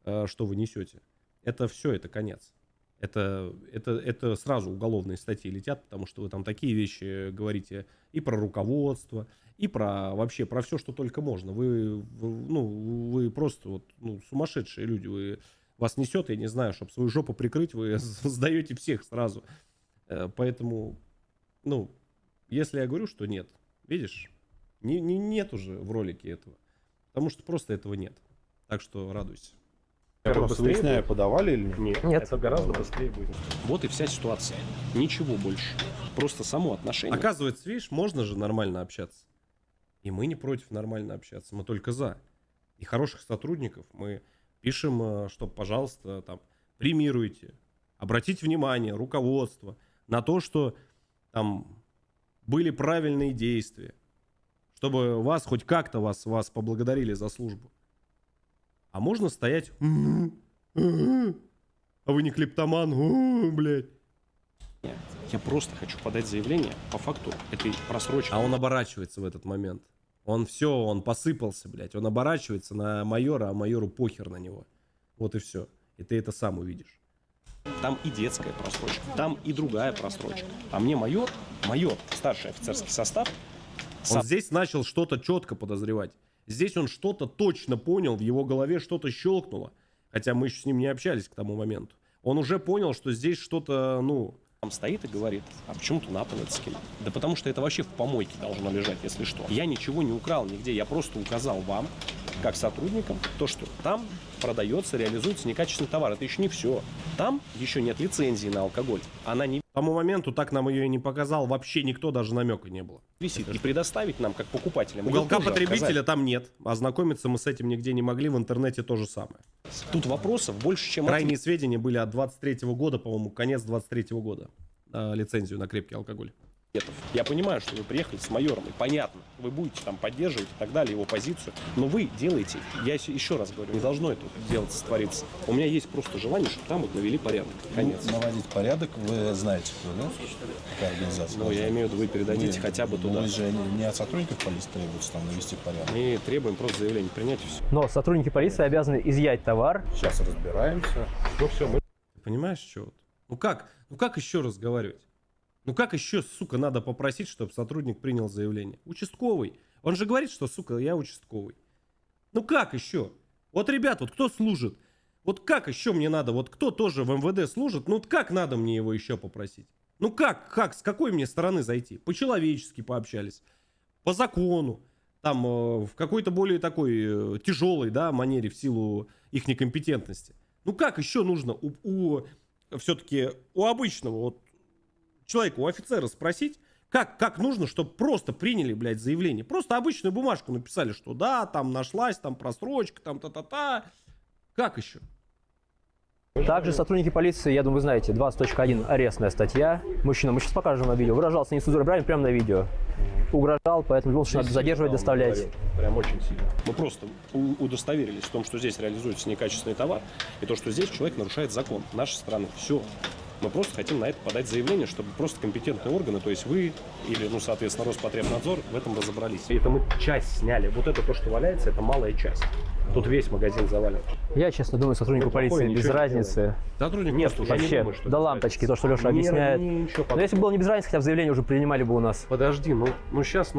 что вы несете, это все, это конец. Это сразу уголовные статьи летят, потому что вы там такие вещи говорите и про руководство, и про вообще про все, что только можно. Вы просто вот, сумасшедшие люди. Вас несет, я не знаю, чтобы свою жопу прикрыть, вы сдаете всех сразу. Поэтому, если я говорю, что нет, видишь, нет уже в ролике этого. Потому что просто этого нет. Так что радуйся. Я просто выясняю, подавали или нет? Нет, это гораздо быстрее будет. Вот и вся ситуация. Ничего больше. Просто само отношение. Оказывается, видишь, можно же нормально общаться. И мы не против нормально общаться, мы только за. И хороших сотрудников мы пишем, что, пожалуйста, там, премируйте, обратите внимание, руководство, на то, что там были правильные действия, чтобы вас хоть как-то вас поблагодарили за службу. А можно стоять, а вы не клептоман, блядь. Я просто хочу подать заявление по факту этой просрочки. А он оборачивается в этот момент. Он посыпался, блядь. Он оборачивается на майора, а майору похер на него. Вот и все. И ты это сам увидишь. Там и детская просрочка, там и другая просрочка. А мне майор, старший офицерский состав... Он здесь начал что-то четко подозревать. Здесь он что-то точно понял, в его голове что-то щелкнуло. Хотя мы еще с ним не общались к тому моменту. Он уже понял, что здесь что-то, Там стоит и говорит, а почему ты на пол это скинул? Да потому что это вообще в помойке должно лежать, если что. Я ничего не украл нигде, я просто указал вам, как сотрудникам, то, что там продается, реализуется некачественный товар. Это еще не все. Там еще нет лицензии на алкоголь. Она не... К тому моменту так нам ее и не показал, вообще никто, даже намека не было. Висит. И предоставить нам, как покупателям. Уголка потребителя там нет. Ознакомиться мы с этим нигде не могли, в интернете то же самое. Тут вопросов больше, чем... Крайние сведения были от 23-го года, по-моему, конец 23-го года. Лицензию на крепкий алкоголь. Я понимаю, что вы приехали с майором, и понятно, вы будете там поддерживать и так далее его позицию, но вы делаете, я еще раз говорю, не должно это делаться, твориться. У меня есть просто желание, чтобы там вот навели порядок. Конец. Наводить порядок, вы знаете, да? Какая организация? Ну, я имею в виду, вы передадите хотя бы туда. Мы же не от сотрудников полиции требуется там навести порядок. Мы требуем просто заявление принять и все. Но сотрудники полиции обязаны изъять товар. Сейчас разбираемся. Ну все, мы... Ты понимаешь, что? Ну как еще разговаривать? Ну как еще, сука, надо попросить, чтобы сотрудник принял заявление? Участковый. Он же говорит, что, сука, я участковый. Ну как еще? Вот, ребят, вот кто служит? Вот как еще мне надо? Вот кто тоже в МВД служит? Ну как надо мне его еще попросить? Ну как? С какой мне стороны зайти? По-человечески пообщались. По закону. Там в какой-то более такой тяжелой, да, манере в силу их некомпетентности. Ну как еще нужно у все-таки у обычного вот человека, у офицера спросить, как нужно, чтобы просто приняли, блядь, заявление. Просто обычную бумажку написали, что да, там нашлась, там просрочка, там та-та-та. Как еще? Также сотрудники полиции, я думаю, вы знаете, 20.1 арестная статья. Мужчина, мы сейчас покажем на видео, выражался нецензурой брани прямо на видео. Угрожал, поэтому надо задерживать, доставлять. Прям очень сильно. Мы просто удостоверились в том, что здесь реализуется некачественный товар, и то, что здесь человек нарушает закон нашей страны. Все. Мы просто хотим на это подать заявление, чтобы просто компетентные органы, то есть вы или, ну, соответственно, Роспотребнадзор в этом разобрались. И это мы часть сняли. Вот это то, что валяется, это малая часть. Тут весь магазин завален. Я, честно думаю, сотруднику полиции без разницы. Сотрудник нет, просто я не вообще думаю, что до без лампочки, разницы. то, что Леша объясняет. Но если бы было не без разницы, хотя бы заявление уже принимали бы у нас. Подожди, ну сейчас,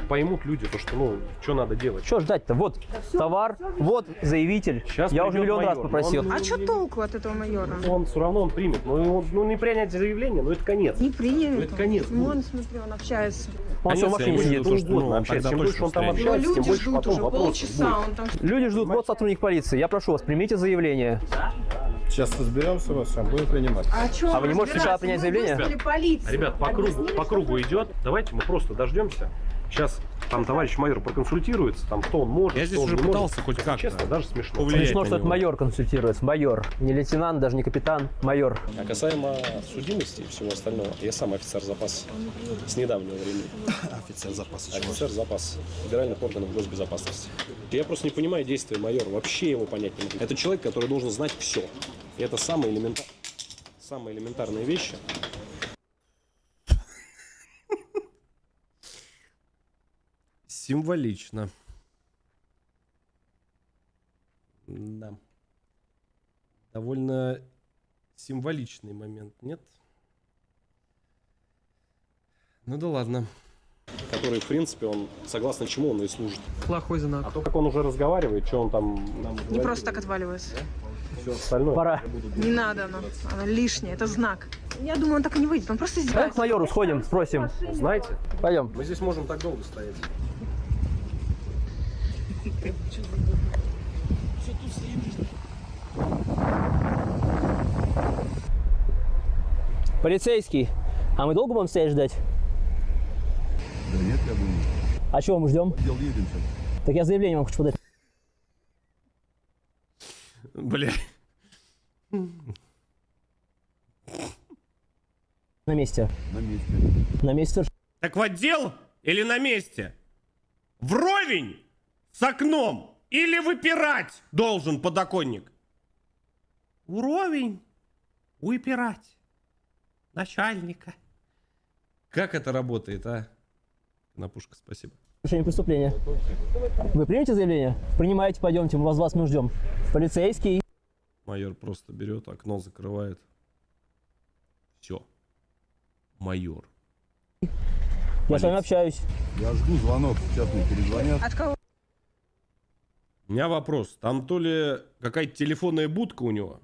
поймут люди, то, что, что надо делать. Что ждать-то? Вот товар, вот заявитель. Сейчас я уже придет миллион раз майор, попросил. А что толку от этого майора? Он все равно он примет. Ну не принять заявление, это конец. Не примет. Это конец. Вон, смотри, он общается. Он все в машине сидит. Чем больше он там общается, тем Люди больше ждут потом уже вопросов полчаса. будет. Он там... Люди ждут, вот сотрудник полиции. Я прошу вас, примите заявление. Сейчас разберемся во всем, будем принимать. А вы не можете сначала принять заявление? Ребят, по кругу идет. Давайте мы просто дождемся. Сейчас там товарищ майор проконсультируется, там что он может, Я здесь что он уже не пытался может. хоть как-то Честно, даже смешно. повлиять Смешно, на что это него. майор консультируется. Майор. Не лейтенант, даже не капитан. Майор. А касаемо судимости и всего остального, я сам офицер запаса с недавнего времени. Офицер запаса. Офицер запаса федеральных органов госбезопасности. Я просто не понимаю действия майора, вообще его понять не могу. Это человек, который должен знать все. И это самые элементарные вещи. Символично. Да. Довольно символичный момент, нет? Ну да ладно. Который, в принципе, он, согласно чему он и служит. Плохой знак. А то, как он уже разговаривает, что он там нам Не говорит, просто так отваливается. все остальное. Пора. Не надо оно. Оно лишнее. Это знак. Я думаю, он так и не выйдет. Он просто Давай к издевается. майору сходим, спросим. Знаете, Пойдем. мы здесь можем так долго стоять. Полицейский, а мы долго будем стоять ждать? Да нет, я думаю. А чего мы ждем? Дел едем сейчас. Так я заявление вам хочу подать. Бля. На месте. На месте. На месте. Так в отдел или на месте? Вровень с окном или выпирать должен подоконник? Вровень выпирать начальника. Как это работает, а? Напушка, спасибо. Совершение преступления. Вы примете заявление? Принимаете, пойдемте, мы вас мы ждем. Полицейский. Майор просто берет, окно закрывает. Все. Майор. Я с вами общаюсь. Я жду звонок, сейчас мне перезвонят. От кого? У меня вопрос. Там то ли какая-то телефонная будка у него.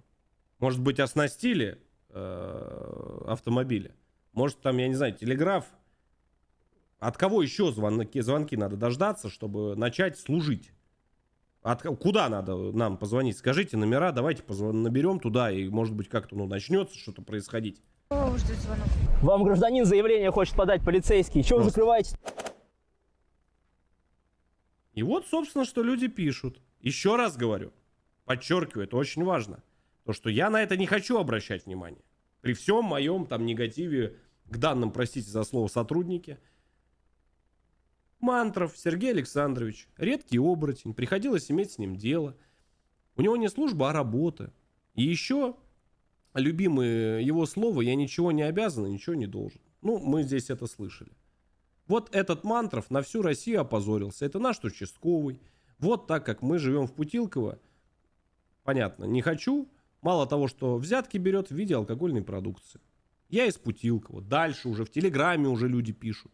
Может быть, оснастили автомобиля. Может, там, я не знаю, телеграф. От кого еще звонки надо дождаться, чтобы начать служить? Куда надо нам позвонить? Скажите номера, давайте наберем туда, и, может быть, как-то начнется что-то происходить. Кого ждет звонок? Вам гражданин заявление хочет подать, полицейский. Чего вы закрываете? И вот, собственно, что люди пишут. Еще раз говорю, подчеркиваю, это очень важно. То, что я на это не хочу обращать внимание. При всем моем там негативе к данным, простите за слово, сотруднике. Мантров Сергей Александрович, редкий оборотень, приходилось иметь с ним дело. У него не служба, а работа. И еще, любимое его слово, я ничего не обязан и ничего не должен. Ну, мы здесь это слышали. Вот этот Мантров на всю Россию опозорился. Это наш участковый. Вот так как мы живем в Путилково, понятно, не хочу. Мало того, что взятки берет в виде алкогольной продукции. Я из Путилкова. Дальше уже в Телеграме уже люди пишут.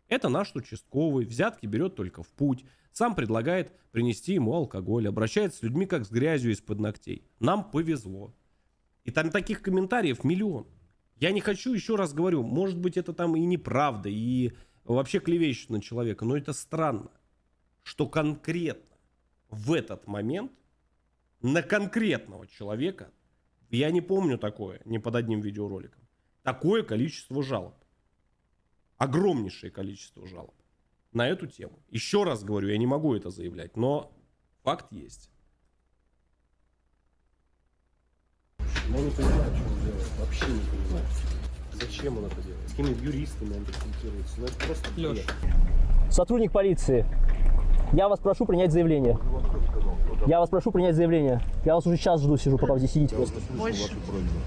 Это наш участковый. Взятки берет только в путь. Сам предлагает принести ему алкоголь. Обращается с людьми как с грязью из-под ногтей. Нам повезло. И там таких комментариев миллион. Я не хочу, еще раз говорю, может быть это там и неправда, и вообще клевещут на человека. Но это странно, что конкретно в этот момент на конкретного человека Я не помню такое ни под одним видеороликом. Такое количество жалоб. Огромнейшее количество жалоб на эту тему. Еще раз говорю, я не могу это заявлять, но факт есть. Я не понимаю, что он делает. Вообще не понимаю. Зачем он это делает? С какими юристами он консультируется? Ну это просто бред. Сотрудник полиции, я вас прошу принять заявление. Я вас прошу принять заявление. Я вас уже час жду, сижу, пока вы здесь сидите. Я слышал вашу просьбу.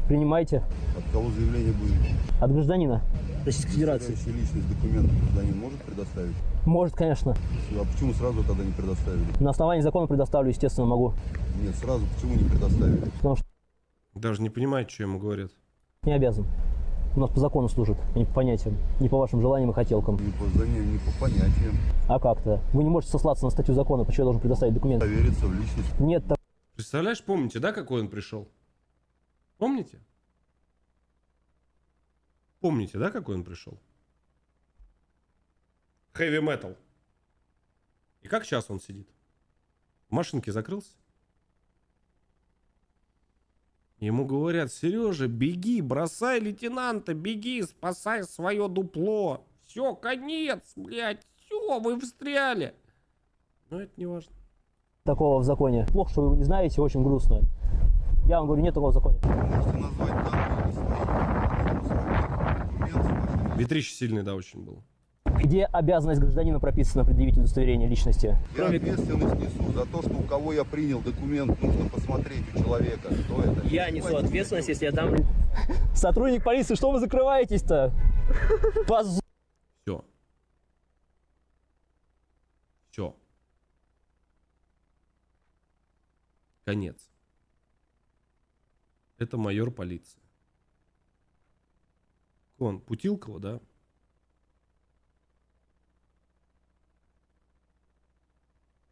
Принимайте. От кого заявление будет? От гражданина Российской Федерации. Личность документов гражданин может предоставить? Может, конечно. А почему сразу тогда не предоставили? На основании закона предоставлю, естественно, могу. Нет, сразу почему не предоставили? Потому что Даже не понимает, что ему говорят. не обязан. У нас по закону служит, а не по понятиям, не по вашим желаниям и хотелкам. Не по понятиям. А как-то? Вы не можете сослаться на статью закона, почему я должен предоставить документы? Довериться в личность. Нет, так... Представляешь, помните, да, какой он пришел? Помните? Помните, да, какой он пришел? Heavy metal. И как сейчас он сидит? В машинке закрылся? Ему говорят: Сережа, беги, бросай лейтенанта, беги, спасай свое дупло. Все, конец, блядь, все, вы встряли. Но это не важно. Такого в законе. Плохо, что вы его не знаете, очень грустно. Я вам говорю, нет такого в законе. Ветрище сильный, да, очень был. Где обязанность гражданина прописана предъявить удостоверение личности? Я ответственность несу за то, что у кого я принял документ, нужно посмотреть у человека, что это. Я несу ответственность, если я дам... Сотрудник полиции, что вы закрываетесь-то? Позор. Все. Все. Конец. Это майор полиции. Он Путилкова, да?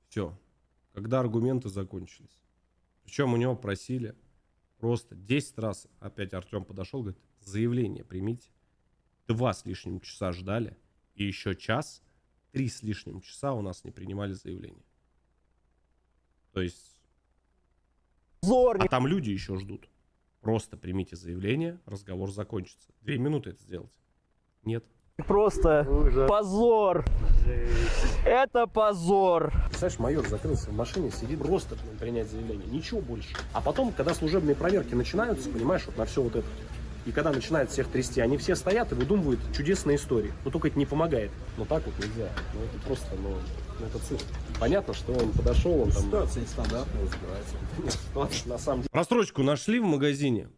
Все. Когда аргументы закончились. Причем у него просили просто 10 раз. Опять Артем подошел, говорит: заявление примите. 2 с лишним часа ждали. И еще час, 3 с лишним часа у нас не принимали заявление. То есть... А там люди еще ждут. Просто примите заявление, разговор закончится. 2 минуты это сделать. Нет. Просто позор. Это позор. Представляешь, майор закрылся в машине, сидит просто принять заявление. Ничего больше. А потом, когда служебные проверки начинаются, понимаешь, вот на все вот это. И когда начинают всех трясти, они все стоят и выдумывают чудесные истории. Но только это не помогает. Но так вот нельзя. Ну это просто, это цирк. Понятно, что он подошел, он там... Ситуация нестандартная, разбирается. Нет, ситуация на самом деле... Рассрочку нашли в магазине.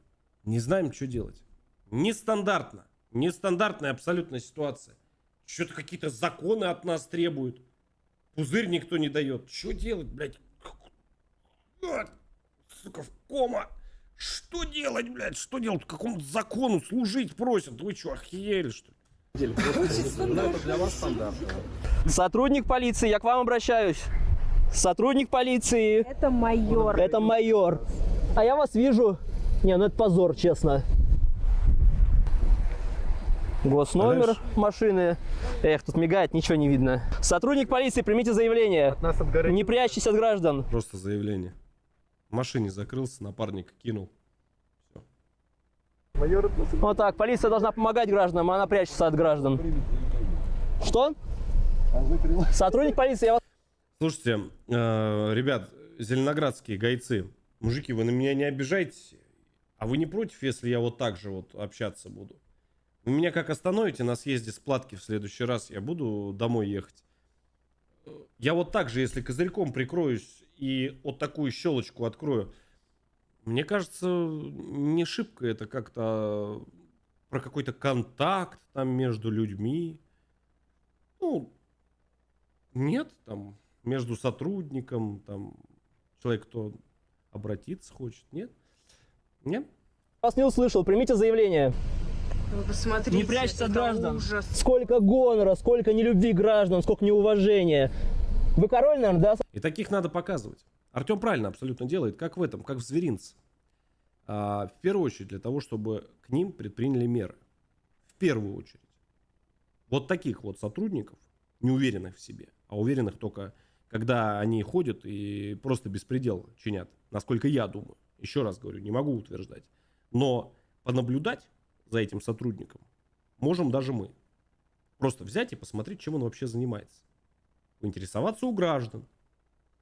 Не знаем, что делать. Нестандартно. Нестандартная абсолютно ситуация. Что-то какие-то законы от нас требуют. Пузырь никто не дает. Что делать, блядь? Сука, в кома. Что делать, блядь? Что делать? Какому закону служить просят? Вы что, охуели, что ли? Это для вас стандартно. Сотрудник полиции, я к вам обращаюсь. Сотрудник полиции. Это майор. Это майор. А я вас вижу. Не, ну это позор, честно. Госномер машины. Эх, тут мигает, ничего не видно. Сотрудник полиции, примите заявление. Не прячьтесь от граждан. Просто заявление. В машине закрылся, напарник кинул. Все. Вот так, полиция должна помогать гражданам, а она прячется от граждан. Что? Сотрудник полиции, я вас... Слушайте, ребят, зеленоградские гайцы, мужики, вы на меня не обижайтесь. А вы не против, если я вот так же вот общаться буду? Вы меня как остановите на съезде с Платки в следующий раз, я буду домой ехать. Я вот так же, если козырьком прикроюсь и вот такую щелочку открою, мне кажется, не шибко это как-то про какой-то контакт там между людьми. Ну, нет, там, между сотрудником, там, человек, кто обратиться хочет, нет? Нет? Вас не услышал, примите заявление. Вы посмотрите, не прячьтесь от граждан. Ужас. Сколько гонора, сколько нелюбви граждан, сколько неуважения. Вы король, наверное, да? И таких надо показывать. Артем правильно абсолютно делает, как в этом, как в зверинце. В первую очередь для того, чтобы к ним предприняли меры. В первую очередь. Вот таких вот сотрудников, не уверенных в себе, а уверенных только, когда они ходят и просто беспредел чинят. Насколько я думаю. Еще раз говорю, не могу утверждать. Но понаблюдать за этим сотрудником можем даже мы. Просто взять и посмотреть, чем он вообще занимается. Поинтересоваться у граждан.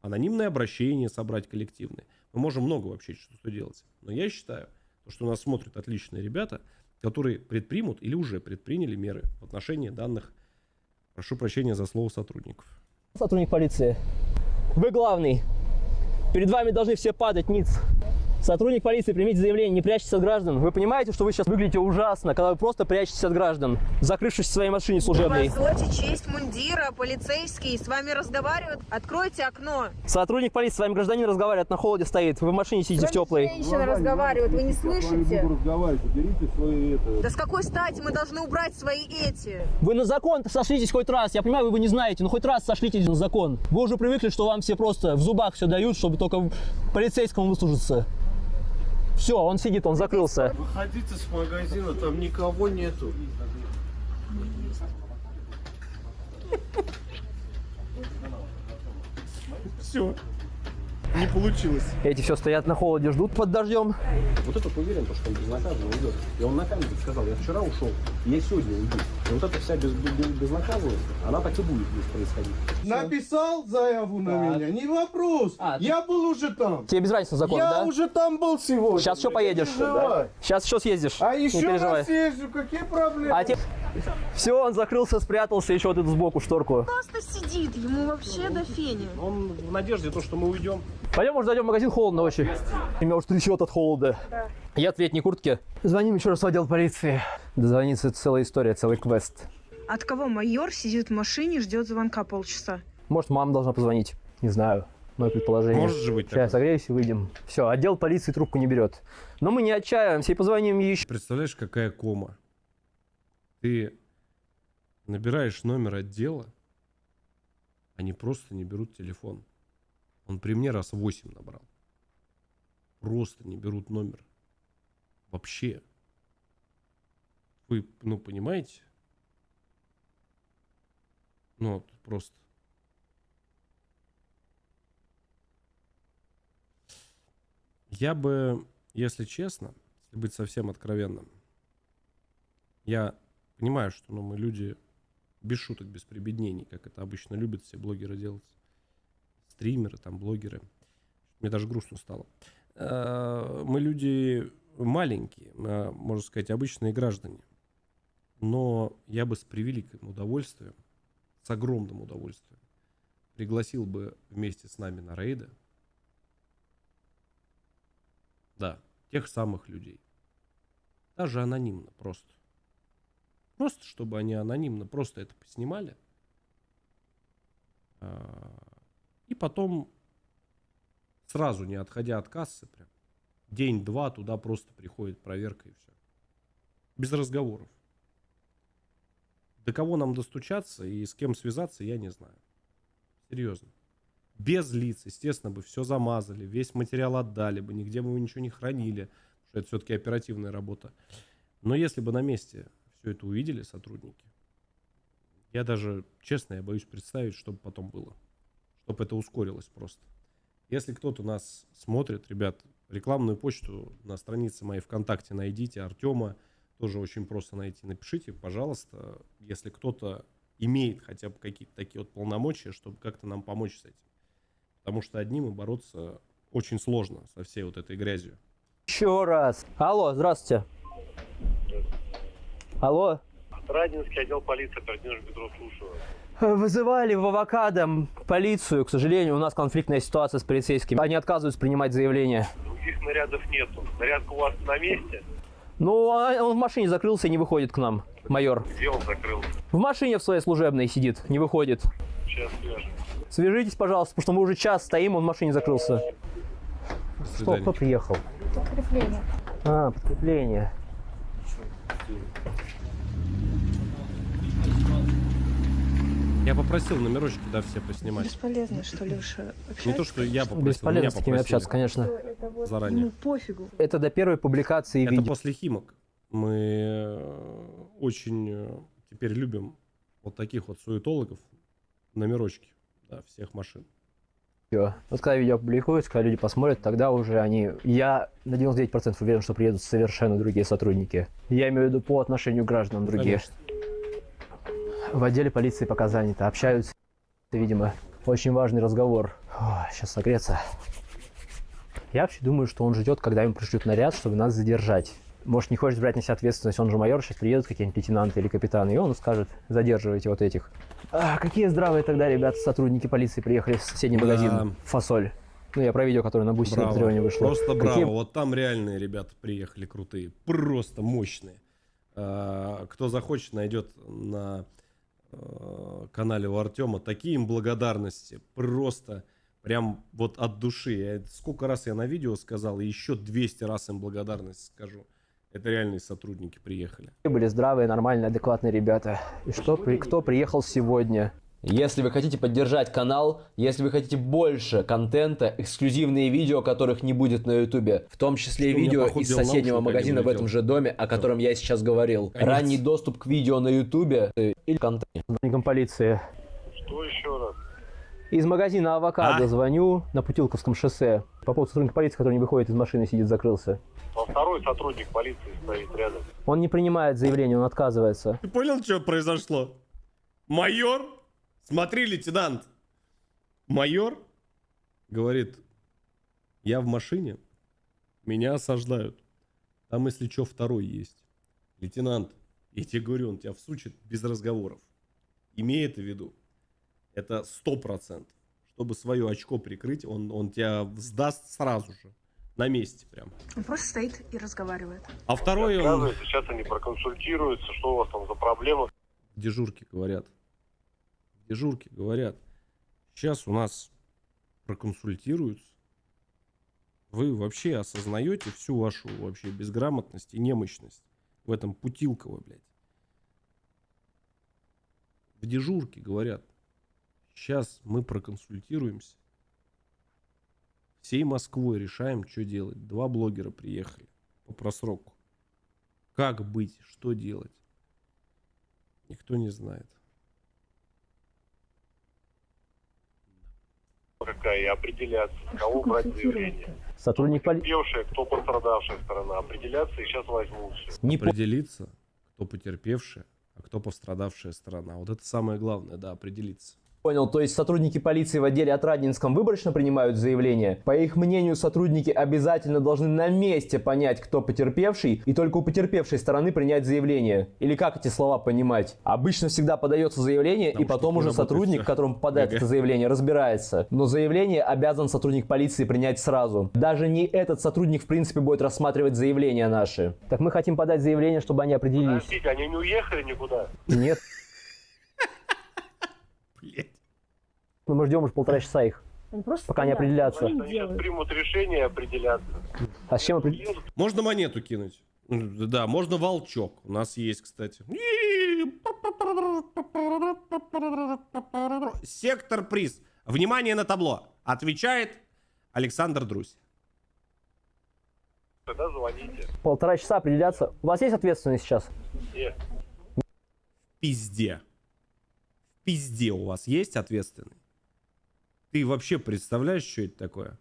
Анонимное обращение собрать коллективное. Мы можем много вообще что делать. Но я считаю, что нас смотрят отличные ребята, которые предпримут или уже предприняли меры в отношении данных, прошу прощения за слово, сотрудников. Сотрудник полиции, вы главный. Перед вами должны все падать ниц. Сотрудник полиции, примите заявление, не прячьтесь от граждан. Вы понимаете, что вы сейчас выглядите ужасно, когда вы просто прячетесь от граждан, закрывшись в своей машине служебной. Позорьте честь мундира, полицейский с вами разговаривают. Откройте окно. Сотрудник полиции с вами гражданин разговаривает, на холоде стоит. Вы в машине сидите в теплой. Женщина разговаривает, вы не слышите? Берите свои Да с какой стати мы должны убрать свои эти? Вы на закон сошлитесь хоть раз. Я понимаю, вы не знаете, но хоть раз сошлитесь на закон. Вы уже привыкли, что вам все просто в зубах все дают, чтобы только полицейскому выслужиться. Все, он сидит, он закрылся. Выходите с магазина, там никого нету. Все. Не получилось. Эти все стоят на холоде, ждут под дождем. Вот этот уверен, что он безнаказанно уйдет. И он на камере сказал, я вчера ушел, я сегодня уйду. И вот эта вся безнаказанность, она так и будет здесь происходить. Написал заяву на меня, не вопрос. Я был уже там. Тебе без разницы закон, Я да? уже там был сегодня. Сейчас еще поедешь. переживай. Сейчас еще съездишь. А не еще переживай. раз езжу, какие проблемы? Все, он закрылся, спрятался, еще вот эту сбоку шторку. Просто сидит, ему вообще до фени. Он в надежде, что мы уйдем. Пойдем, может, зайдем в магазин, холодно очень. Меня уж трясет от холода. Да. Я в летней куртке. Звоним еще раз в отдел полиции. Дозвониться — это целая история, целый квест. От кого майор сидит в машине, ждет звонка полчаса? Может, мама должна позвонить. Не знаю. Мое предположение. Может же быть Сейчас согреюсь и выйдем. Все, отдел полиции трубку не берет. Но мы не отчаиваемся и позвоним еще. Представляешь, какая кома? Ты набираешь номер отдела, они просто не берут телефон. Он при мне раз 8 набрал. Просто не берут номер. Вообще. Вы, понимаете? Вот, просто. Я бы, если честно, если быть совсем откровенным, я понимаю, что мы люди без шуток, без прибеднений, как это обычно любят все блогеры делать. Стримеры, там, блогеры. Мне даже грустно стало. Мы люди маленькие, можно сказать, обычные граждане. Но я бы с превеликим удовольствием, с огромным удовольствием, пригласил бы вместе с нами на рейды, да, тех самых людей. Даже анонимно просто. Просто, чтобы они анонимно просто это поснимали. И потом, сразу не отходя от кассы, прям день-два туда просто приходит проверка и все. Без разговоров. До кого нам достучаться и с кем связаться, я не знаю. Серьезно. Без лиц, естественно, бы все замазали, весь материал отдали бы, нигде бы мы ничего не хранили, потому что это все-таки оперативная работа. Но если бы на месте все это увидели сотрудники, я даже, честно, я боюсь представить, что бы потом было. Чтобы это ускорилось просто. Если кто-то нас смотрит, ребят, рекламную почту на странице моей ВКонтакте найдите, Артема тоже очень просто найти. Напишите, пожалуйста, если кто-то имеет хотя бы какие-то такие вот полномочия, чтобы как-то нам помочь с этим. Потому что одним и бороться очень сложно со всей вот этой грязью. Еще раз. Алло, здравствуйте. Алло. Радинский отдел полиции, координатор Петров, слушаю. Вызывали в Авокадо полицию. К сожалению, у нас конфликтная ситуация с полицейскими. Они отказываются принимать заявления. Других нарядов нету. Нарядка у вас на месте? Ну, он в машине закрылся и не выходит к нам, майор. Где он закрылся? В машине в своей служебной сидит, не выходит. Сейчас свяжем. Свяжитесь, пожалуйста, потому что мы уже час стоим, он в машине закрылся. Кто приехал? Подкрепление. А, подкрепление. Я попросил номерочки, да, все поснимать. Бесполезно, что Леша общается. Не то, что я попросил, Бесполезно меня с такими попросили. общаться, конечно. Заранее. Ему пофигу. Это до первой публикации Это видео. после Химок. Мы очень теперь любим вот таких вот суетологов, номерочки, да, всех машин. Вот когда видео опубликуется, когда люди посмотрят, тогда уже они... Я на 99% уверен, что приедут совершенно другие сотрудники. Я имею в виду по отношению к гражданам другие. Конечно. В отделе полиции пока занято. Общаются, видимо, очень важный разговор. Сейчас согреться. Я вообще думаю, что он ждет, когда им пришлют наряд, чтобы нас задержать. Может, не хочет брать на себя ответственность, он же майор, сейчас приедут какие-нибудь лейтенанты или капитаны, и он скажет, задерживайте вот этих. Какие здравые тогда ребята, сотрудники полиции приехали в соседний магазин «Фасоль». Ну, я про видео, которое на Бусти на Патреоне вышло. Просто браво. Вот там реальные ребята приехали крутые. Просто мощные. Кто захочет, найдет на канале у Артема. Такие им благодарности. Просто прям вот от души. Сколько раз я на видео сказал, и еще 200 раз им благодарность скажу. Это реальные сотрудники приехали. Были здравые, нормальные, адекватные ребята. И кто приехал сегодня? Если вы хотите поддержать канал, если вы хотите больше контента, эксклюзивные видео, которых не будет на ютубе, в том числе видео из соседнего магазина в этом же доме, о котором я сейчас говорил, ранний доступ к видео на ютубе или контент. Сотрудникам полиции. Что еще раз? Из магазина «Авокадо» звоню на Путилковском шоссе. По поводу сотрудника полиции, который не выходит из машины, сидит, закрылся. А второй сотрудник полиции стоит рядом. Он не принимает заявление, он отказывается. Ты понял, что произошло? Майор? Смотри, лейтенант. Майор говорит, я в машине, меня осаждают. Там, если что, второй есть. Лейтенант, я тебе говорю, он тебя всучит без разговоров. Имей это в виду. Это 100%. Чтобы свое очко прикрыть, он тебя сдаст сразу же. На месте прям. Он просто стоит и разговаривает. А второй он... Сейчас они проконсультируются, что у вас там за проблемы. В дежурке говорят. В дежурке говорят. Сейчас у нас проконсультируются. Вы вообще осознаете всю вашу вообще безграмотность и немощность в этом Путилково, блядь. В дежурке говорят. Сейчас мы проконсультируемся. Всей Москвой решаем, что делать. 2 блогера приехали по просроку. Как быть, что делать? Никто не знает. Какая и определяться, кого брать заявление. Сотрудник полиции. Кто пострадавшая сторона. Определяться и сейчас возьмут. Определиться, кто потерпевшая, а кто пострадавшая сторона. Вот это самое главное, да, определиться. Понял, то есть сотрудники полиции в отделе Отрадненском выборочно принимают заявление. По их мнению, сотрудники обязательно должны на месте понять, кто потерпевший, и только у потерпевшей стороны принять заявление. Или как эти слова понимать? Обычно всегда подается заявление, и потом уже сотрудник, которому попадает это заявление, разбирается. Но заявление обязан сотрудник полиции принять сразу. Даже не этот сотрудник, в принципе, будет рассматривать заявления наши. Так мы хотим подать заявление, чтобы они определились. Подождите, они не уехали никуда? Нет. Мы ждем уже 1,5 часа их, пока не определятся. Они сейчас примут решение и определятся. А с чем определяться? Можно монету кинуть. Да, можно волчок. У нас есть, кстати. Сектор приз. Внимание на табло. Отвечает Александр Друзь. Тогда звоните. 1,5 часа определяться. У вас есть ответственность сейчас? Нет. Пизде. В пизде у вас есть ответственный? Ты вообще представляешь, что это такое?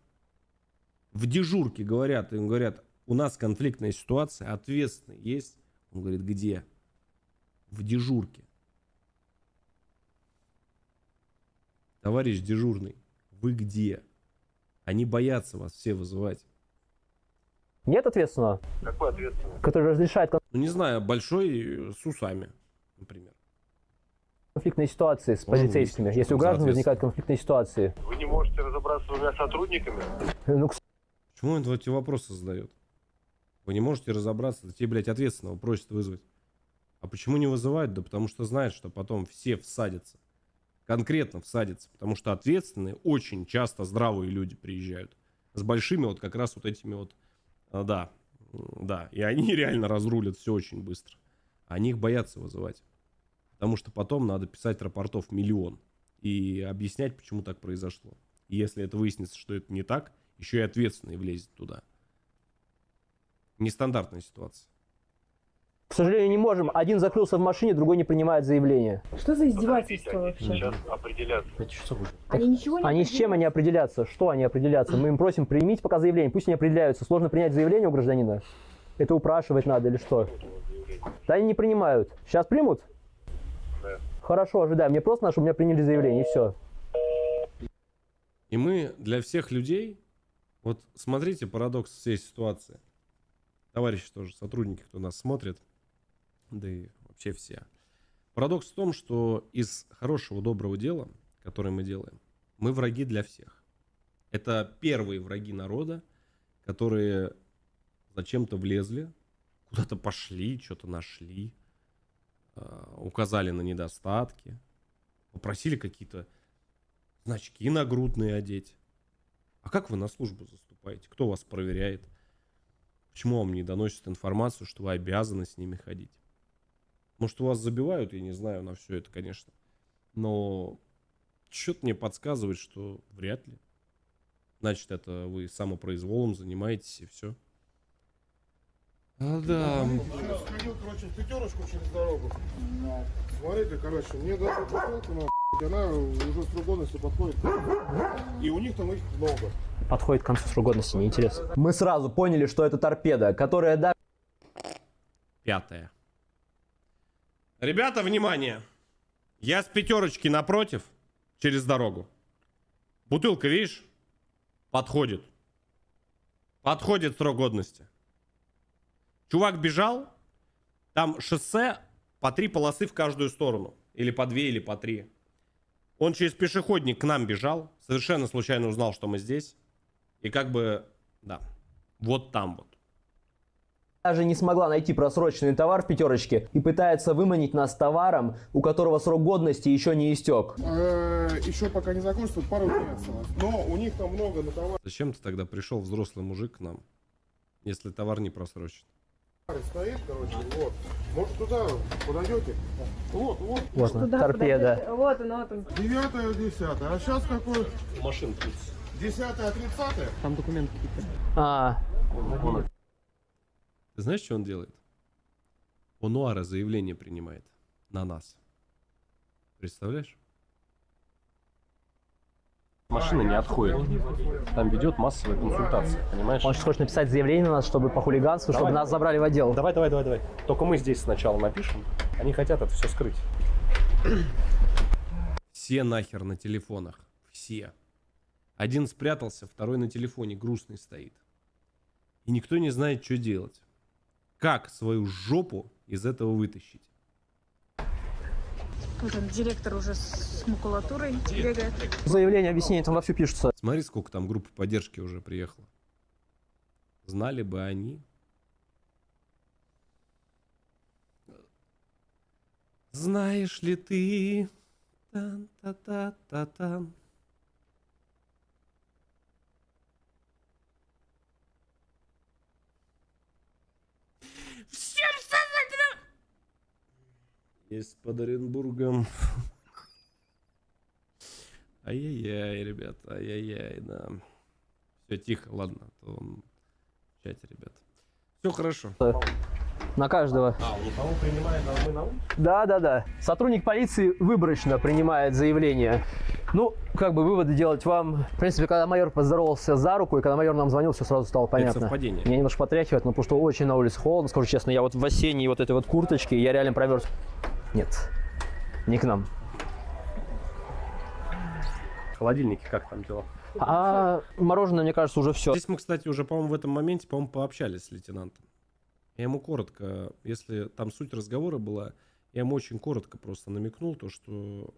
В дежурке говорят, им говорят, у нас конфликтная ситуация, ответственный есть? Он говорит, где? В дежурке. Товарищ дежурный, вы где? Они боятся вас все вызывать. Нет ответственного? Какой ответственный? Который разрешает Ну, не знаю, большой с усами, например. Конфликтные ситуации с полицейскими, если у граждан возникают конфликтные ситуации. Вы не можете разобраться с двумя сотрудниками? Ну, почему он эти вопросы задает? Вы не можете разобраться, да тебе, блядь, ответственного просят вызвать. А почему не вызывают? Да потому что знают, что потом все всадятся. Конкретно всадятся. Потому что ответственные очень часто здравые люди приезжают. С большими вот как раз вот этими вот... Да. И они реально разрулят все очень быстро. Они их боятся вызывать. Потому что потом надо писать рапортов миллион. И объяснять, почему так произошло. И если это выяснится, что это не так, еще и ответственный влезет туда. Нестандартная ситуация. сожалению, не можем. Один закрылся в машине, другой не принимает заявление. Что за издевательство вообще? Сейчас определяться. Они ничего не Они с чем они определятся? Что они определятся? Мы им просим, примите пока заявление, пусть они определяются. Сложно принять заявление у гражданина? Это упрашивать надо или что? Да они не принимают. Сейчас примут? Да. Хорошо, ожидаем. Мне просто надо, чтобы меня приняли заявление, и все. И мы для всех людей, вот смотрите парадокс всей ситуации. Товарищи тоже, сотрудники, кто нас смотрит, да и вообще все. Парадокс в том, что из хорошего, доброго дела, которое мы делаем, мы враги для всех. Это первые враги народа, которые зачем-то влезли, куда-то пошли, что-то нашли, указали на недостатки, попросили какие-то значки нагрудные одеть. А как вы на службу заступаете? Кто вас проверяет? Почему вам не доносят информацию, что вы обязаны с ними ходить? Может, вас забивают, я не знаю, на все это, конечно. Но что-то мне подсказывает, что вряд ли. Значит, это вы самопроизволом занимаетесь и все. А, да. Я сходил, короче, в пятерочку через дорогу. Смотрите, короче, мне дали бутылку, она уже срок годности подходит. И у них там их много. Подходит к концу срок годности, неинтересно. Мы сразу поняли, что это торпеда, которая даже... Пятое. Ребята, внимание! Я с пятерочки напротив, через дорогу. Бутылка, видишь? Подходит. Подходит срок годности. Чувак бежал, там шоссе по 3 полосы в каждую сторону. Или по 2, или по 3. Он через пешеходник к нам бежал, совершенно случайно узнал, что мы здесь. И как бы, да, вот там вот. Даже не смогла найти просроченный товар в пятерочке и пытается выманить нас товаром, у которого срок годности еще не истек. Еще пока не закончится, пару дней осталось. Но у них там много на товар. Зачем ты тогда пришел, взрослый мужик, к нам, если товар не просрочен? Стоит, короче, вот. Может, туда подойдете? Вот. Вот он, торпеда. Вот он, вот он. 9-е, 10-е. А сейчас какой? Машин 10-е, 30-е? Там документы какие-то. А, Ты знаешь, что он делает? Он УАРа заявление принимает на нас. Представляешь? Машина не отходит. Там ведет массовая консультация, понимаешь? он хочет написать заявление на нас, чтобы по хулиганству, чтобы нас забрали в отдел. Давай. Только мы здесь сначала напишем. Они хотят это все скрыть. Все нахер на телефонах. Все. Один спрятался, второй на телефоне грустный стоит. И никто не знает, что делать. Как свою жопу из этого вытащить? Вот он, директор уже с макулатурой бегает. Заявление, объяснение там вовсю пишутся. Смотри, сколько там группы поддержки уже приехало. Знали бы они. Знаешь ли ты? Тан-та-та-та-тан. Всем создателям! Есть под Оренбургом. Ай-яй-яй, ребята, ай-яй-яй, да. Все, тихо, ладно, а то он в чате, ребят. Все хорошо. На каждого. А, у никого принимает, а мы на улице? Да. Сотрудник полиции выборочно принимает заявление. Ну, как бы выводы делать вам. В принципе, когда майор поздоровался за руку, и когда майор нам звонил, все сразу стало понятно. Это совпадение. Меня немножко потряхивает, но потому что очень на улице холодно, скажу честно. Я вот в осенней вот этой вот курточке, я реально промерз. Нет, не к нам. Холодильники как там дела? А мороженое, мне кажется, уже все. Здесь мы, кстати, уже, по-моему, в этом моменте, по-моему, пообщались с лейтенантом. Я ему коротко, если там суть разговора была, я ему очень коротко просто намекнул, то, что,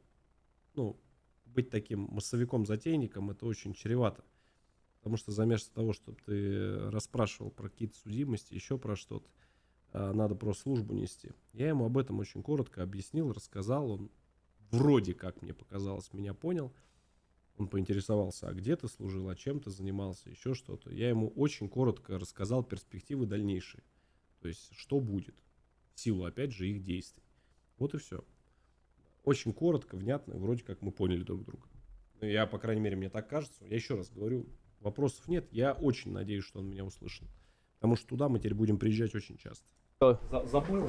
ну, быть таким массовиком-затейником, это очень чревато. Потому что заместо того, чтобы ты расспрашивал про какие-то судимости, еще про что-то, надо просто службу нести. Я ему об этом очень коротко объяснил, рассказал. Он вроде как, мне показалось, меня понял. Он поинтересовался, а где ты служил, а чем ты занимался, еще что-то. Я ему очень коротко рассказал перспективы дальнейшие. То есть, что будет в силу, опять же, их действий. Вот и все. Очень коротко, внятно, вроде как мы поняли друг друга. Я, по крайней мере, мне так кажется. Я еще раз говорю, вопросов нет. Я очень надеюсь, что он меня услышит. Потому что туда мы теперь будем приезжать очень часто. Забыл.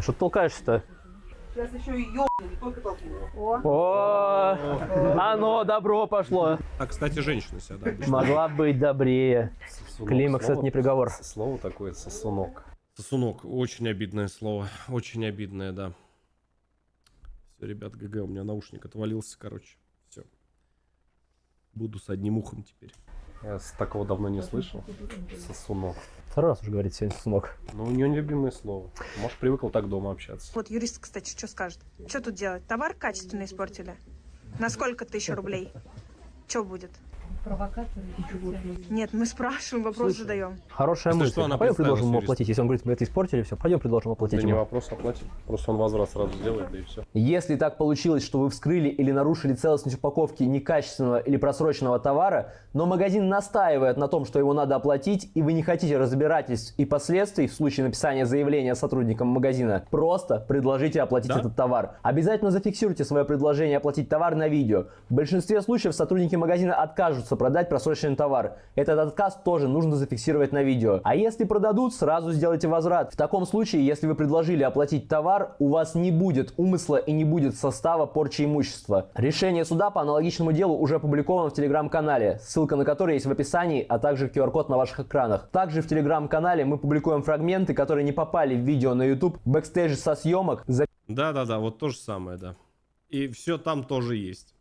Что ты толкаешься-то? Сейчас еще и ёбну, не только толкну. О, оно добро пошло. А, кстати, женщина себя, да? Могла быть добрее. Климакс — это не приговор. Слово такое, сосунок. Сосунок, очень обидное слово. Очень обидное, да. Все, ребят, ГГ, у меня наушник отвалился, короче. Все. Буду с одним ухом теперь. Я такого давно не слышал. Сосунок. Второй раз уже говорит сегодня сосунок. Ну, у нее нелюбимое слово. Может, привыкла так дома общаться. Вот юрист, кстати, что скажет? Что тут делать? Товар качественно испортили? На сколько 1000 рублей? Что будет? Провокаторы. Нет, мы спрашиваем, вопрос задаем. Хорошая Если мысль. что, она Пойдем предложим ему представилась оплатить. Если он говорит, мы это испортили, все, пойдем предложим оплатить Это не ему. вопрос оплатить. Просто он возврат сразу сделает, да и все. Если так получилось, что вы вскрыли или нарушили целостность упаковки некачественного или просроченного товара, но магазин настаивает на том, что его надо оплатить, и вы не хотите разбирательств и последствий в случае написания заявления сотрудникам магазина, просто предложите оплатить этот товар. Обязательно зафиксируйте свое предложение оплатить товар на видео. В большинстве случаев сотрудники магазина откажутся продать просроченный товар. Этот отказ тоже нужно зафиксировать на видео. А если продадут, сразу сделайте возврат. В таком случае, если вы предложили оплатить товар, у вас не будет умысла и не будет состава порчи имущества. Решение суда по аналогичному делу уже опубликовано в телеграм-канале, ссылка на который есть в описании, а также QR-код на ваших экранах. Также в телеграм-канале мы публикуем фрагменты, которые не попали в видео на YouTube, бэкстейдж со съемок. Да-да-да, вот то же самое, да. И все там тоже есть.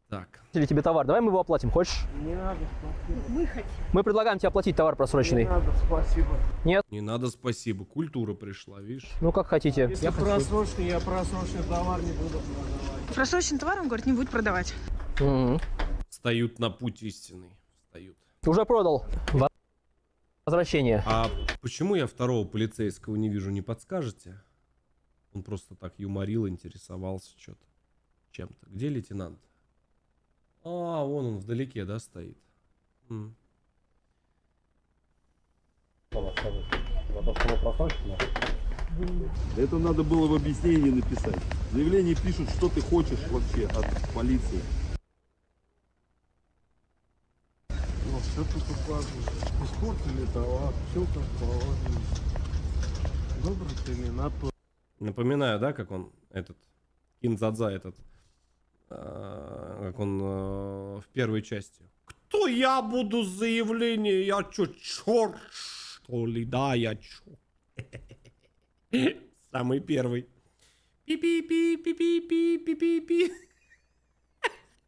Так. Или тебе товар, давай мы его оплатим, хочешь? Не надо, спасибо. Мы хотим. Мы предлагаем тебе оплатить товар просроченный. Не надо, спасибо. Нет? Не надо, спасибо. Культура пришла, видишь? Ну как хотите. Если просроченный, я просроченный товар не буду продавать. Просроченный товар, он говорит, не будет продавать. Встают на путь истинный. Встают. Уже продал. Возвращение. А почему я второго полицейского не вижу, не подскажете? Он просто так юморил, интересовался что-то. Чем-то. Где лейтенант? А, вон он вдалеке, да, стоит. Это надо было в объяснении написать. В заявлении пишут, что ты хочешь вообще от полиции. Ну, все тут указано. Испортили товар, все как положено. Выбрать или на то. Напоминаю, да, как он, этот, Кинзадза этот, как он в первой части. Кто я буду заявление? Я чё, черт, что ли? Да, я чё? Самый первый. Пи-пи-пи-пи-пи-пи-пи-пи.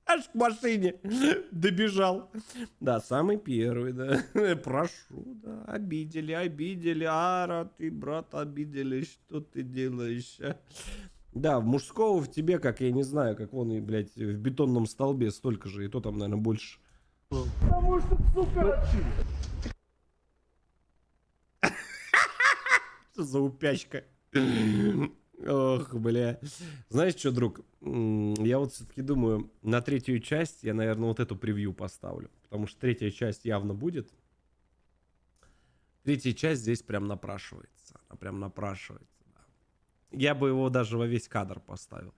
Аж к машине добежал. Да, самый первый, да. Прошу, да. Обидели. Ара, ты, брат, обидели. Что ты делаешь? Да, мужского в тебе, как я не знаю, как вон и, блядь, в бетонном столбе столько же. И то там, наверное, больше. Потому что, сука, Что за упячка? Ох, бля. Знаешь что, друг? Я вот все-таки думаю, на третью часть я, наверное, вот эту превью поставлю. Потому что третья часть явно будет. Третья часть здесь прям напрашивается. Она прям напрашивается. Да. Я бы его даже во весь кадр поставил.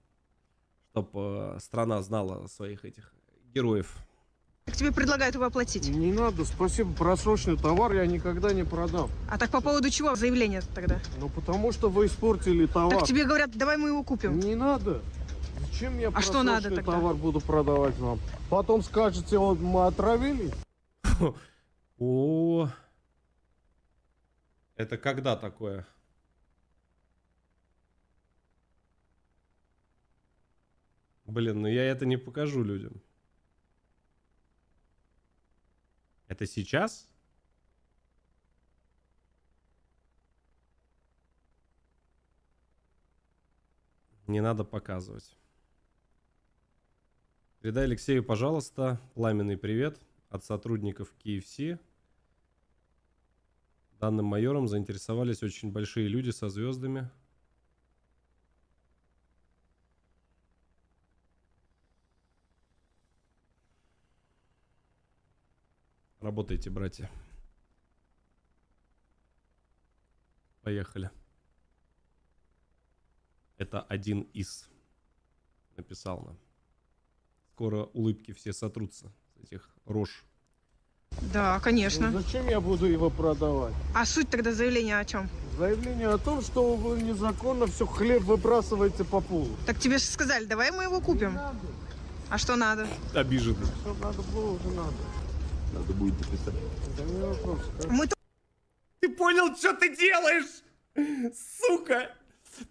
Чтоб страна знала своих этих героев. Как тебе предлагают его оплатить? не надо, спасибо. Просроченный товар я никогда не продам. А так по поводу чего заявление тогда? Ну, потому что вы испортили товар. Так тебе говорят, давай мы его купим. Не надо. Зачем я что надо просроченный тогда? товар буду продавать вам? Потом скажете, вот мы отравили? О, это когда такое? Блин, ну я это не покажу людям. Это сейчас? Не надо показывать. Передай Алексею, пожалуйста, пламенный привет от сотрудников KFC. Данным майором заинтересовались очень большие люди со звездами. Работайте, братья. Поехали. Это один из. Написал нам. Скоро улыбки все сотрутся с этих рож. Да, конечно. Ну, зачем я буду его продавать? А суть тогда заявления о чем? Заявление о том, что вы незаконно все хлеб выбрасываете по полу. Так тебе же сказали, давай мы его купим. А что надо? Обиженный. Что надо было, уже надо. Надо будет дописать. Это не вопрос. Мы Ты понял, что ты делаешь? Сука!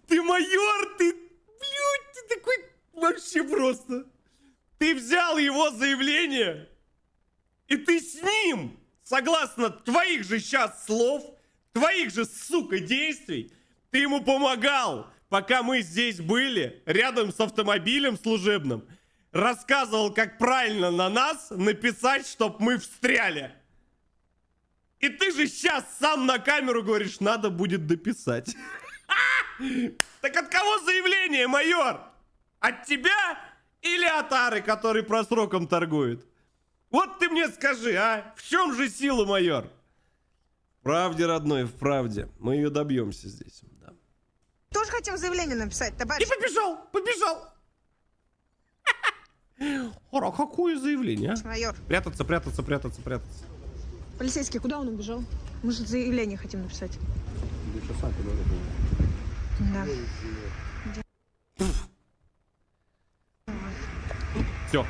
Ты майор, ты... Блядь, ты такой... Вообще просто. Ты взял его заявление, и ты с ним, согласно твоих же сейчас слов, твоих же, сука, действий, ты ему помогал, пока мы здесь были, рядом с автомобилем служебным, рассказывал, как правильно на нас написать, чтоб мы встряли. И ты же сейчас сам на камеру говоришь, надо будет дописать. Так от кого заявление, майор? От тебя или от Ары, который просроком торгует? Вот ты мне скажи, а? В чем же сила, майор? В правде, родной, в правде. Мы ее добьемся здесь. Да. тоже хотим заявление написать, товарищ. И побежал. Ора, какое заявление, а? Майор. Прятаться. Полицейский, куда он убежал? Мы же заявление хотим написать. Да. Все.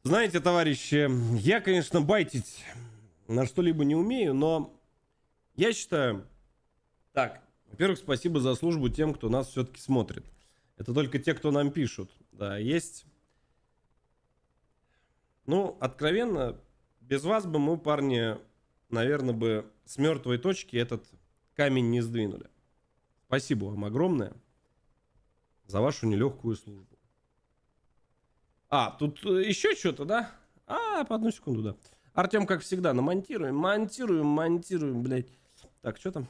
Знаете, товарищи, я, конечно, байтить на что-либо не умею, но я считаю... Так, во-первых, спасибо за службу тем, кто нас все-таки смотрит. Это только те, кто нам пишут. Да, есть... Ну, откровенно, без вас бы мы, парни, наверное, бы с мертвой точки этот камень не сдвинули. Спасибо вам огромное за вашу нелегкую службу. А, тут еще что-то, да? А, по одну секунду, да. Артем, как всегда, монтируем, блядь. Так, что там?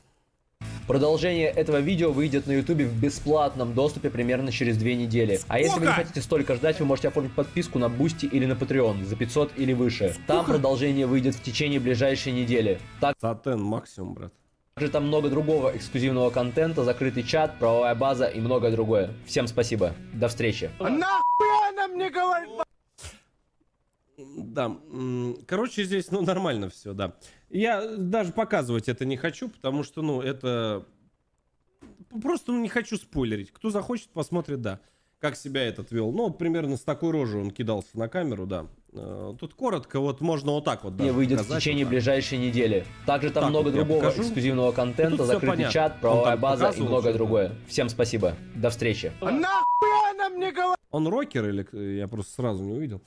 Продолжение этого видео выйдет на YouTube в бесплатном доступе примерно через 2 недели. А если вы не хотите столько ждать, вы можете оформить подписку на Boosty или на Patreon за 500 или выше. Там продолжение выйдет в течение ближайшей недели. Сатен максимум, брат. Также там много другого эксклюзивного контента, закрытый чат, правовая база и многое другое. Всем спасибо. До встречи. Нахуй она мне говорит? Да, короче, здесь, ну, нормально все, да. Я даже показывать это не хочу, потому что, ну, это... Просто не хочу спойлерить. Кто захочет, посмотрит, да, как себя этот вел. Ну, вот примерно с такой рожей он кидался на камеру, да. Тут коротко, вот можно вот так вот, да. Выйдет в течение ближайшей недели. Также там много другого эксклюзивного контента, закрытый чат, правовая база и многое другое. Всем спасибо. До встречи. Нахуй она мне говорит? Он рокер или... Я просто сразу не увидел.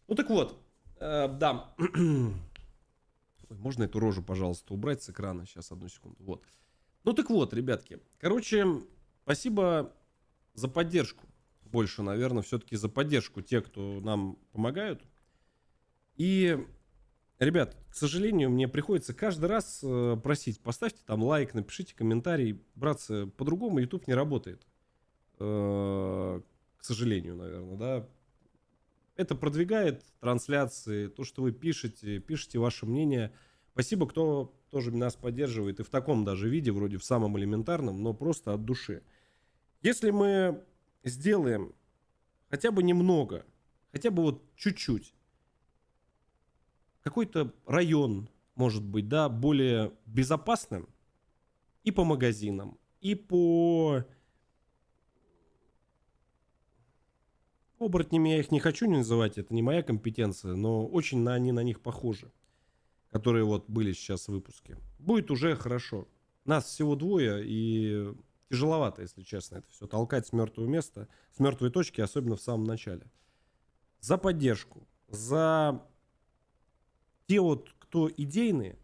Ну, так вот. Да. Ой, можно эту рожу, пожалуйста, убрать с экрана? Сейчас, одну секунду. Вот. Ну, так вот, ребятки. Короче, спасибо за поддержку. Больше, наверное, все-таки за поддержку тех, кто нам помогают. И, ребят, к сожалению, мне приходится каждый раз просить, поставьте там лайк, напишите комментарий. Братцы, по-другому YouTube не работает. К сожалению, наверное, да. Это продвигает трансляции, то, что вы пишете ваше мнение. Спасибо, кто тоже нас поддерживает. И в таком даже виде, вроде в самом элементарном, но просто от души. Если мы сделаем хотя бы немного, хотя бы вот чуть-чуть, какой-то район, может быть, да, более безопасным и по магазинам, и по... Оборотнями я их не хочу не называть, это не моя компетенция, но очень они на них похожи, которые вот были сейчас в выпуске. Будет уже хорошо. Нас всего 2, и тяжеловато, если честно, это все толкать с мертвого места, с мертвой точки, особенно в самом начале. За поддержку, за те вот, кто идейные,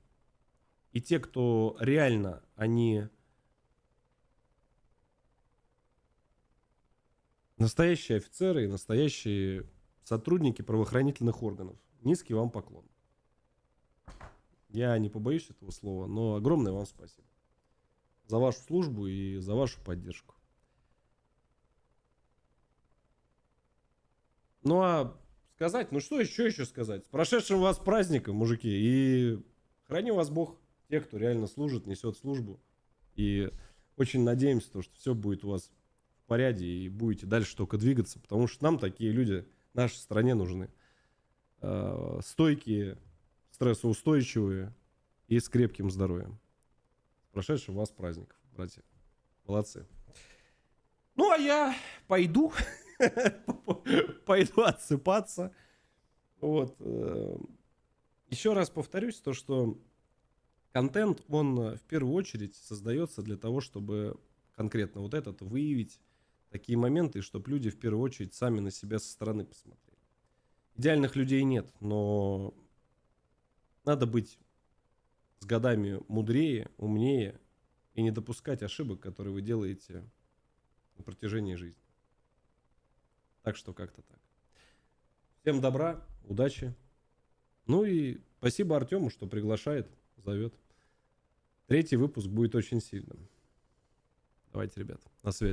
и те, кто реально, они... Настоящие офицеры и настоящие сотрудники правоохранительных органов. Низкий вам поклон. Я не побоюсь этого слова, но огромное вам спасибо. За вашу службу и за вашу поддержку. Ну а сказать, ну что еще сказать? С прошедшим вас праздником, мужики. И храни вас Бог, тех, кто реально служит, несет службу. И очень надеемся, что все будет у вас в порядке и будете дальше только двигаться, потому что нам такие люди нашей стране нужны. Стойкие, стрессоустойчивые и с крепким здоровьем. С прошедшим вас праздников, братья. Молодцы. Ну, а я пойду. Пойду отсыпаться. Вот. Еще раз повторюсь, то, что контент, он в первую очередь создается для того, чтобы конкретно вот этот выявить такие моменты, чтобы люди в первую очередь сами на себя со стороны посмотрели. Идеальных людей нет, но надо быть с годами мудрее, умнее и не допускать ошибок, которые вы делаете на протяжении жизни. Так что как-то так. Всем добра, удачи. Ну и спасибо Артему, что приглашает, зовет. 3-й выпуск будет очень сильным. Давайте, ребят, на связи.